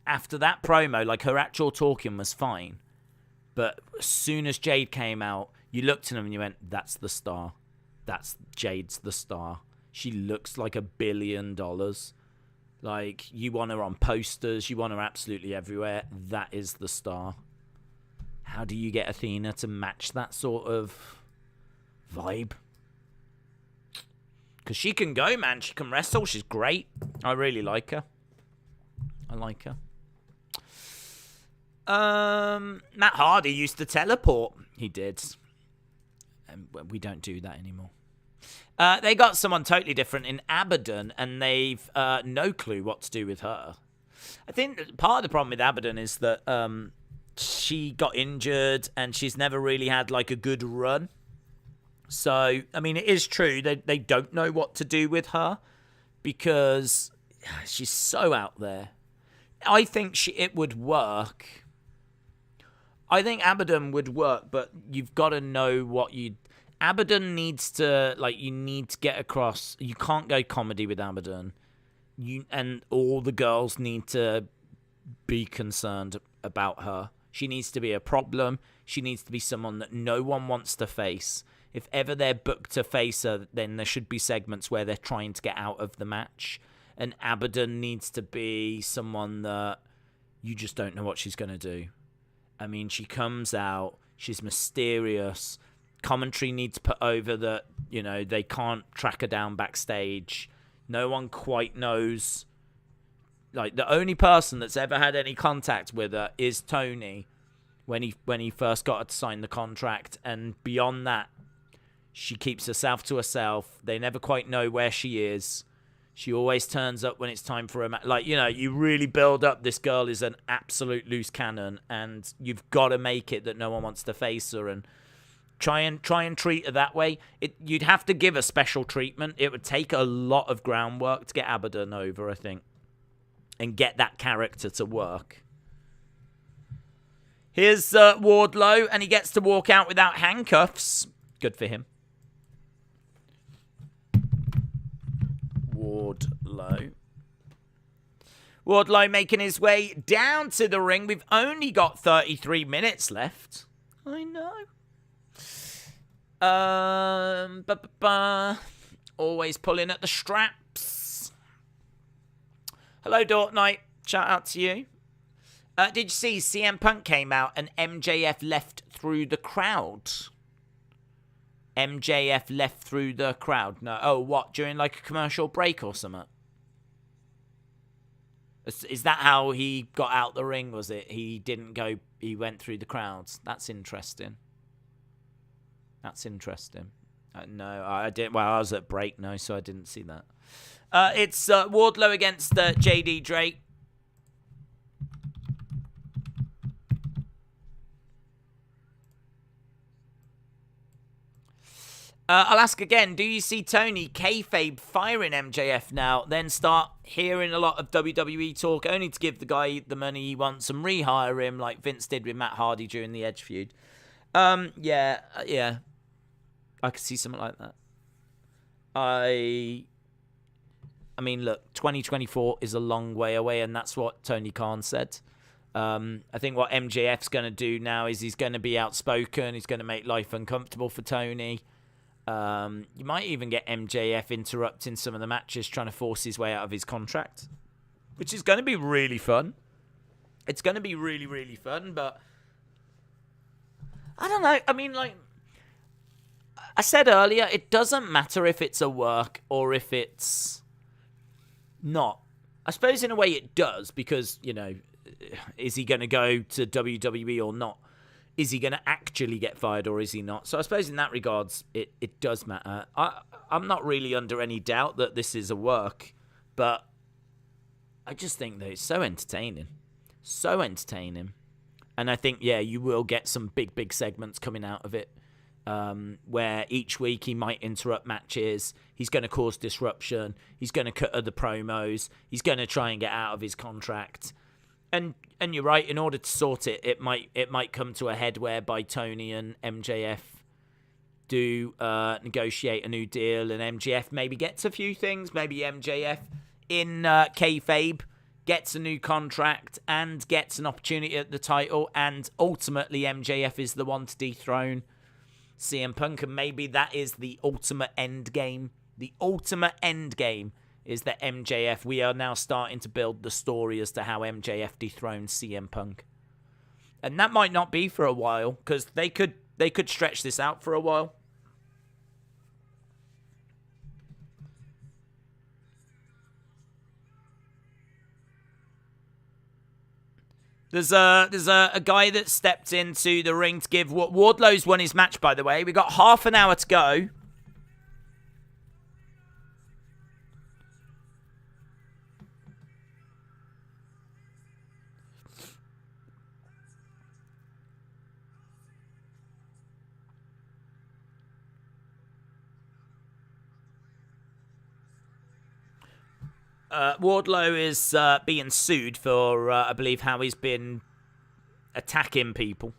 After that promo, like her actual talking was fine, but as soon as Jade came out, you looked at him and you went, "That's the star. Jade's the star. She looks like $1 billion. Like, you want her on posters, you want her absolutely everywhere. That is the star." How do you get Athena to match that sort of vibe? Because she can go, man. She can wrestle. She's great. I really like her. Matt Hardy used to teleport. He did. And we don't do that anymore. They got someone totally different in Abaddon, and they've no clue what to do with her. I think part of the problem with Abaddon is that she got injured, and she's never really had like a good run. So, I mean, it is true. They don't know what to do with her because she's so out there. I think it would work. I think Abaddon would work, but you've got to know what you... Abaddon needs to, you need to get across. You can't go comedy with Abaddon. And all the girls need to be concerned about her. She needs to be a problem. She needs to be someone that no one wants to face. If ever they're booked to face her, then there should be segments where they're trying to get out of the match. And Abaddon needs to be someone that you just don't know what she's going to do. I mean, she comes out, she's mysterious. Commentary needs to put over that, they can't track her down backstage. No one quite knows. Like, the only person that's ever had any contact with her is Tony when he first got her to sign the contract. And beyond that, she keeps herself to herself. They never quite know where she is. She always turns up when it's time for a you really build up this girl is an absolute loose cannon, and you've got to make it that no one wants to face her and try and treat her that way. You'd have to give her special treatment. It would take a lot of groundwork to get Abaddon over, I think, and get that character to work. Here's Wardlow, and he gets to walk out without handcuffs. Good for him. Wardlow making his way down to the ring. We've only got 33 minutes left. I know. Always pulling at the straps. Hello, Dortnite. Shout out to you. Did you see CM Punk came out and MJF left through the crowd? MJF left through the crowd. No. Oh, what? During like a commercial break or something? Is that how he got out the ring, was it? He didn't go, he went through the crowds. That's interesting. No, I didn't. Well, I was at break, so I didn't see that. It's Wardlow against JD Drake. I'll ask again, do you see Tony kayfabe firing MJF now, then start hearing a lot of WWE talk only to give the guy the money he wants and rehire him like Vince did with Matt Hardy during the Edge feud? Yeah. I could see something like that. I mean, look, 2024 is a long way away, and that's what Tony Khan said. I think what MJF's going to do now is he's going to be outspoken. He's going to make life uncomfortable for Tony. You might even get MJF interrupting some of the matches, trying to force his way out of his contract, which is going to be really fun. It's going to be really, really fun, but I don't know. I mean, like I said earlier, it doesn't matter if it's a work or if it's not. I suppose in a way it does, because, is he going to go to WWE or not? Is he going to actually get fired or is he not? So I suppose in that regards, it does matter. I'm not really under any doubt that this is a work, but I just think that it's so entertaining. So entertaining. And I think, yeah, you will get some big segments coming out of it, where each week he might interrupt matches. He's going to cause disruption. He's going to cut other promos. He's going to try and get out of his contract. And you're right, in order to sort it, it might come to a head whereby Tony and MJF do negotiate a new deal, and MJF maybe gets a few things. Maybe MJF in kayfabe gets a new contract and gets an opportunity at the title, and ultimately MJF is the one to dethrone CM Punk, and maybe that is the ultimate end game. The ultimate end game is that MJF, we are now starting to build the story as to how MJF dethrones CM Punk. And that might not be for a while, because they could stretch this out for a while. There's a guy that stepped into the ring to give Wardlow's won his match, by the way. We got half an hour to go. Wardlow is being sued for, I believe, how he's been attacking people.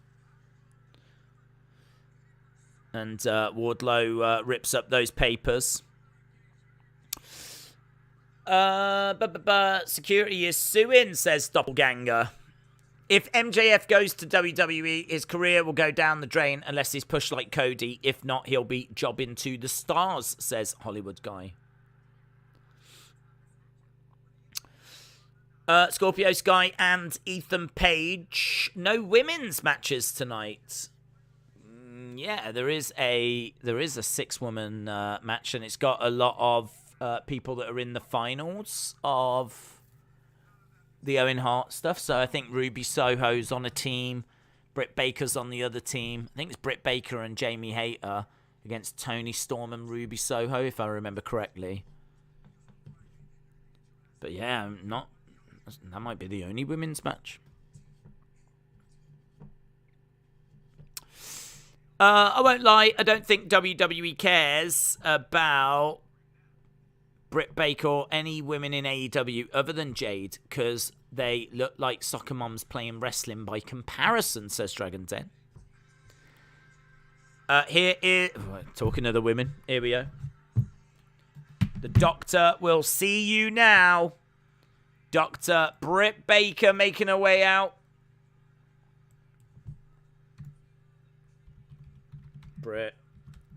And Wardlow rips up those papers. Security is suing, says Doppelganger. If MJF goes to WWE, his career will go down the drain unless he's pushed like Cody. If not, he'll be jobbing to the stars, says Hollywood Guy. Scorpio Sky and Ethan Page. No women's matches tonight. Yeah, there is a 6-woman match, and it's got a lot of people that are in the finals of the Owen Hart stuff. So I think Ruby Soho's on a team, Britt Baker's on the other team. I think it's Britt Baker and Jamie Hayter against Tony Storm and Ruby Soho, if I remember correctly. But yeah, that might be the only women's match. I won't lie, I don't think WWE cares about Britt Baker or any women in AEW other than Jade, because they look like soccer moms playing wrestling by comparison, says Dragon Den. Here is... talking to the women. Here we go. The Doctor will see you now. Dr. Britt Baker making her way out. Britt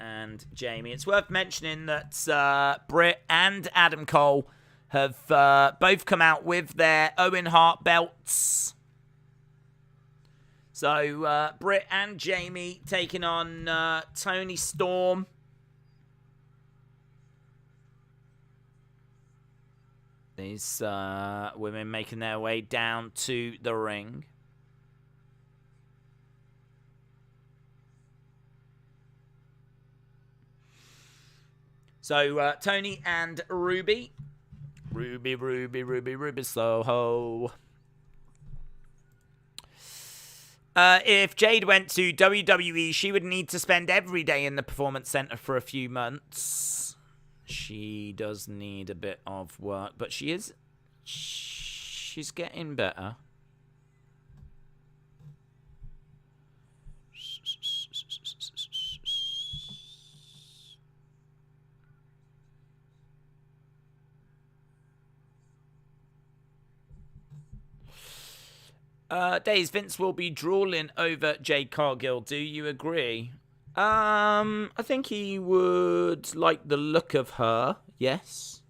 and Jamie. It's worth mentioning that Britt and Adam Cole have both come out with their Owen Hart belts. So Britt and Jamie taking on Tony Storm. These women making their way down to the ring. So Tony and Ruby. Ruby Soho. If Jade went to WWE, she would need to spend every day in the Performance Center for a few months. She does need a bit of work, but she's getting better. Days, Vince will be drooling over Jade Cargill. Do you agree? I think he would like the look of her, yes.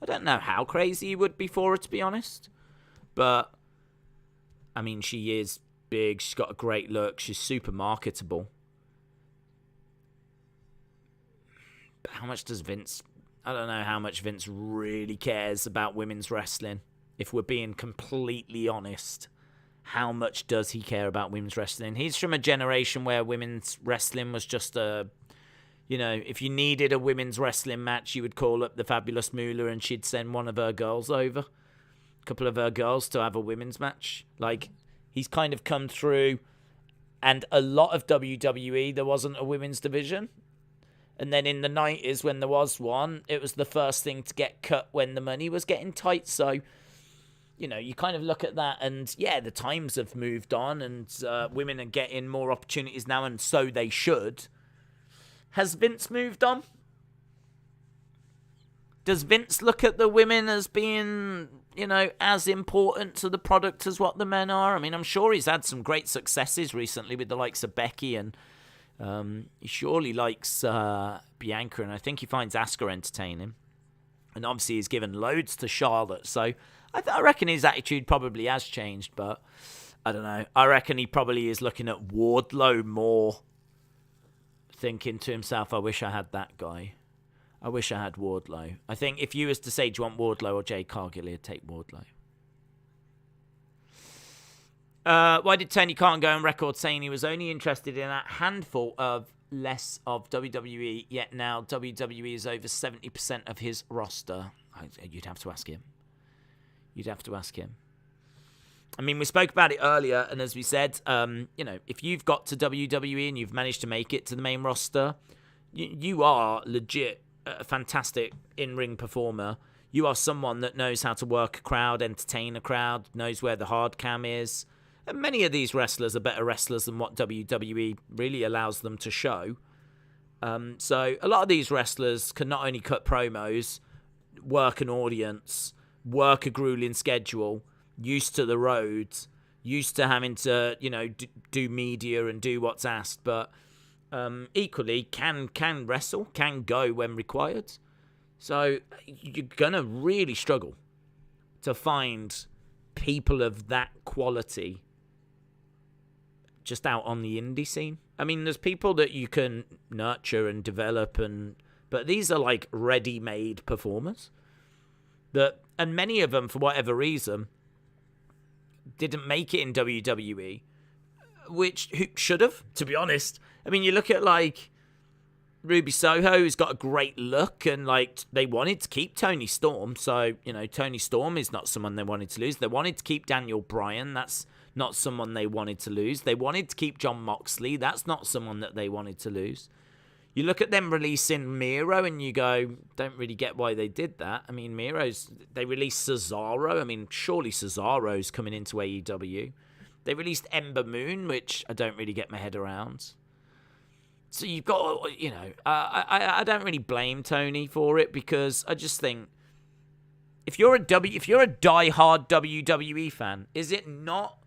I don't know how crazy he would be for her, to be honest. But, I mean, she is big. She's got a great look. She's super marketable. But how much does Vince... I don't know how much Vince really cares about women's wrestling, if we're being completely honest. how much does he care about women's wrestling? He's from a generation where women's wrestling was just a, if you needed a women's wrestling match, you would call up the Fabulous Moolah and she'd send one of her girls over, a couple of her girls, to have a women's match. Like, he's kind of come through, and a lot of WWE, there wasn't a women's division. And then in the 90s, when there was one, it was the first thing to get cut when the money was getting tight. So, you kind of look at that and, yeah, the times have moved on and women are getting more opportunities now, and so they should. Has Vince moved on? Does Vince look at the women as being, as important to the product as what the men are? I mean, I'm sure he's had some great successes recently with the likes of Becky, and he surely likes Bianca, and I think he finds Asuka entertaining. And obviously he's given loads to Charlotte, so I reckon his attitude probably has changed, but I don't know. I reckon he probably is looking at Wardlow more, thinking to himself, I wish I had that guy. I wish I had Wardlow. I think if you was to say, do you want Wardlow or Jade Cargill, he'd take Wardlow. Why did Tony Khan go on record saying he was only interested in a handful of less of WWE, yet now WWE is over 70% of his roster? You'd have to ask him. I mean, we spoke about it earlier, and as we said, if you've got to WWE and you've managed to make it to the main roster, you are legit a fantastic in-ring performer. You are someone that knows how to work a crowd, entertain a crowd, knows where the hard cam is. And many of these wrestlers are better wrestlers than what WWE really allows them to show. So a lot of these wrestlers can not only cut promos, work an audience, work a grueling schedule, used to the roads, used to having to, do media and do what's asked, but equally can wrestle, can go when required. So you're going to really struggle to find people of that quality just out on the indie scene. I mean, there's people that you can nurture and develop, but these are like ready-made performers. And many of them, for whatever reason, didn't make it in WWE, which who should have, to be honest. I mean, you look at like Ruby Soho, who's got a great look, and like they wanted to keep Tony Storm, so Tony Storm is not someone they wanted to lose. They wanted to keep Daniel Bryan, that's not someone they wanted to lose. They wanted to keep Jon Moxley, that's not someone that they wanted to lose. You look at them releasing Miro and you go, don't really get why they did that. I mean, they released Cesaro. I mean, surely Cesaro's coming into AEW. They released Ember Moon, which I don't really get my head around. So you've got, I don't really blame Tony for it, because I just think if you're a diehard WWE fan, is it not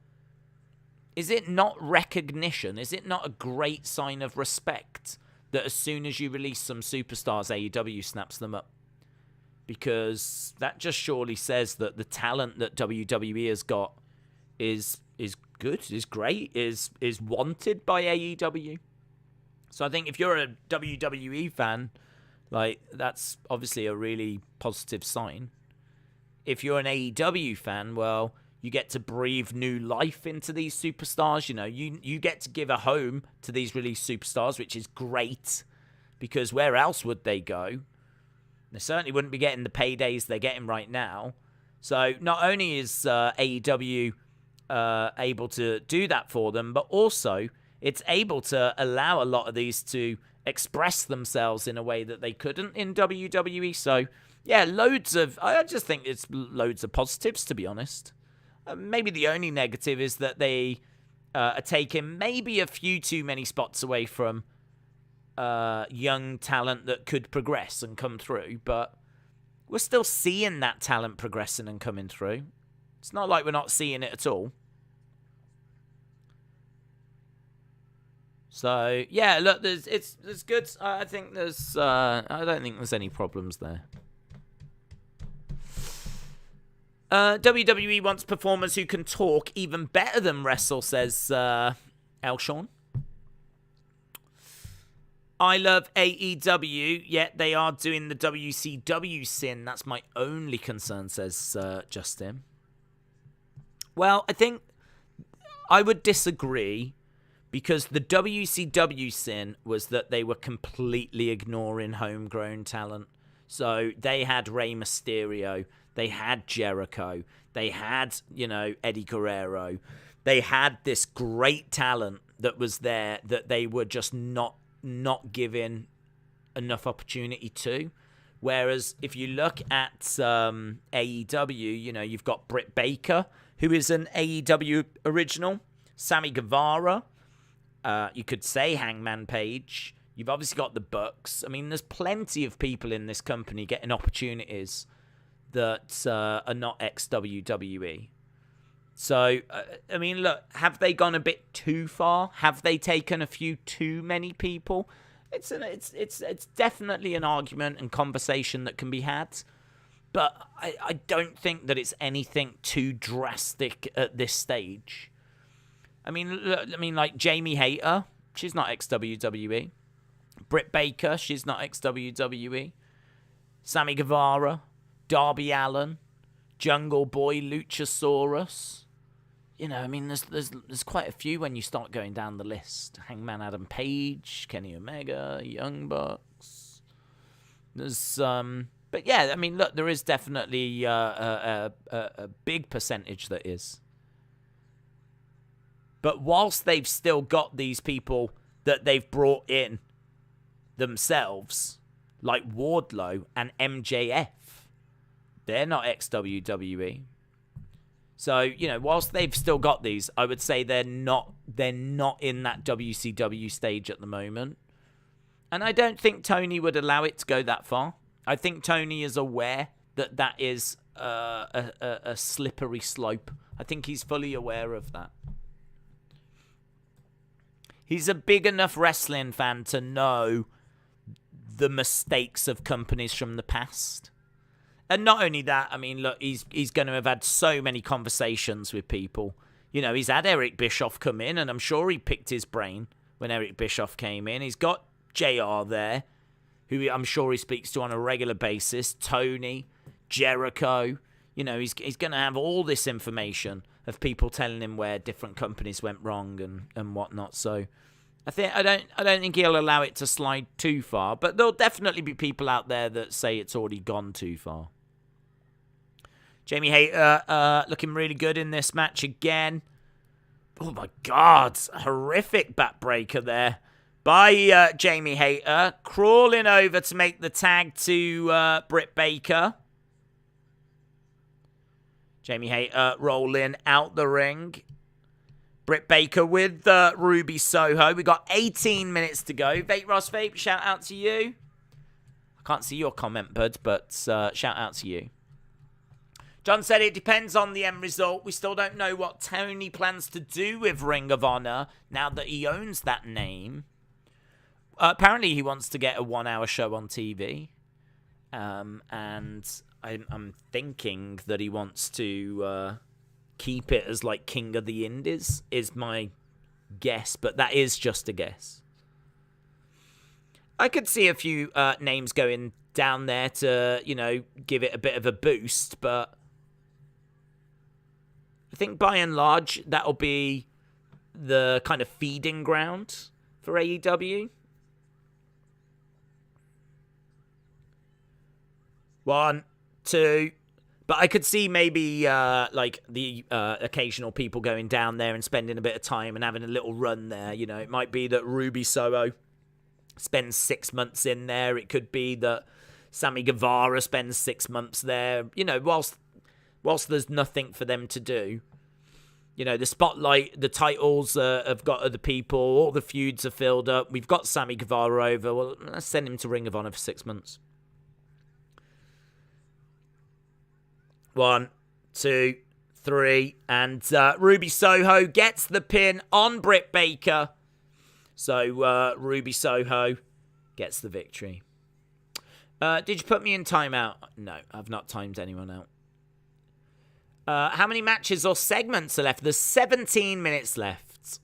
recognition? Is it not a great sign of respect that as soon as you release some superstars, AEW snaps them up? Because that just surely says that the talent that WWE has got is good, is great, is wanted by AEW. So I think if you're a WWE fan, like, that's obviously a really positive sign. If you're an AEW fan, well, you get to breathe new life into these superstars. You get to give a home to these released superstars, which is great, because where else would they go? They certainly wouldn't be getting the paydays they're getting right now. So not only is AEW able to do that for them, but also it's able to allow a lot of these to express themselves in a way that they couldn't in WWE. So, yeah, I just think it's loads of positives, to be honest. Maybe the only negative is that they are taking maybe a few too many spots away from young talent that could progress and come through. But we're still seeing that talent progressing and coming through. It's not like we're not seeing it at all. So, yeah, look, it's good. I think I don't think there's any problems there. WWE wants performers who can talk even better than wrestle, says Elshawn. I love AEW, yet they are doing the WCW sin. That's my only concern, says Justin. Well, I think I would disagree, because the WCW sin was that they were completely ignoring homegrown talent. So they had Rey Mysterio, they had Jericho, they had, Eddie Guerrero. They had this great talent that was there that they were just not given enough opportunity to. Whereas if you look at AEW, you've got Britt Baker, who is an AEW original, Sammy Guevara, you could say Hangman Page. You've obviously got the Bucks. I mean, there's plenty of people in this company getting opportunities that are not ex-WWE. So, I mean, look, have they gone a bit too far? Have they taken a few too many people? It's definitely an argument and conversation that can be had. But I don't think that it's anything too drastic at this stage. I mean, like Jamie Hayter, she's not ex-WWE. Britt Baker, she's not ex-WWE. Sammy Guevara, Darby Allin, Jungle Boy, Luchasaurus. I mean, there's quite a few when you start going down the list. Hangman Adam Page, Kenny Omega, Young Bucks. There's but yeah, I mean, look, there is definitely a big percentage that is. But whilst they've still got these people that they've brought in themselves, like Wardlow and MJF, they're not ex-WWE. So, whilst they've still got these, I would say they're not in that WCW stage at the moment. And I don't think Tony would allow it to go that far. I think Tony is aware that is a slippery slope. I think he's fully aware of that. He's a big enough wrestling fan to know the mistakes of companies from the past. And not only that, I mean, look, he's going to have had so many conversations with people. He's had Eric Bischoff come in, and I'm sure he picked his brain when Eric Bischoff came in. He's got JR there, who I'm sure he speaks to on a regular basis. Tony, Jericho. He's going to have all this information of people telling him where different companies went wrong and whatnot. So I don't think he'll allow it to slide too far. But there'll definitely be people out there that say it's already gone too far. Jamie Hayter looking really good in this match again. Oh my God, horrific backbreaker there by Jamie Hayter. Crawling over to make the tag to Britt Baker. Jamie Hayter rolling out the ring. Britt Baker with Ruby Soho. We got 18 minutes to go. Vape Ross Vape, shout out to you. I can't see your comment, bud, but shout out to you. John said it depends on the end result. We still don't know what Tony plans to do with Ring of Honor now that he owns that name. Apparently he wants to get a 1-hour show on TV. And I'm thinking that he wants to keep it as like King of the Indies, is my guess. But that is just a guess. I could see a few names going down there to, give it a bit of a boost. But I think by and large, that'll be the kind of feeding ground for AEW. 1, 2. But I could see maybe like the occasional people going down there and spending a bit of time and having a little run there. It might be that Ruby Soho spends 6 months in there. It could be that Sammy Guevara spends 6 months there. Whilst there's nothing for them to do. The spotlight, the titles have got other people. All the feuds are filled up. We've got Sammy Guevara over. Well, let's send him to Ring of Honor for 6 months. 1, 2, 3. And Ruby Soho gets the pin on Britt Baker. So Ruby Soho gets the victory. Did you put me in timeout? No, I've not timed anyone out. How many matches or segments are left? There's 17 minutes left.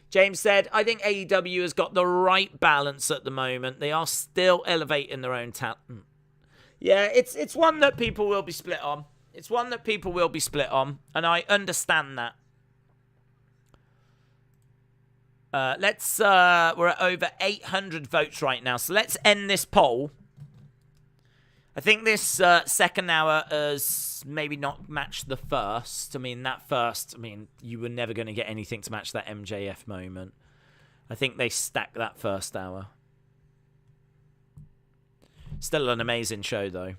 James said, I think AEW has got the right balance at the moment. They are still elevating their own talent. Yeah, it's one that people will be split on. It's one that people will be split on, and I understand that. We're at over 800 votes right now, so let's end this poll. I think this second hour has maybe not matched the first. I mean, you were never going to get anything to match that MJF moment. I think they stacked that first hour. Still an amazing show, though.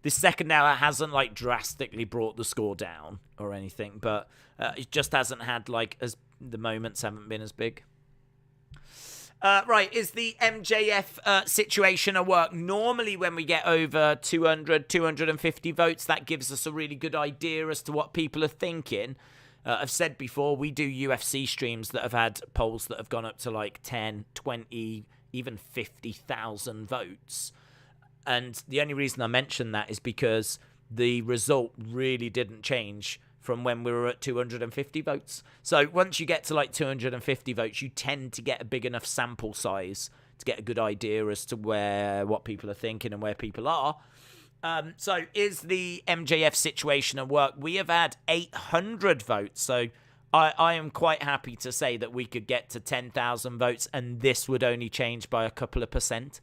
This second hour hasn't, like, drastically brought the score down or anything, but it just hasn't had, like, the moments haven't been as big. Right, is the MJF situation a work? Normally when we get over 200, 250 votes, that gives us a really good idea as to what people are thinking. I've said before, we do UFC streams that have had polls that have gone up to like 10, 20, even 50,000 votes. And the only reason I mention that is because the result really didn't change from when we were at 250 votes. So once you get to like 250 votes, you tend to get a big enough sample size to get a good idea as to what people are thinking and where people are. So is the MJF situation at work? We have had 800 votes. So I am quite happy to say that we could get to 10,000 votes and this would only change by a couple of percent.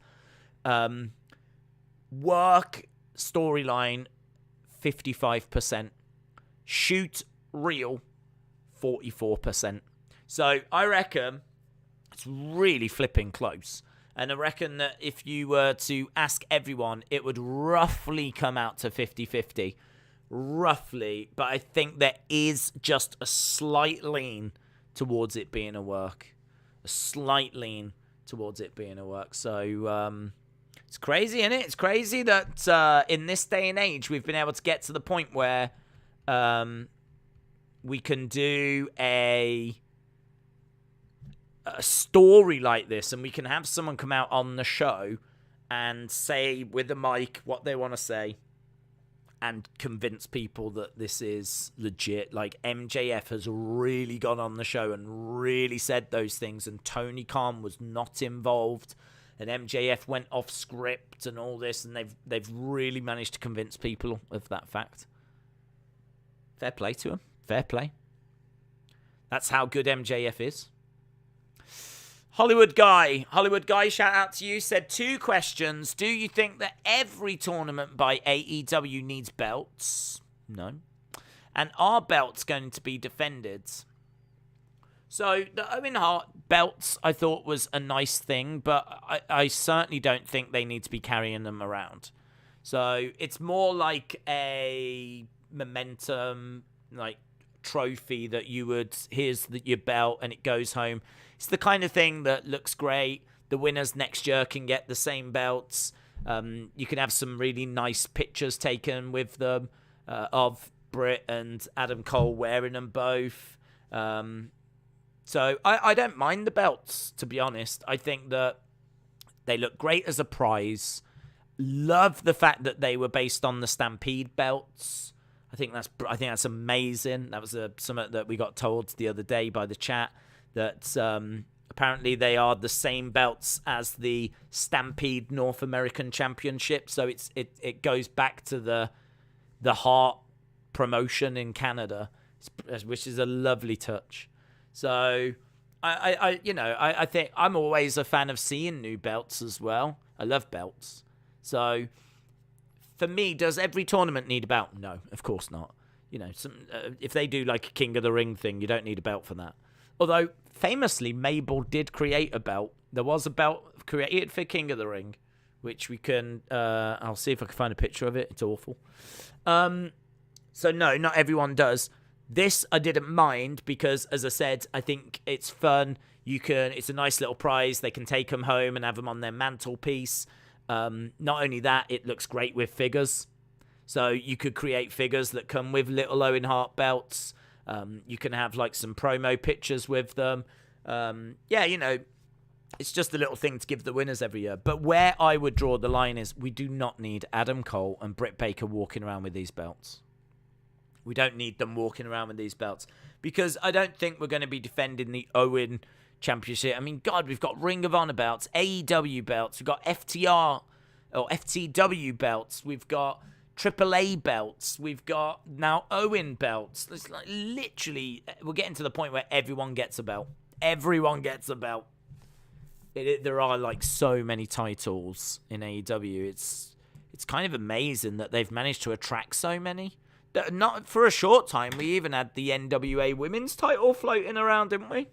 Work storyline, 55%. Shoot real, 44%. So I reckon it's really flipping close. And I reckon that if you were to ask everyone, it would roughly come out to 50-50. Roughly. But I think there is just a slight lean towards it being a work. A slight lean towards it being a work. So it's crazy, isn't it? It's crazy that in this day and age, we've been able to get to the point where we can do a story like this and we can have someone come out on the show and say with a mic what they want to say and convince people that this is legit. Like MJF has really gone on the show and really said those things and Tony Khan was not involved and MJF went off script and all this and they've really managed to convince people of that fact. Fair play to him. Fair play. That's how good MJF is. Hollywood Guy, shout out to you. Said 2 questions. Do you think that every tournament by AEW needs belts? No. And are belts going to be defended? So the Owen Hart belts I thought was a nice thing, but I certainly don't think they need to be carrying them around. So it's more like a momentum, like trophy that you would, here's your belt and it goes home. It's the kind of thing that looks great. The winners next year can get the same belts. You can have some really nice pictures taken with them of Britt and Adam Cole wearing them both. So I don't mind the belts, to be honest. I think that they look great as a prize. Love the fact that they were based on the Stampede belts. I think that's amazing. That was something that we got told the other day by the chat that apparently they are the same belts as the Stampede North American Championship. So it goes back to the Hart promotion in Canada, which is a lovely touch. So I think I'm always a fan of seeing new belts as well. I love belts. So for me, does every tournament need a belt? No, of course not. You know, if they do like a King of the Ring thing, you don't need a belt for that. Although, famously, Mabel did create a belt. There was a belt created for King of the Ring, which we can... I'll see if I can find a picture of it. It's awful. So, no, not everyone does. This I didn't mind because, as I said, I think it's fun. It's a nice little prize. They can take them home and have them on their mantelpiece. Not only that, it looks great with figures. So you could create figures that come with little Owen Hart belts. You can have like some promo pictures with them. It's just a little thing to give the winners every year. But where I would draw the line is we do not need Adam Cole and Britt Baker walking around with these belts. We don't need them walking around with these belts because I don't think we're going to be defending the Owen Championship. I mean, God, we've got Ring of Honor belts, AEW belts, we've got FTR or FTW belts, we've got AAA belts, we've got now Owen belts. It's like literally, we're getting to the point where everyone gets a belt. everyone gets a belt. There are like so many titles in AEW. It's kind of amazing that they've managed to attract so many. Not for a short time. We even had the NWA Women's title floating around, didn't we?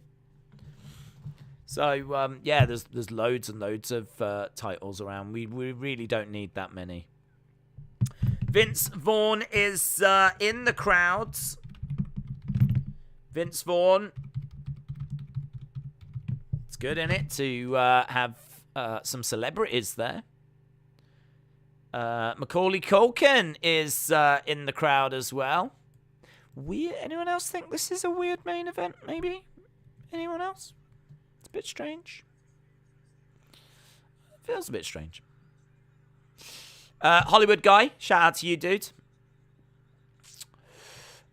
So yeah, there's loads and loads of titles around. We really don't need that many. Vince Vaughn is in the crowds. Vince Vaughn. It's good in it to have some celebrities there. Macaulay Culkin is in the crowd as well. Anyone else think this is a weird main event, maybe? Anyone else? It's a bit strange. It feels a bit strange. Hollywood guy, shout out to you, dude.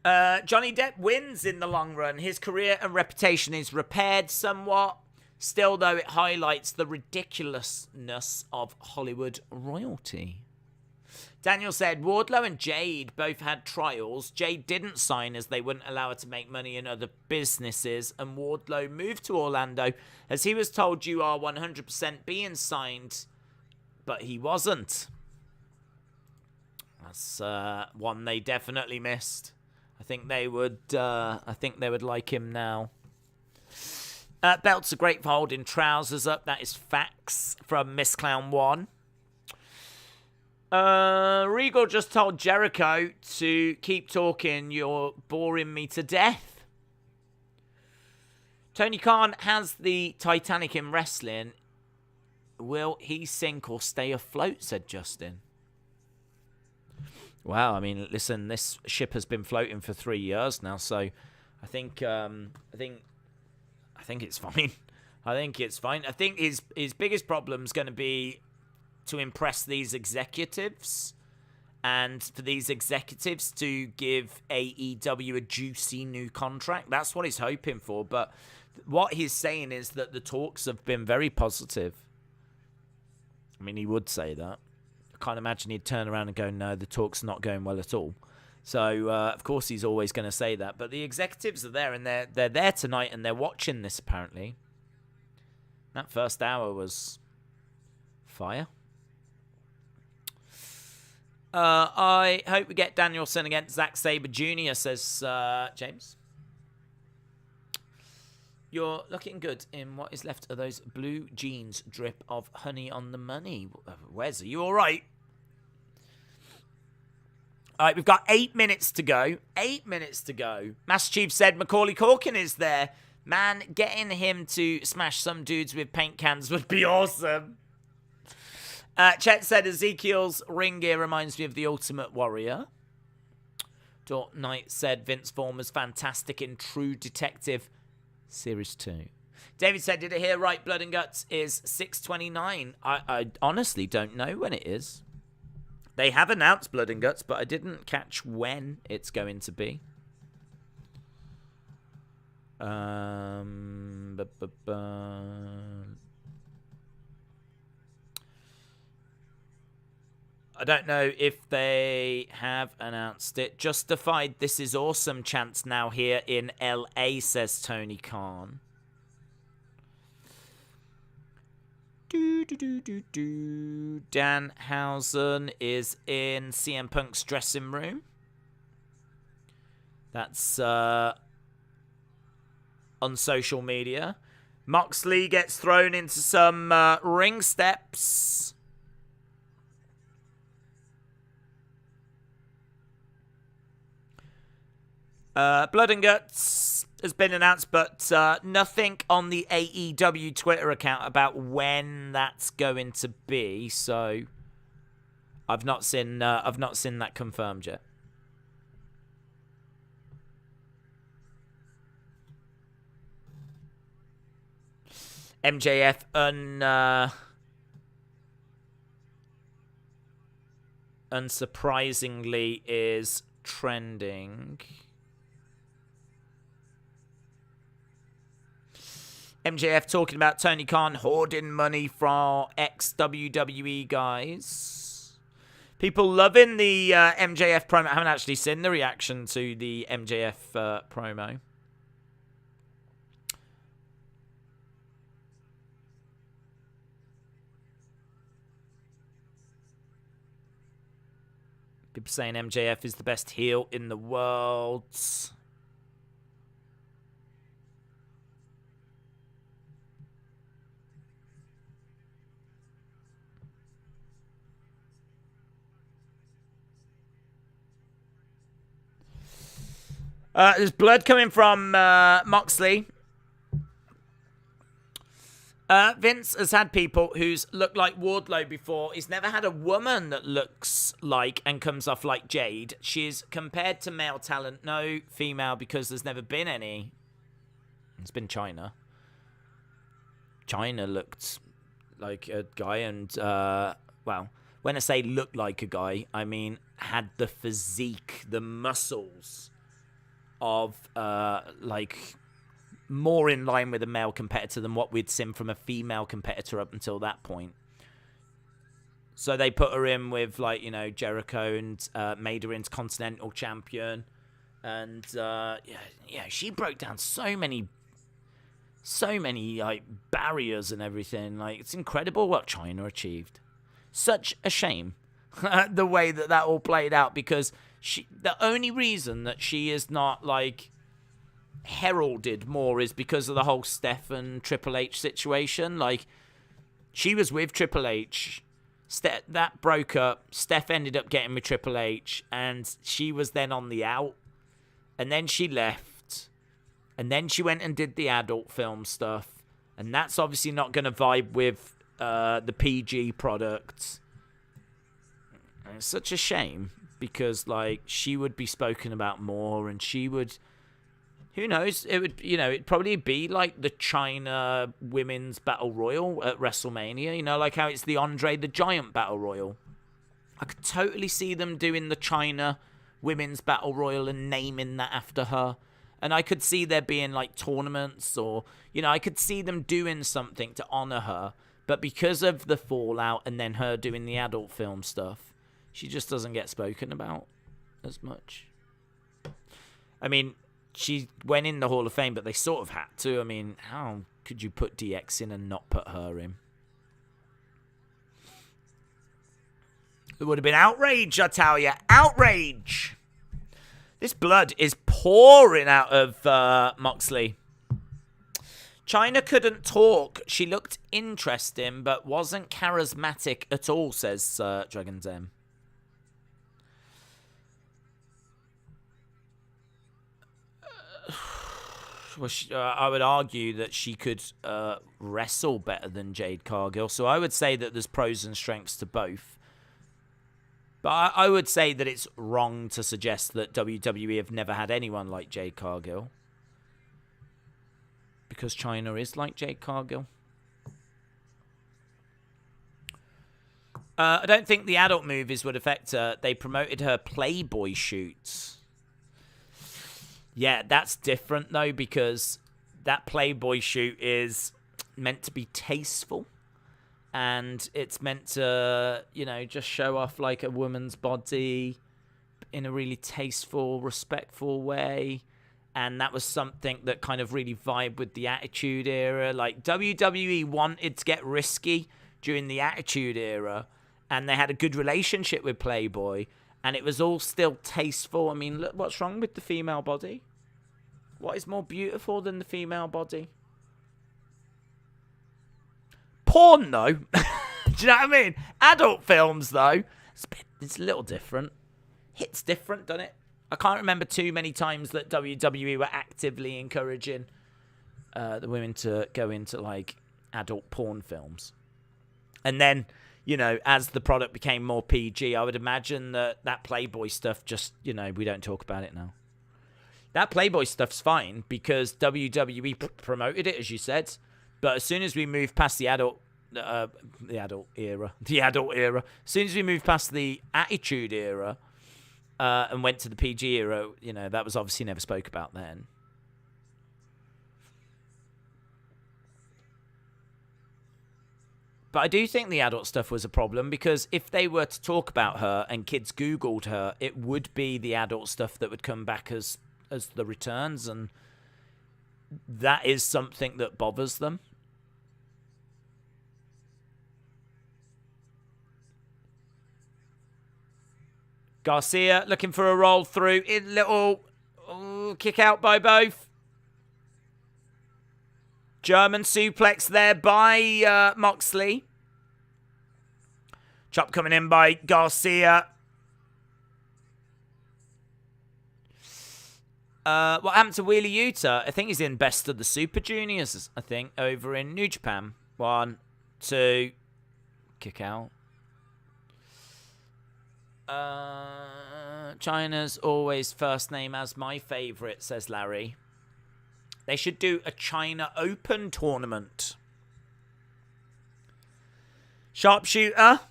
Johnny Depp wins in the long run. His career and reputation is repaired somewhat. Still, though, it highlights the ridiculousness of Hollywood royalty. Daniel said, Wardlow and Jade both had trials. Jade didn't sign as they wouldn't allow her to make money in other businesses, and Wardlow moved to Orlando as he was told you are 100% being signed, but he wasn't. That's one they definitely missed. I think they would like him now. Belts are great for holding trousers up. That is facts from Miss Clown 1. Regal just told Jericho to keep talking. You're boring me to death. Tony Khan has the Titanic in wrestling. Will he sink or stay afloat, said Justin. Wow, I mean, listen, this ship has been floating for 3 years now, so I think it's fine. I think it's fine. I think his biggest problem is going to be to impress these executives, and for these executives to give AEW a juicy new contract. That's what he's hoping for. But what he's saying is that the talks have been very positive. I mean, he would say that. I can't imagine he'd turn around and go, no, the talk's not going well at all. So, of course, he's always going to say that. But the executives are there, and they're there tonight, and they're watching this, apparently. That first hour was fire. I hope we get Danielson against Zack Sabre Jr., says James. You're looking good in what is left of those blue jeans drip of honey on the money. Wes, are you all right? All right, we've got 8 minutes to go. 8 minutes to go. Master Chief said Macaulay Culkin is there. Man, getting him to smash some dudes with paint cans would be awesome. Chet said Ezekiel's ring gear reminds me of the Ultimate Warrior. Dort Knight said Vince Vaughn was fantastic in True Detective Series 2. David said, did I hear right? Blood and Guts is 6/29. I honestly don't know when it is. They have announced Blood and Guts, but I didn't catch when it's going to be. I don't know if they have announced it. Justified, this is awesome chance now here in LA, says Tony Khan. Danhausen is in CM Punk's dressing room. That's on social media. Moxley gets thrown into some ring steps. Blood and Guts has been announced, but nothing on the AEW Twitter account about when that's going to be. So I've not seen that confirmed yet. MJF unsurprisingly is trending. MJF talking about Tony Khan hoarding money from ex-WWE guys. People loving the MJF promo. I haven't actually seen the reaction to the MJF promo. People saying MJF is the best heel in the world. There's blood coming from Moxley. Vince has had people who's looked like Wardlow before. He's never had a woman that looks like and comes off like Jade. She's compared to male talent. No female, because there's never been any. It's been China. China looked like a guy and, well, when I say looked like a guy, I mean had the physique, the muscles of, like, more in line with a male competitor than what we'd seen from a female competitor up until that point. So they put her in with, like, you know, Jericho and made her into Continental Champion. And, yeah, she broke down so many, like, barriers and everything. Like, it's incredible what China achieved. Such a shame the way that all played out, because the only reason that she is not, like, heralded more is because of the whole Steph and Triple H situation. Like, she was with Triple H, that broke up, Steph ended up getting with Triple H, and she was then on the out, and then she left, and then she went and did the adult film stuff, and that's obviously not going to vibe with the PG product. And it's such a shame, because, like, she would be spoken about more, and she would, who knows, it would, you know, it'd probably be like the China Women's Battle Royal at WrestleMania, you know, like how it's the Andre the Giant Battle Royal. I could totally see them doing the China Women's Battle Royal and naming that after her. And I could see there being, like, tournaments, or, you know, I could see them doing something to honor her. But because of the fallout and then her doing the adult film stuff, she just doesn't get spoken about as much. I mean, she went in the Hall of Fame, but they sort of had to. I mean, how could you put DX in and not put her in? It would have been outrage, I tell you. Outrage! This blood is pouring out of Moxley. China couldn't talk. She looked interesting, but wasn't charismatic at all, says Dragon's M. Well, I would argue that she could wrestle better than Jade Cargill. So I would say that there's pros and strengths to both. But I would say that it's wrong to suggest that WWE have never had anyone like Jade Cargill. Because China is like Jade Cargill. I don't think the adult movies would affect her. They promoted her Playboy shoots. Yeah, that's different, though, because that Playboy shoot is meant to be tasteful. And it's meant to, you know, just show off, like, a woman's body in a really tasteful, respectful way. And that was something that kind of really vibed with the Attitude Era. Like, WWE wanted to get risky during the Attitude Era. And they had a good relationship with Playboy. And it was all still tasteful. I mean, look, what's wrong with the female body? What is more beautiful than the female body? Porn, though. Do you know what I mean? Adult films, though, it's a little different. Hits different, doesn't it? I can't remember too many times that WWE were actively encouraging the women to go into, like, adult porn films. And then, you know, as the product became more PG, I would imagine that Playboy stuff just, you know, we don't talk about it now. That Playboy stuff's fine because WWE promoted it, as you said. But as soon as we move past the adult era, as soon as we move past the Attitude Era and went to the PG era, you know, that was obviously never spoke about then. But I do think the adult stuff was a problem because if they were to talk about her and kids Googled her, it would be the adult stuff that would come back as the returns, and that is something that bothers them. Garcia looking for a roll through. In little kick out by both. German suplex there by Moxley. Chop coming in by Garcia. What happened to Wheeler Yuta? I think he's in Best of the Super Juniors, I think, over in New Japan. 1, 2, kick out. China's always first name as my favourite, says Larry. They should do a China Open tournament. Sharpshooter.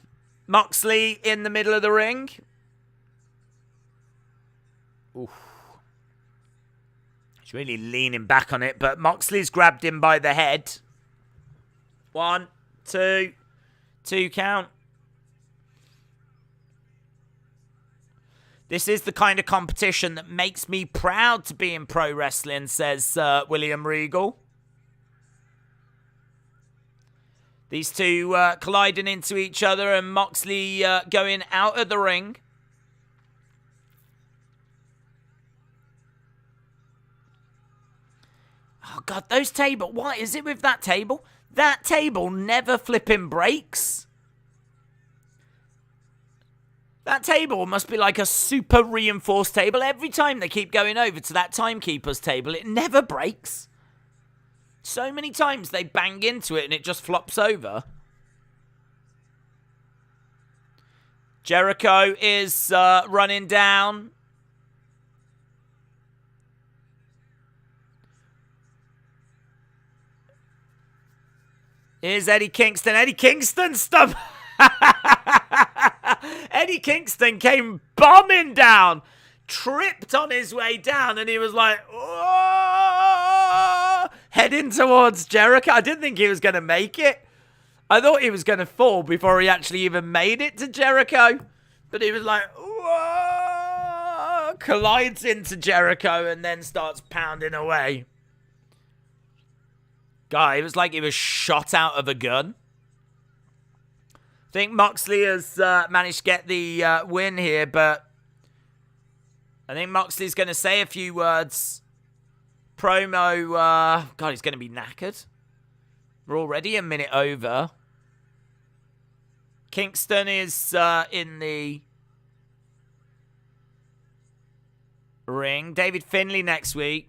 Moxley in the middle of the ring. Oof. He's really leaning back on it, but Moxley's grabbed him by the head. 1, 2, 2 count. This is the kind of competition that makes me proud to be in pro wrestling, says William Regal. These two colliding into each other and Moxley going out of the ring. Oh, God, those tables. What is it with that table? That table never flipping breaks. That table must be like a super reinforced table. Every time they keep going over to that timekeeper's table, it never breaks. So many times they bang into it and it just flops over. Jericho is running down. Here's Eddie Kingston. Eddie Kingston stuff. Eddie Kingston came bombing down, tripped on his way down, and he was like, oh, heading towards Jericho. I didn't think he was going to make it. I thought he was going to fall before he actually even made it to Jericho. But he was like, whoa, collides into Jericho and then starts pounding away. Guy, it was like he was shot out of a gun. I think Moxley has managed to get the win here, but I think Moxley's going to say a few words. Promo, God, he's going to be knackered. We're already a minute over. Kingston is in the ring. David Finlay next week.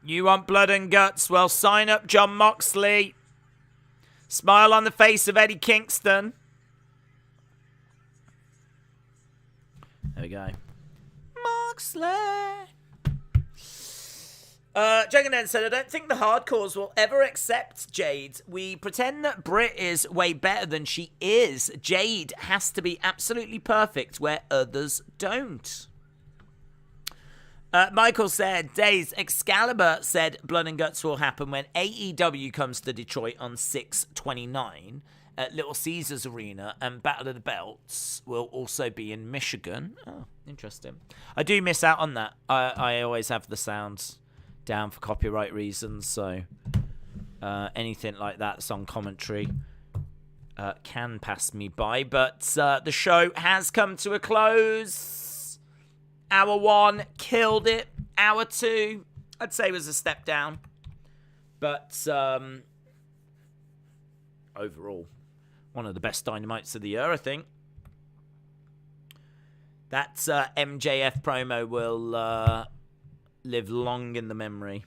You want blood and guts? Well, sign up John Moxley. Smile on the face of Eddie Kingston. There we go. Moxley. Juggernaut said, I don't think the hardcores will ever accept Jade. We pretend that Britt is way better than she is. Jade has to be absolutely perfect where others don't. Michael said, Days, Excalibur said Blood and Guts will happen when AEW comes to Detroit on 6/29 at Little Caesars Arena, and Battle of the Belts will also be in Michigan. Oh, interesting. I do miss out on that. I always have the sounds down for copyright reasons, so anything like that's on commentary can pass me by. But the show has come to a close. Hour 1, killed it. Hour 2, I'd say was a step down. But overall, one of the best Dynamites of the year, I think. That MJF promo will live long in the memory.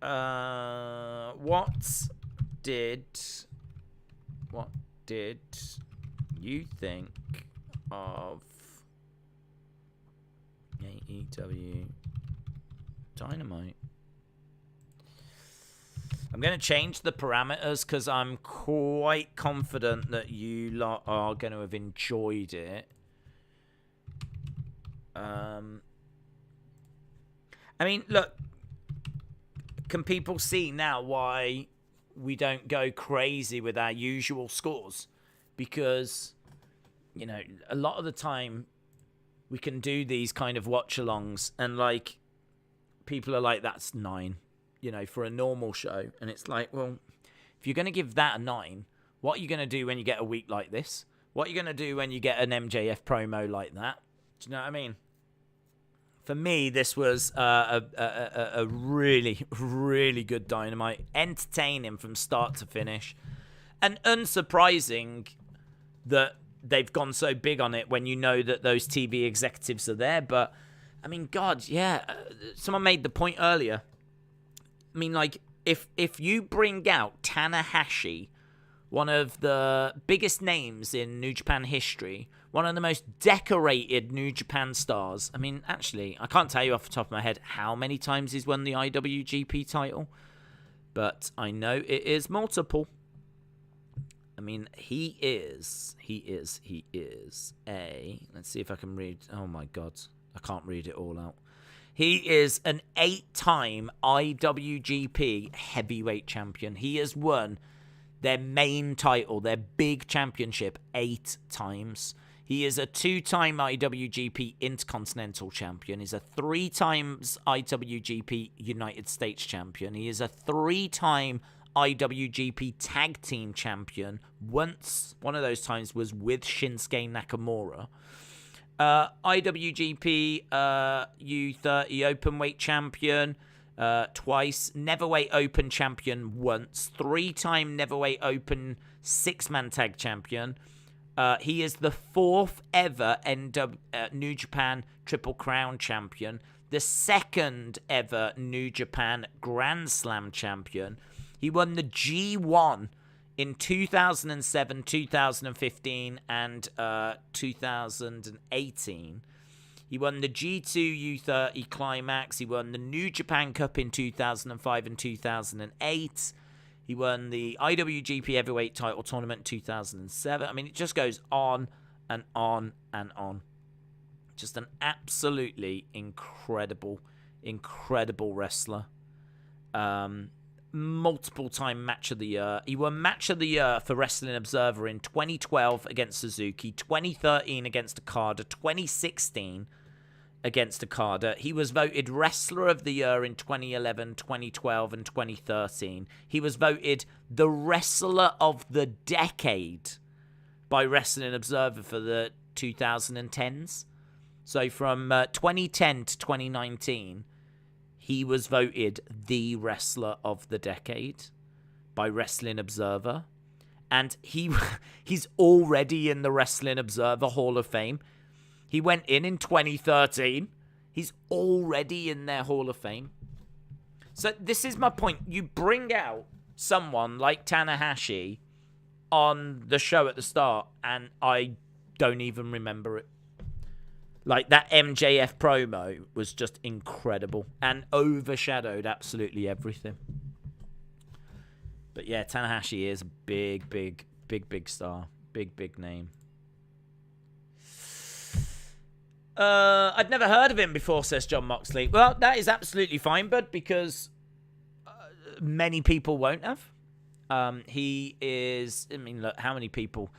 What did you think of AEW Dynamite? I'm going to change the parameters because I'm quite confident that you lot are going to have enjoyed it. I mean, look, can people see now why we don't go crazy with our usual scores, because, you know, a lot of the time we can do these kind of watch-alongs and, like, people are like, that's 9, you know, for a normal show. And it's like, well, if you're going to give that a 9, what are you going to do when you get a week like this? What are you going to do when you get an MJF promo like that? Do you know what I mean? For me, this was a really, really good Dynamite. Entertaining from start to finish. And unsurprising that they've gone so big on it when you know that those TV executives are there. But, I mean, God, yeah. Someone made the point earlier. I mean, like, if you bring out Tanahashi, one of the biggest names in New Japan history, one of the most decorated New Japan stars. I mean, actually, I can't tell you off the top of my head how many times he's won the IWGP title, but I know it is multiple. I mean, he is let's see if I can read. Oh my God, I can't read it all out. He is an 8-time IWGP heavyweight champion. He has won their main title, their big championship, 8 times. He is a 2-time IWGP Intercontinental Champion. He's a 3 times IWGP United States Champion. He is a 3-time IWGP Tag Team Champion. Once, one of those times was with Shinsuke Nakamura. IWGP U30 Openweight Champion twice. Neverweight Open Champion once. 3-time Neverweight Open 6-man Tag Champion. He is the 4th ever New Japan Triple Crown Champion. The 2nd ever New Japan Grand Slam Champion. He won the G1 in 2007, 2015, and 2018. He won the G2 U30 Climax. He won the New Japan Cup in 2005 and 2008. He won the IWGP Heavyweight Title Tournament in 2007. I mean, it just goes on and on and on. Just an absolutely incredible wrestler. Multiple-time Match of the Year. He won Match of the Year for Wrestling Observer in 2012 against Suzuki, 2013 against Okada, 2016 against Okada. He was voted Wrestler of the Year in 2011, 2012, and 2013. He was voted the Wrestler of the Decade by Wrestling Observer for the 2010s. So from 2010 to 2019, he was voted the Wrestler of the Decade by Wrestling Observer. And he's already in the Wrestling Observer Hall of Fame. He went in 2013. He's already in their Hall of Fame. So this is my point. You bring out someone like Tanahashi on the show at the start, and I don't even remember it. Like, that MJF promo was just incredible and overshadowed absolutely everything. But yeah, Tanahashi is a big star. Big name. I'd never heard of him before, says John Moxley. Well, that is absolutely fine, bud, because many people won't have. He is, I mean, look, how many people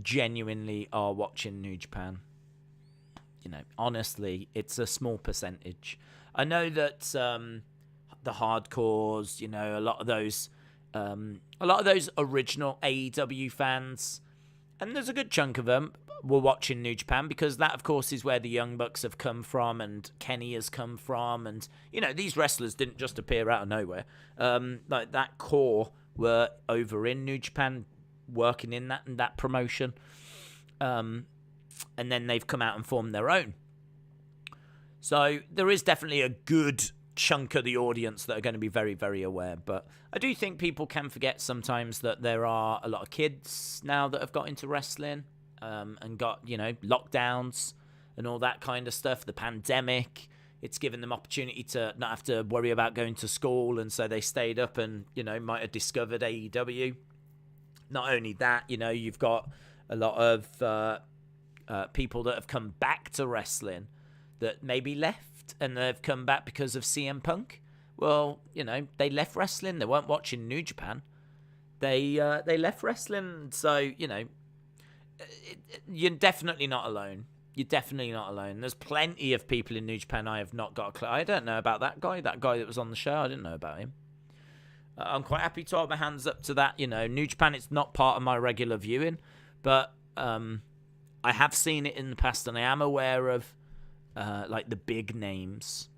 genuinely are watching New Japan? You know, honestly, it's a small percentage. I know that the hardcores, you know, a lot of those original AEW fans, and there's a good chunk of them, were watching New Japan because that, of course, is where the Young Bucks have come from and Kenny has come from, and you know, these wrestlers didn't just appear out of nowhere. Like, that core were over in New Japan, working in that promotion. And then they've come out and formed their own. So there is definitely a good chunk of the audience that are going to be very, very aware. But I do think people can forget sometimes that there are a lot of kids now that have got into wrestling and got, you know, lockdowns and all that kind of stuff. The pandemic, it's given them opportunity to not have to worry about going to school. And so they stayed up and, you know, might have discovered AEW. Not only that, you know, you've got a lot of people that have come back to wrestling that maybe left and they've come back because of CM Punk. Well, you know, they left wrestling. They weren't watching New Japan. they left wrestling. So, you know, you're definitely not alone. You're definitely not alone. There's plenty of people in New Japan I have not got a clue. I don't know about that guy that was on the show. I didn't know about him. I'm quite happy to hold my hands up to that. You know, New Japan, it's not part of my regular viewing, but I have seen it in the past, and I am aware of like the big names.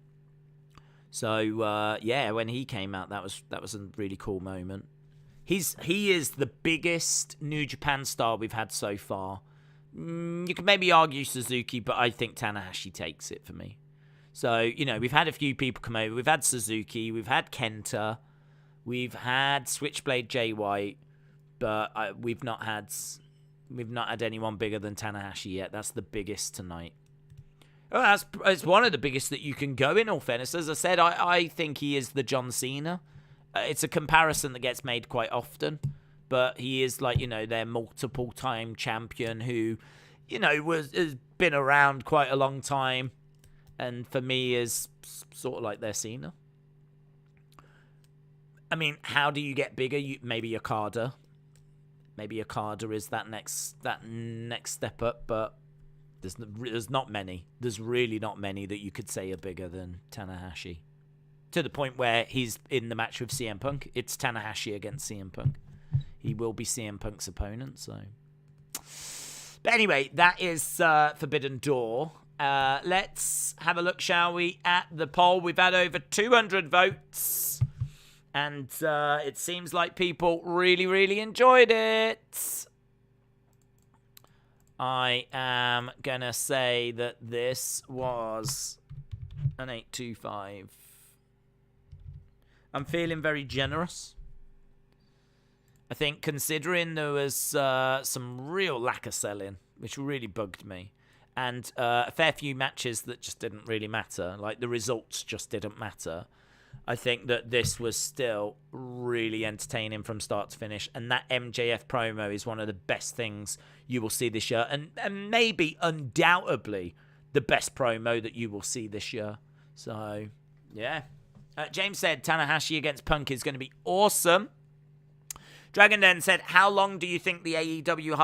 So yeah, when he came out, that was a really cool moment. He is the biggest New Japan star we've had so far. You could maybe argue Suzuki, but I think Tanahashi takes it for me. So, you know, we've had a few people come over. We've had Suzuki, we've had Kenta, we've had Switchblade Jay White, but we've not had anyone bigger than Tanahashi yet. That's the biggest tonight. Oh, it's one of the biggest that you can go, in all fairness. As I said, I think he is the John Cena. It's a comparison that gets made quite often, but he is, like, you know, their multiple-time champion who, you know, has been around quite a long time, and for me is sort of like their Cena. I mean, how do you get bigger? Maybe Okada. Maybe Okada is that next step up, but there's not many. There's really not many that you could say are bigger than Tanahashi. To the point where he's in the match with CM Punk. It's Tanahashi against CM Punk. He will be CM Punk's opponent, so. But anyway, that is Forbidden Door. Let's have a look, shall we, at the poll. We've had over 200 votes. And it seems like people really, really enjoyed it. I am going to say that this was an 825. I'm feeling very generous. I think considering there was some real lack of selling, which really bugged me, and a fair few matches that just didn't really matter, like the results just didn't matter, I think that this was still really entertaining from start to finish, and that MJF promo is one of the best things you will see this year, and maybe undoubtedly the best promo that you will see this year. So, yeah. James said Tanahashi against Punk is going to be awesome. Dragon Den said, how long do you think the AEW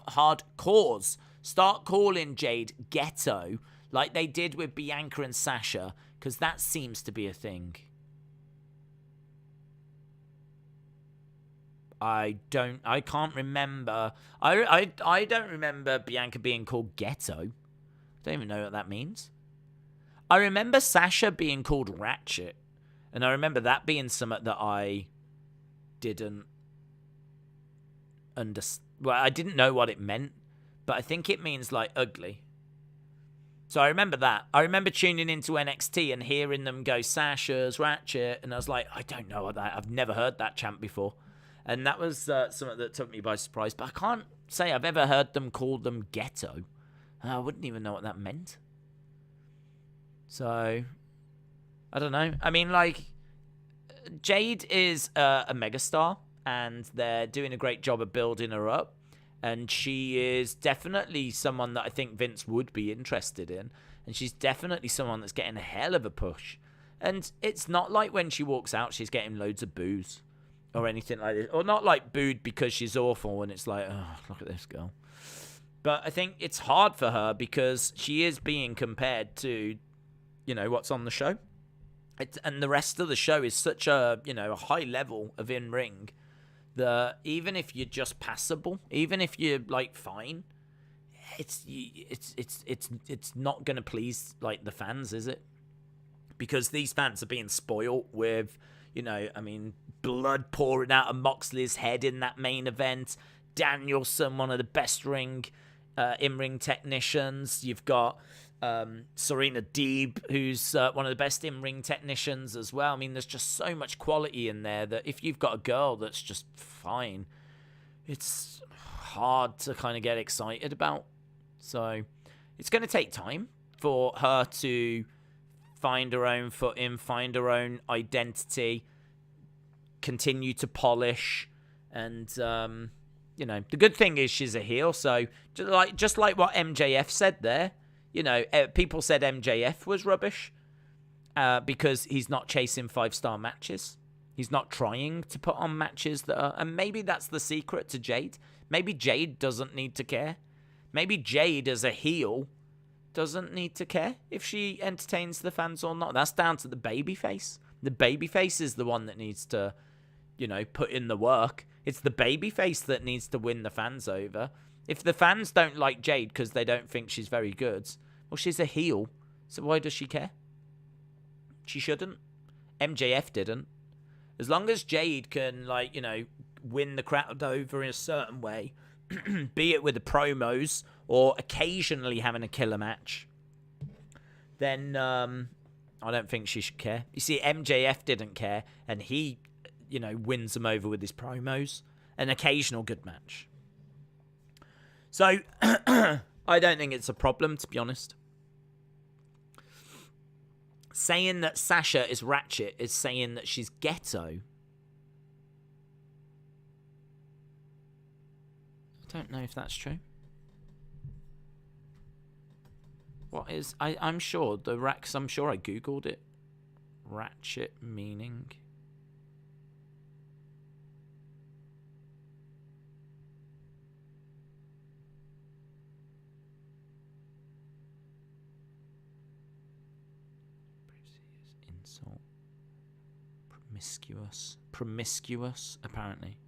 hardcores start calling Jade Ghetto like they did with Bianca and Sasha? Because that seems to be a thing. I can't remember. I don't remember Bianca being called Ghetto. I don't even know what that means. I remember Sasha being called Ratchet, and I remember that being something that I didn't understand. Well, I didn't know what it meant, but I think it means, like, ugly. So I remember that. I remember tuning into NXT and hearing them go Sasha's Ratchet, and I was like, I don't know what that. I've never heard that chant before, and that was something that took me by surprise. But I can't say I've ever heard them call them Ghetto. I wouldn't even know what that meant. So, I don't know. I mean, like, Jade is a megastar, and they're doing a great job of building her up. And she is definitely someone that I think Vince would be interested in. And she's definitely someone that's getting a hell of a push. And it's not like when she walks out, she's getting loads of boos or anything like this. Or not like booed because she's awful and it's like, oh, look at this girl. But I think it's hard for her because she is being compared to, you know, what's on the show. And the rest of the show is such a, you know, a high level of in-ring that even if you're just passable, even if you're, like, fine, it's not going to please, like, the fans, is it? Because these fans are being spoiled with, you know, I mean, blood pouring out of Moxley's head in that main event. Danielson, one of the best in-ring technicians. You've got Serena Deeb, who's one of the best in-ring technicians as well. I mean, there's just so much quality in there that if you've got a girl that's just fine, it's hard to kind of get excited about. So it's going to take time for her to find her own footing, find her own identity, continue to polish, and you know, the good thing is she's a heel. So just like what MJF said there. You know, people said MJF was rubbish because he's not chasing 5-star matches. He's not trying to put on matches that are... And maybe that's the secret to Jade. Maybe Jade doesn't need to care. Maybe Jade, as a heel, doesn't need to care if she entertains the fans or not. That's down to the babyface. The babyface is the one that needs to, put in the work. It's the babyface that needs to win the fans over. If the fans don't like Jade because they don't think she's very good, well, she's a heel. So why does she care? She shouldn't. MJF didn't. As long as Jade can, win the crowd over in a certain way, be it with the promos or occasionally having a killer match, then I don't think she should care. You see, MJF didn't care, and he, wins them over with his promos. An occasional good match. So, I don't think it's a problem, to be honest. Saying that Sasha is ratchet is saying that she's ghetto. I don't know if that's true. What is... I'm sure the Rax... I'm sure I googled it. Ratchet meaning... Insult. Promiscuous, apparently.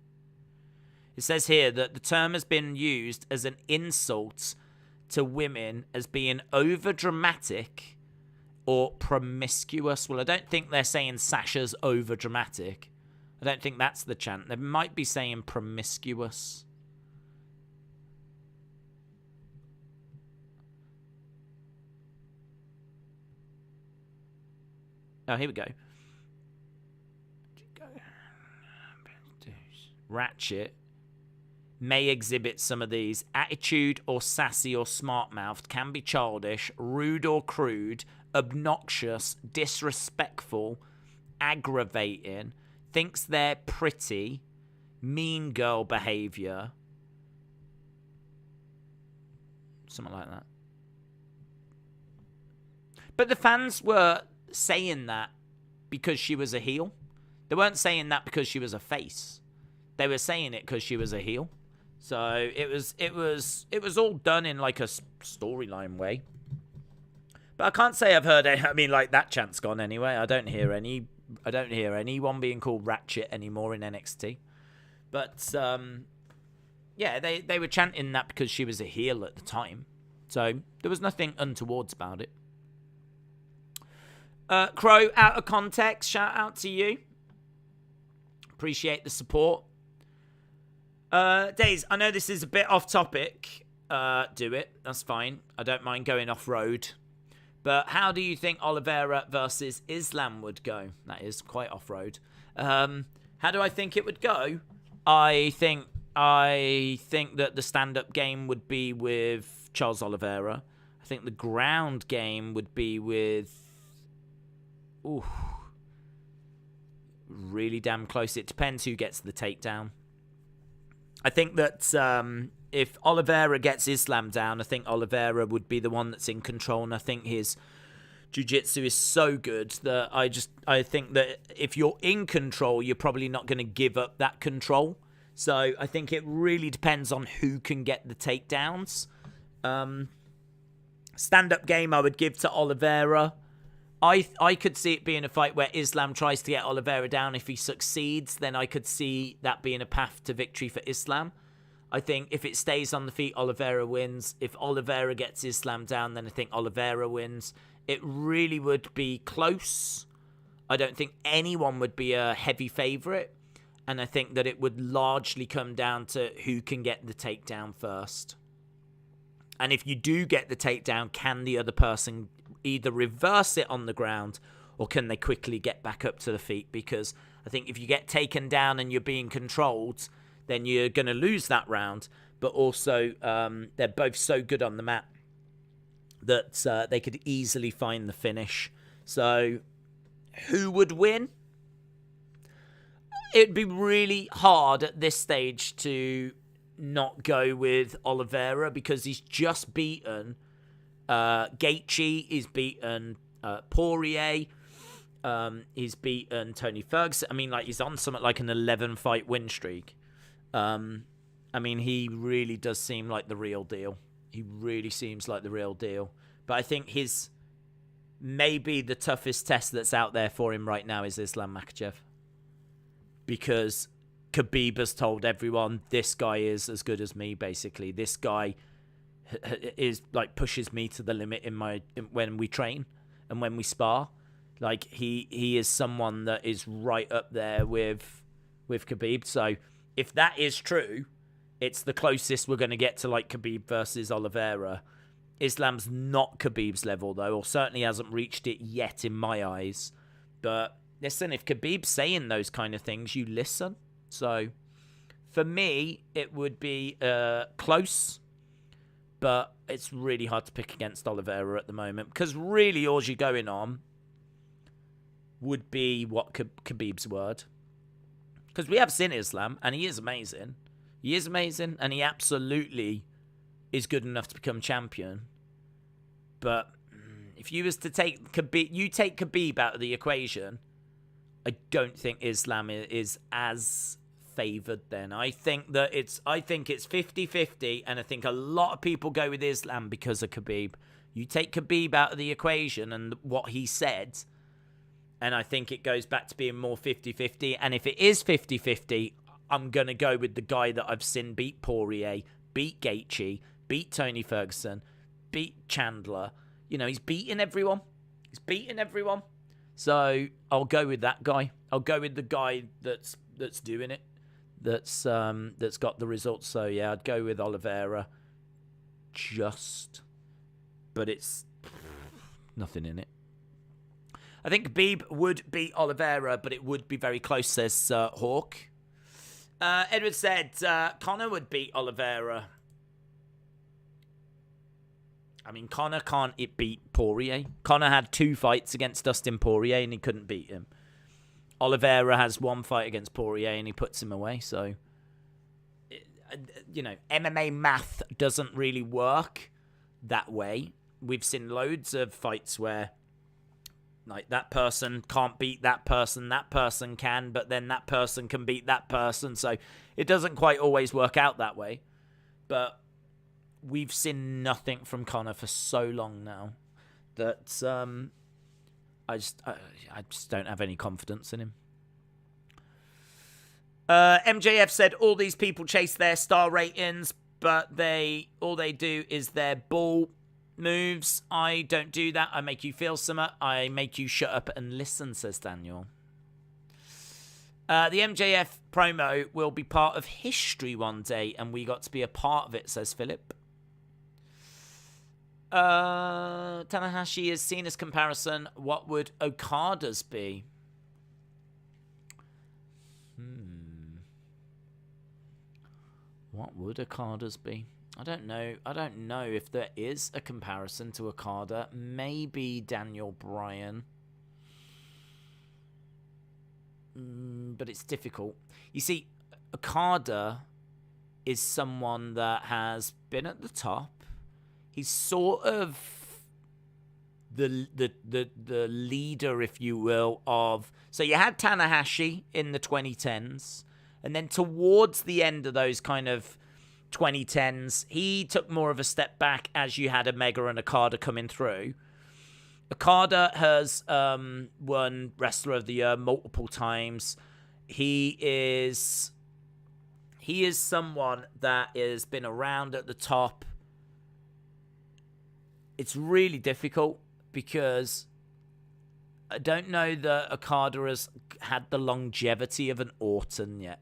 It says here that the term has been used as an insult to women as being over-dramatic or promiscuous. Well, I don't think they're saying Sasha's over-dramatic. I don't think that's the chant. They might be saying promiscuous. Oh, here we go. Ratchet may exhibit some of these. Attitude or sassy or smart-mouthed, can be childish, rude or crude, obnoxious, disrespectful, aggravating, thinks they're pretty, mean girl behavior, something like that. But the fans were saying that because she was a heel. They weren't saying that because she was a face. They were saying it because she was a heel. So it was all done in like a storyline way. But I can't say I've heard any, that chant's gone anyway. I don't hear anyone being called Ratchet anymore in NXT. But yeah, they were chanting that because she was a heel at the time. So there was nothing untowards about it. Crow, out of context, shout out to you. Appreciate the support. Days, I know this is a bit off topic. Do it. That's fine. I don't mind going off road. But how do you think Oliveira versus Islam would go? That is quite off road. How do I think it would go? I think that the stand-up game would be with Charles Oliveira. I think the ground game would be with... Ooh. Really damn close. It depends who gets the takedown. I think that if Oliveira gets Islam down, I think Oliveira would be the one that's in control, and I think his jiu-jitsu is so good that I think that if you're in control, you're probably not going to give up that control. So I think it really depends on who can get the takedowns. Stand-up game I would give to Oliveira. I could see it being a fight where Islam tries to get Oliveira down. If he succeeds, then I could see that being a path to victory for Islam. I think if it stays on the feet, Oliveira wins. If Oliveira gets Islam down, then I think Oliveira wins. It really would be close. I don't think anyone would be a heavy favourite. And I think that it would largely come down to who can get the takedown first. And if you do get the takedown, can the other person either reverse it on the ground or can they quickly get back up to the feet? Because I think if you get taken down and you're being controlled, then you're going to lose that round. But also, they're both so good on the mat that they could easily find the finish. So, who would win? It'd be really hard at this stage to not go with Oliveira because he's just beaten Gaethje, he's beaten Poirier. He's beaten Tony Ferguson. I mean, like, he's on something like an 11-fight win streak. I mean, he really does seem like the real deal. He really seems like the real deal. But I think maybe the toughest test that's out there for him right now is Islam Makhachev. Because Khabib has told everyone, this guy is as good as me, basically. This guy is, like, pushes me to the limit when we train and when we spar. Like, he is someone that is right up there with Khabib. So if that is true, it's the closest we're going to get to, like, Khabib versus Oliveira. Islam's not Khabib's level, though, or certainly hasn't reached it yet in my eyes. But listen, if Khabib's saying those kind of things, you listen. So for me, it would be close, but it's really hard to pick against Oliveira at the moment, because really all you're going on would be what Khabib's word. Because we have seen Islam, and he is amazing. He is amazing, and he absolutely is good enough to become champion. But if you was to take Khabib out of the equation, I don't think Islam is as favoured then. I think it's 50-50, and I think a lot of people go with Islam because of Khabib. You take Khabib out of the equation and what he said, and I think it goes back to being more 50-50. And if it is 50-50, I'm going to go with the guy that I've seen beat Poirier, beat Gaethje, beat Tony Ferguson, beat Chandler. You know, he's beating everyone. So I'll go with that guy. I'll go with the guy that's doing it, that's got the results. So yeah, I'd go with Oliveira. But it's nothing in it. I think Khabib would beat Oliveira, but it would be very close, says Hawk. Edward said Conor would beat Oliveira. I mean, Conor can't beat Poirier. Conor had 2 fights against Dustin Poirier and he couldn't beat him. Oliveira has 1 fight against Poirier and he puts him away. So, you know, MMA math doesn't really work that way. We've seen loads of fights where, like, that person can't beat that person can, but then that person can beat that person. So it doesn't quite always work out that way. But we've seen nothing from Conor for so long now that I just don't have any confidence in him. MJF said all these people chase their star ratings, but all they do is their ball moves. I don't do that. I make you feel something. I make you shut up and listen, says Daniel. The MJF promo will be part of history one day, and we got to be a part of it, says Philip. Tanahashi is Cena's comparison. What would Okada's be? What would Okada's be? I don't know. I don't know if there is a comparison to Okada. Maybe Daniel Bryan. But it's difficult. You see, Okada is someone that has been at the top. He's sort of the leader, if you will, of... So you had Tanahashi in the 2010s. And then towards the end of those kind of 2010s, he took more of a step back as you had Omega and Okada coming through. Okada has won Wrestler of the Year multiple times. He is someone that has been around at the top. It's really difficult because I don't know that Okada has had the longevity of an Orton yet.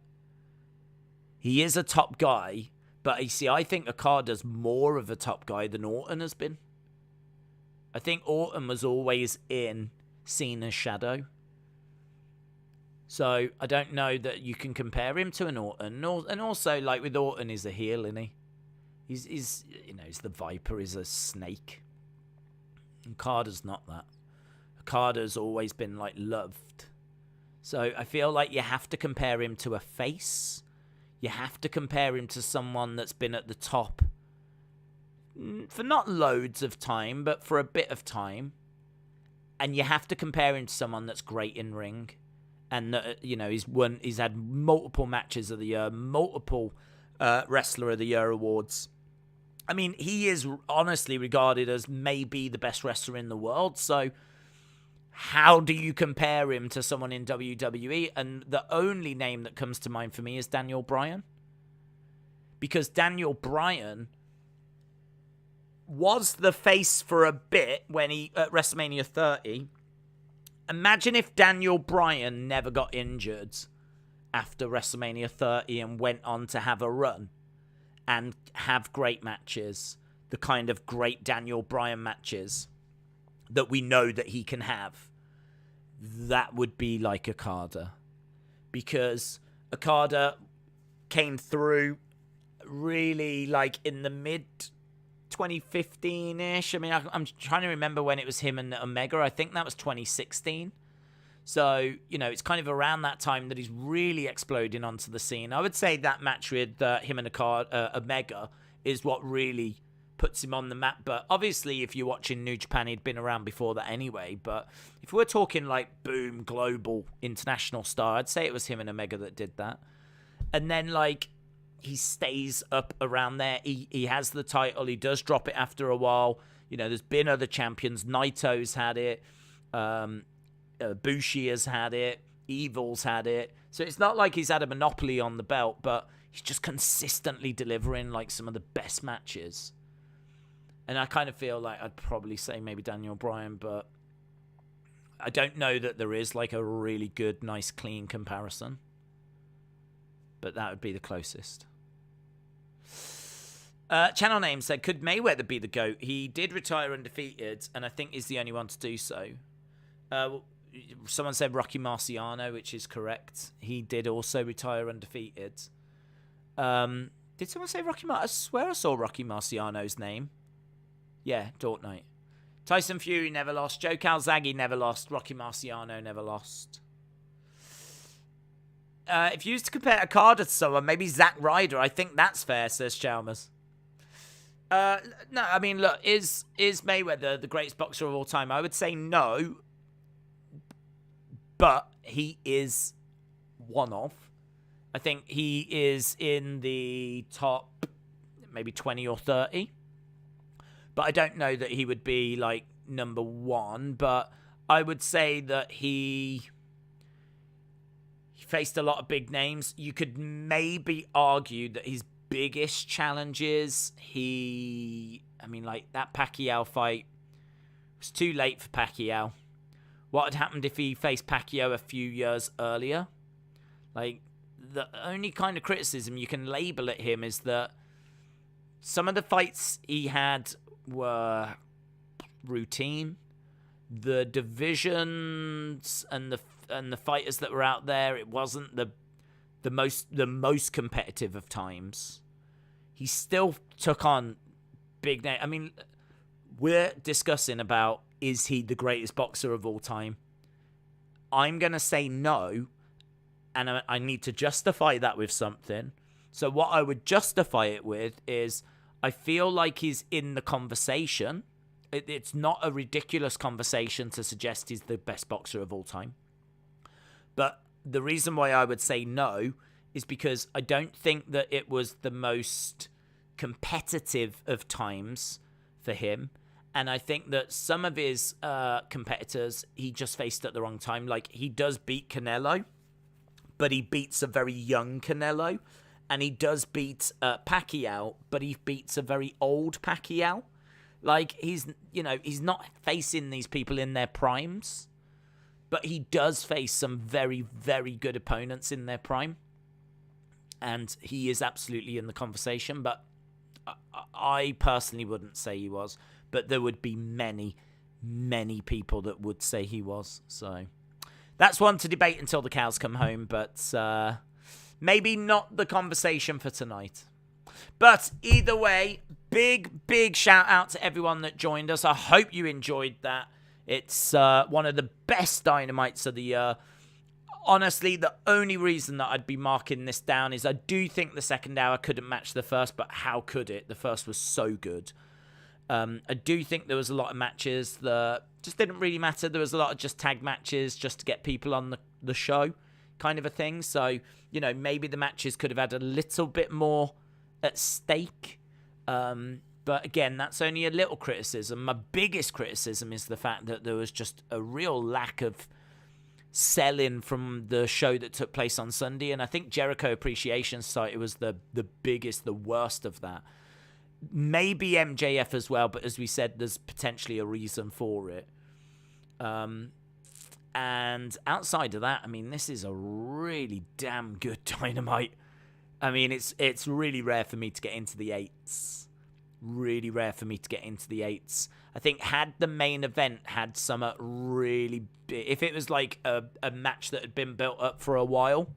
He is a top guy, but you see, I think Okada's more of a top guy than Orton has been. I think Orton was always in Cena's shadow. So I don't know that you can compare him to an Orton. And also, like, with Orton, he's a heel, isn't he? He's the Viper, he's a snake. Okada's not that. Okada's always been, like, loved. So I feel like you have to compare him to a face. You have to compare him to someone that's been at the top for not loads of time, but for a bit of time. And you have to compare him to someone that's great in ring. And, he's had multiple matches of the year, multiple Wrestler of the Year awards. I mean, he is honestly regarded as maybe the best wrestler in the world. So how do you compare him to someone in WWE? And the only name that comes to mind for me is Daniel Bryan. Because Daniel Bryan was the face for a bit when he at WrestleMania 30. Imagine if Daniel Bryan never got injured after WrestleMania 30 and went on to have a run and have great matches, the kind of great Daniel Bryan matches that we know that he can have. That would be like Okada. Because Okada came through really like in the mid 2015-ish. I mean, I'm trying to remember when it was him and Omega. I think that was 2016. So, it's kind of around that time that he's really exploding onto the scene. I would say that match with him and Omega is what really puts him on the map. But obviously, if you're watching New Japan, he'd been around before that anyway. But if we're talking like boom, global, international star, I'd say it was him and Omega that did that. And then like he stays up around there. He has the title. He does drop it after a while. There's been other champions. Naito's had it. Bushi has had it. Evil's had it. So it's not like he's had a monopoly on the belt, but he's just consistently delivering like some of the best matches. And I kind of feel like I'd probably say maybe Daniel Bryan, but I don't know that there is like a really good, nice, clean comparison. But that would be the closest. Channel Name said, could Mayweather be the GOAT? He did retire undefeated, and I think he's the only one to do so. Someone said Rocky Marciano, which is correct. He did also retire undefeated. Did someone say Rocky Marciano? I swear I saw Rocky Marciano's name. Yeah, Dort Knight. Tyson Fury never lost. Joe Calzaghe never lost. Rocky Marciano never lost. If you used to compare Okada to someone, maybe Zack Ryder. I think that's fair, says Chalmers. No, I mean, look, is Mayweather the greatest boxer of all time? I would say no. But he is one of. I think he is in the top maybe 20 or 30. But I don't know that he would be like number one. But I would say that he faced a lot of big names. You could maybe argue that his biggest challenges, that Pacquiao fight was too late for Pacquiao. What had happened if he faced Pacquiao a few years earlier? Like, the only kind of criticism you can label at him is that some of the fights he had were routine. The divisions and the fighters that were out there, it wasn't the most competitive of times. He still took on big names. I mean, we're discussing about, is he the greatest boxer of all time? I'm going to say no, and I need to justify that with something. So what I would justify it with is I feel like he's in the conversation. It's not a ridiculous conversation to suggest he's the best boxer of all time. But the reason why I would say no is because I don't think that it was the most competitive of times for him. And I think that some of his competitors he just faced at the wrong time. Like, he does beat Canelo, but he beats a very young Canelo. And he does beat Pacquiao, but he beats a very old Pacquiao. Like, he's not facing these people in their primes. But he does face some very, very good opponents in their prime. And he is absolutely in the conversation. But I personally wouldn't say he was. But there would be many, many people that would say he was. So that's one to debate until the cows come home. But maybe not the conversation for tonight. But either way, big, big shout out to everyone that joined us. I hope you enjoyed that. It's one of the best Dynamites of the year. Honestly, the only reason that I'd be marking this down is I do think the second hour couldn't match the first, but how could it? The first was so good. I do think there was a lot of matches that just didn't really matter. There was a lot of just tag matches just to get people on the show kind of a thing. So, maybe the matches could have had a little bit more at stake. But again, that's only a little criticism. My biggest criticism is the fact that there was just a real lack of selling from the show that took place on Sunday. And I think Jericho Appreciation Society was the biggest, the worst of that. Maybe MJF as well, but as we said, there's potentially a reason for it. And outside of that, I mean, this is a really damn good Dynamite. I mean, it's really rare for me to get into the 8s. Really rare for me to get into the 8s. I think had the main event had some really big... If it was like a match that had been built up for a while,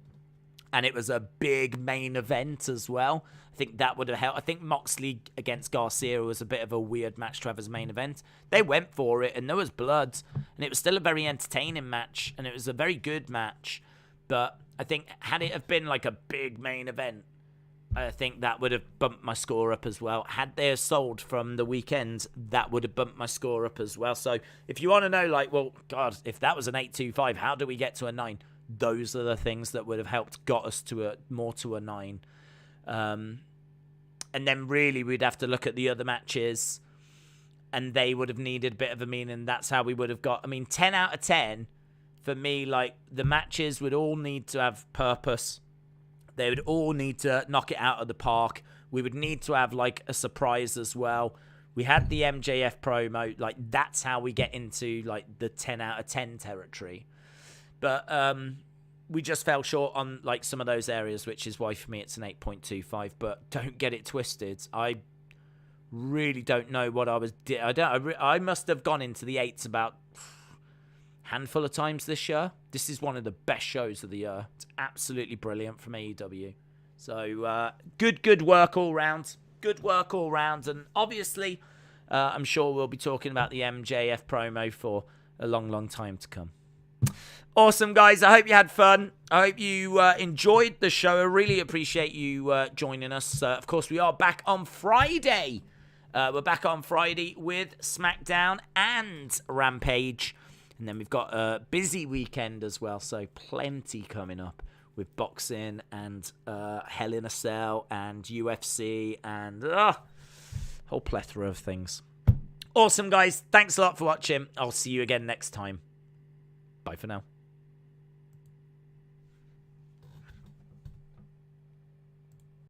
and it was a big main event as well, I think that would have helped. I think Moxley against Garcia was a bit of a weird match to have as main event. They went for it, and there was blood, and it was still a very entertaining match, and it was a very good match. But I think had it have been like a big main event, I think that would have bumped my score up as well. Had they sold from the weekend, that would have bumped my score up as well. So if you want to know, like, well, God, if that was an 8.25, how do we get to a 9? Those are the things that would have helped got us to more to a 9. And then really we'd have to look at the other matches, and they would have needed a bit of a meaning. That's how we would have got, 10 out of 10 for me. Like, the matches would all need to have purpose. They would all need to knock it out of the park. We would need to have, like, a surprise as well. We had the MJF promo. Like, that's how we get into, like, the 10 out of 10 territory. But we just fell short on, like, some of those areas, which is why, for me, it's an 8.25. But don't get it twisted. I really don't know what I was... I must have gone into the 8s about... handful of times this year. This is one of the best shows of the year. It's absolutely brilliant from AEW. So good work all round. Good work all round. And obviously, I'm sure we'll be talking about the MJF promo for a long, long time to come. Awesome, guys. I hope you had fun. I hope you enjoyed the show. I really appreciate you joining us. Of course, we are back on Friday. We're back on Friday with SmackDown and Rampage. And then we've got a busy weekend as well, so plenty coming up with boxing and Hell in a Cell and UFC and a whole plethora of things. Awesome, guys. Thanks a lot for watching. I'll see you again next time. Bye for now.